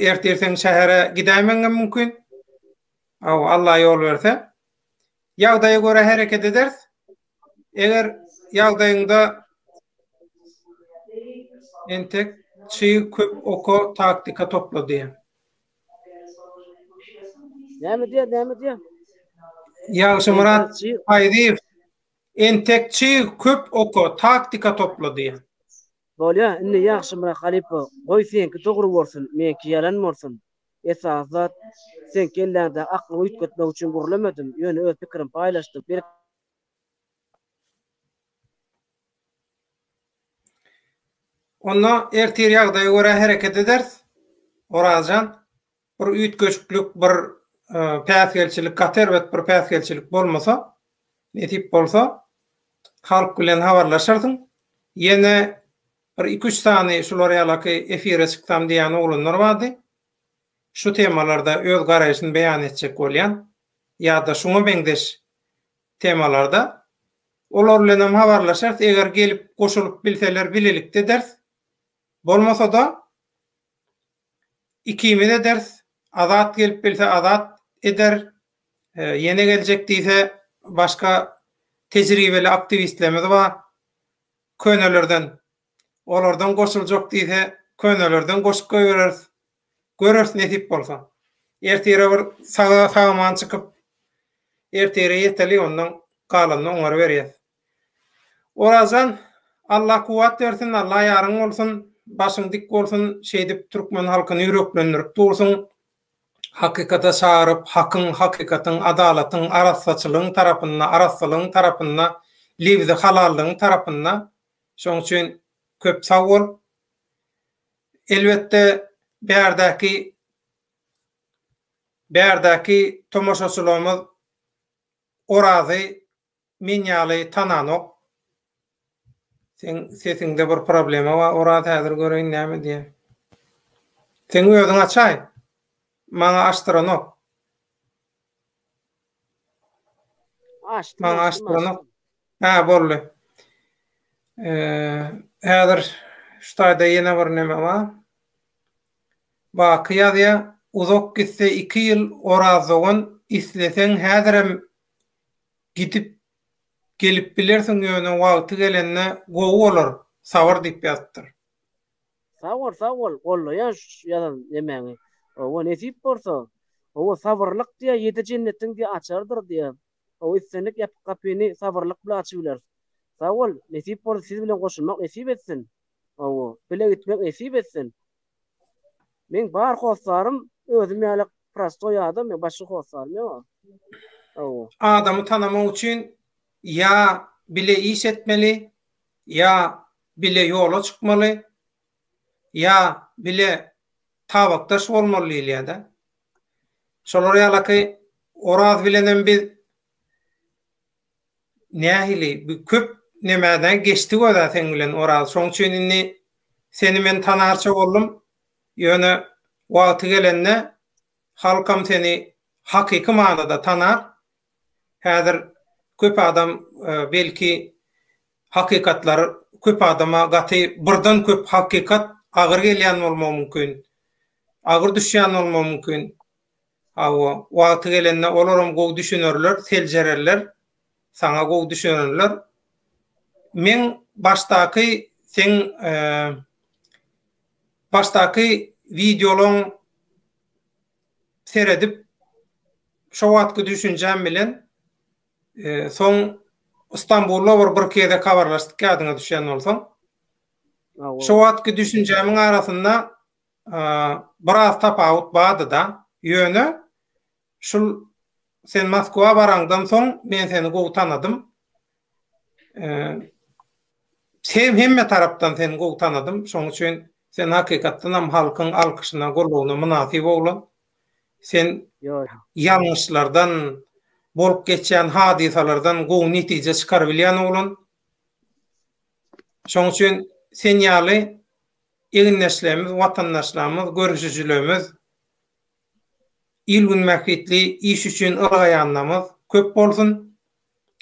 Ertir sen şähere gidämeňe mümkin. Allah ýol berse. Ýagdaýa görä hereket ederiz. Eger ýagdaýyňda entek köp oko taktika topla diye. Näme diýär? Ýagşy Murat Aýdyp entekçi köp oko taktika toplady. Bolýa, indi ýagşy Murat Halipa, goý senki dogry bolsun, menki ýalan bolsun. Esasat sen kellerde akly üýtgetmek üçin gurulamadım. Ýöne öz pikirim paýlaşdym. Onda ertir ýagdaýa görä hereket eder. Orajan bir üýtgeçlik, bir päsgelçilik, gaterbet bir päsgelçilik bolmasa, netip bolsa, halk bilen habarlaşardyň. Ýene bir 2-3 sany şular ýalaky efire çykdam diýen oglanlar bardy. Şu temalarda öz garaýyşyny beýan etjek bolýan ýa-da şuňa beňdeş temalarda olar bilen habarlaşar, eger gelip goşulyp bilseler bilelikde ders. Bolmasa da ikimi de ders, azat gelip bilse azat eder, yeni gelecek diýse başka tejribeli aktivistlerimiz var. Könölerden, olardan goşuljak diýse könölerden goşup goýarys. Görürs netip bolsa. Ertere bir sagaman çykyp ertere ýeteli ondan kalanny oňar berýär. Orazan Allah kuwat bersin, Allah ýaryň bolsun, başyň dik bolsun, şeýdip türkmen halkyny ýüreklendirip dursun. Hakykata çağırıp, hakyň, hakykatyň, adalatyň, arassaçylygyň tarapynda, arassalygyň tarapynda, lewde halallygyň tarapynda. Şoň üçin köp sag bol. Elbetde bärdäki tomoşaçylarymyz orazy minýaly tananok. Sen sesiňde bir problem bar, orazy häzir göreýin näme diýär. Sen özüň açaý. Maňa açdyranok. Maňa açdyranok. Ha, boldy. Häzir şutaýda ýene bir näme bar. Bakyýa uzak gitse 2 ýyl orazyň islesen häzirem gidip gelip bilersiň ýöne wagty gelende gowy bolar, sabar diýip ýatdyr. Sabar, gollaýan ýalan demäňi. O nesip bolsa, o sabarlyk diýe ýeti jennetiň diýe açardyr diýe. O islenlik ýapyp kapyny sabarlyk bilen açyplar. Sabar, nesip bolsa siz bilen goşulmak nesip etsin. O bile gitmek nesip etsin. Men bar hoslarym özüm ýaly prostoy adam, men başy hoslarym ýok. O adamy tanamak üçin ya bile iş etmeli, ya bile yola çıkmalı, ya bile tabaktaş bolmaly ýa-da. Şolar ýalaky oraz bilenen biz nähili köp nemeden geçti goda sen bilen oraz. Şoň üçin seni men tanarça boldum. Ýöne wagty gelende halkam seni hakyky manada tanar. Häzir köp adam belki hakykatlar köp adama gaty birden köp hakykat agyr gelýän bolmagy mümkin. Agyr düşýän bolmagy mümkin. Hawa wagty gelende olaram gowy düşünürler, seljererler, sana gowy düşünürler. Men başdaky sen başdaky videolaryň seredip şo wagtky düşünjem bilen soň İstanbul'a bir kere kabarlaşdyk ýadyňa düşýän bolsaň. Şo wagtky düşünjemiň arasynda biraz tapawut bardy da. Ýöne şul sen Moskwa baraňdan soň men seni gowy tanadym. Sen hemme tarapdan seni gowy tanadym. Şoň üçin sen hakykatdan hem halkyň alkyşyna, golagyna munasyp bolan. Sen ýalňyşlardan, bolup geçen hadisalardan gowy netije çykaryp bilýän bolan. Şoň üçin sen ýaly eginleşlerimiz, watandaşlarymyz, görüşüjülerimiz, ilgün mäkitli iş üçin ylgaýanlarymyz köp bolsun.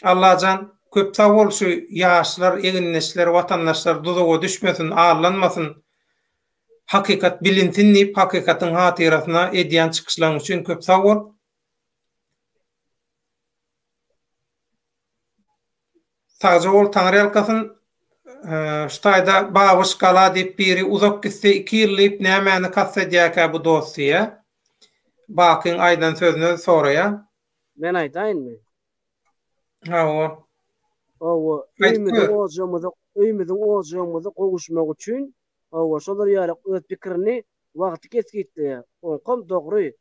Allahan köp sag bolşy ýaşlar, eginleşler, watandaşlar duzaga düşmesin, ağırlanmasın. Hakykat bilinsin diýip hakykatyň hatyrasyna edýän çykyşlaryň üçin köp sag bol. Sagja bol taňry ýalkasyn. Şutaýda Babuş Kala diýip biri uzak gitse 2 ýyllyp nämäni kassedýäkä bu dossiýa. Bakın aydan sözünü soraya. Men aytayın mı? Ha O öýümizin oljağımyzy gowuşmak üçin şolar ýaly öz pikirini wagty geçgitdi. O kom dogry.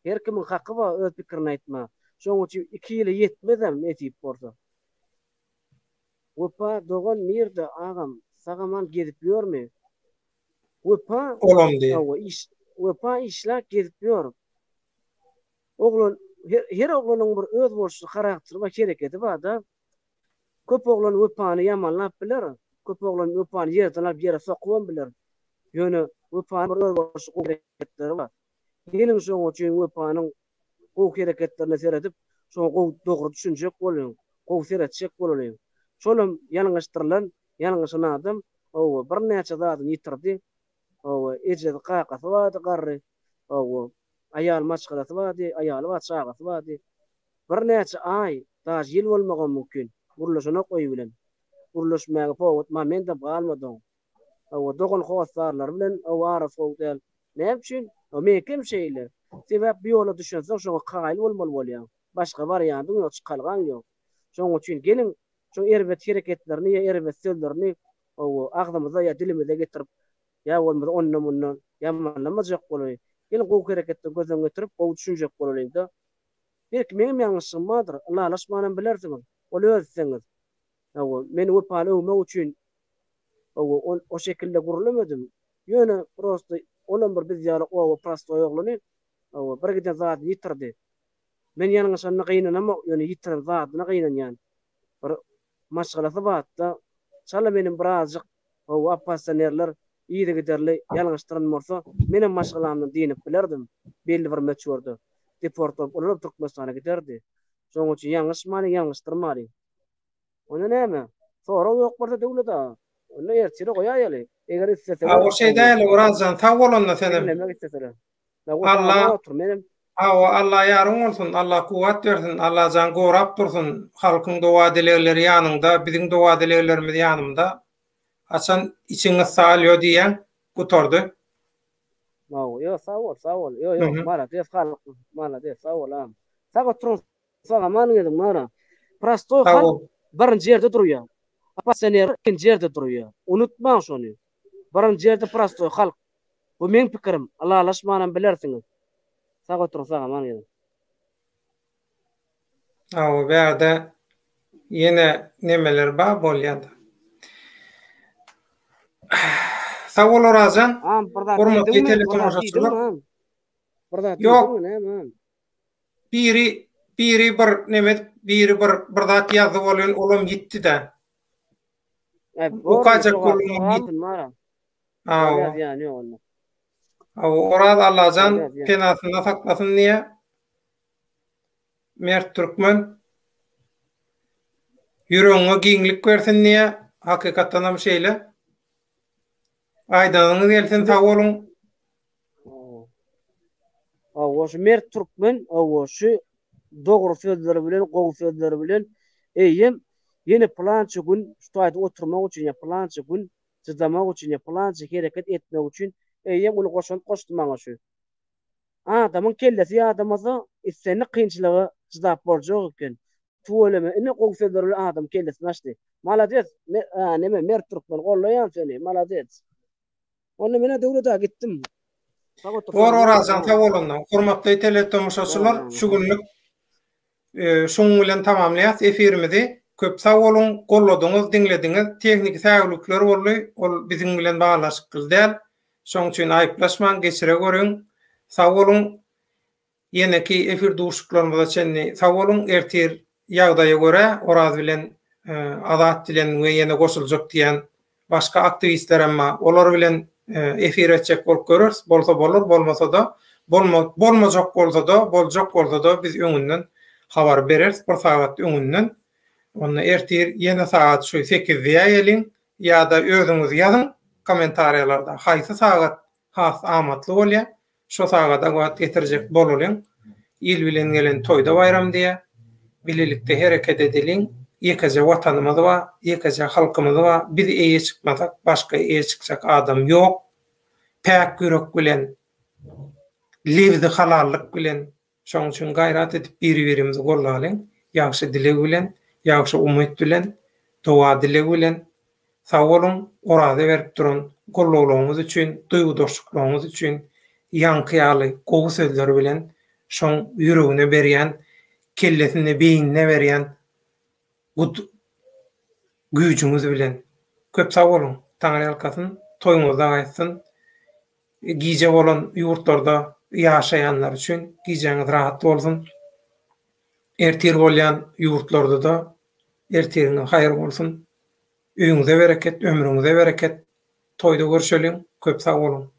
Her kimin hakkı var öz pikirini aýtma. Şoň üçin 2 ýyl ýetmezem etip bolsa. Opa dogan nirde agam sagaman gezip ýörmi? Opa olam diye. Opa işler gezip ýör. Oglan her oglanyň bir öz bolşy karaktery we kereketi bar da. Köp oglan opany ýamanlap biler. Köp oglan opany ýerden alyp ýere sokwan biler. Ýöne opany bir öz bolşy kereketleri bar. Gelin şoň üçin opanyň o kereketlerini seredip, şoň gow dogry düşünjek bolýar. Gow seretjek bolýar. Şolum ýalňyşylan adam o bir näçe zady ýitirdi. O ejede qaqasy wady garry. O ayal maçgalasy wady, ayal waçagasy wady. Bir näçe ay, daş ýyl bolmagy mümkin. Guruluşuna koyu bilen. Guruluşmagy powut momenta galmadyň. O dogan howaslarlar bilen o araf howdal. Ne üçin? O mekem şeýle. Sebäp bir ýola düşünseň şoňa gaýly bolmaly bolýar. Başga variantyň ýok, çykalgan ýok. Şoň üçin gelin şu erbet hereketlerini ýa erbet sözlerini o agdymyza ýa dilimize getirip ýa bolmasa onundan ýamanlamajak bolýar. Gelin gow hereketde gözden getirip gow düşünjek bolýar da. Belki meňem ýalňyşym bardyr. Allah aşmanyň bilersiňiz. Ol özseňiz. O meni opany öwmek üçin o şekilde gurulamadım. Ýöne prosto olan bir biz ýaly o prosto ýoglany o bir giden zat ýitirdi. Men ýalňyşyny gynanama ýöne ýitiren zatyny gynanýan. Bir maşgalasy batda çala benim birazjyk o appasanerler ýygy giderli ýalňyşdyran bolsa menem maşgalamny dinip bilerdim. Belli bir meçhurdy. Deportop olup Türkmenistana giderdi. Şoň üçin ýalňyşdyrmaly. Onu näme? Sonra ýok bolsa döwlete. Onu ýerçire goýaýaly. Eger istese. O şeýdäli Urazan taw bolanda senem. Allah ýaryn bolsun, Allah kuwat bersin, Allah jan gorap dursun. Halkyň dowa dilegleri ýanynda, biziň dowa dileglerimiz ýanymda. Haçan içiňiz salýo diýen gutordy. Yo sağ ol. Yo mara des halk, mara des sağ ol am. Sağ oturun. Sağ aman gedim mara. Prosto halk birinji ýerde durýar. Apasener ikinji ýerde durýar. Unutmaň şonu. Birinji ýerde prosto halk. Bu meň pikirim. Allah aşmanyň bilersiňiz. Sağ oturun, sağ aman gedim. O berde yine nemeler bar bolýar. Sağ ol Urazan. Hormatly teletomoşaçylar. Yok. Biri bir nemet, biri bir zat ýazyp bolýan olam gitdi da. O kaçak bolýan. Oraz Allah'tan penasında saklasın diye Mert Türkmen yüreğine giňlik versin diye hakikatdan hem şeyle aydanınız gelsin sağ olun. Şu Mert Türkmen şu doğru sözleri bilen, gowy sözleri bilen eýem yeni plançy gün şu aýda oturmak üçin ýa plançy gün çyzamak üçin ýa plançy hereket etmek üçin eýem ulu goşdy maňa şu. Adamyň kellesi ýadamyza iseni kynçylygy çyzap boljak eken. Tuweleme ine gowy sözleri bilen adam kellesini açdy. Malades, neme Mert Türkmen gollaýan seni, malades. Onu mene döwlete gittim. Orazan sağ olun. Hormatly teletomoşaçylar, şu günlük şoň bilen tamamlaýas efirimizi. Köp sağ olun, golladyňyz, diňlediňiz. Teknik säwlükler boldy, ol biziň bilen baglanşyk däl. Şoň üçin aýplaşmaň, geçire görüň. Sağ olun. Ýene-ki efir duşuklarymyza çenni sağ olun. Ertir ýagdaýa göre Oraz bilen azat dilen we ýene goşuljak diýen başga aktivistler emma olar bilen efir etjek bolup görürs. Bolsa bolur, bolmasa da bolmajak bolsa da, boljak bolsa da biz öňünden habar bereriz. Bir saat öňünden. Onu ertir ýene saat şu 8-de ýeliň ýa-da özüňiz ýazyn kommentariýalarda. Haýsy saat has amatly bolýar. Şo sagada wagt getirjek bolulyň. İl bilen gelen toyda bayram diye birlikte hareket ediliň. Ýekece watanymyz wa, ýekece halkymyz wa, biz eýe çykmasak, başga eýe çykjak adam ýok. Päk ýürek bilen lewdi halallyk bilen şoň üçin gaýrat edip biri-birimizi gollaýyn. Ýagşy dilek bilen, ýagşy umyt bilen, dowa dilek bilen sag bolun, orada berip duran gollawlaryňyz üçin, duýgudaşlyklaryňyz üçin, ýankyýaly gowy sözler bilen şoň ýüregine berýän, kellesine, beýnine berýän güýjüňiz bilen köp sag bolun. Taňry alkasyn, toýuňyzda gaýtsyn. Giýje bolan ýurtlarda ýaşaýanlar üçin giýjeňiz rahat bolsun. Ertir bolýan ýurtlarda da ertiriňiz haýır bolsun. Öýüňize bereket, ömrüňize bereket. Toýda görüşelim. Köp sag bolun.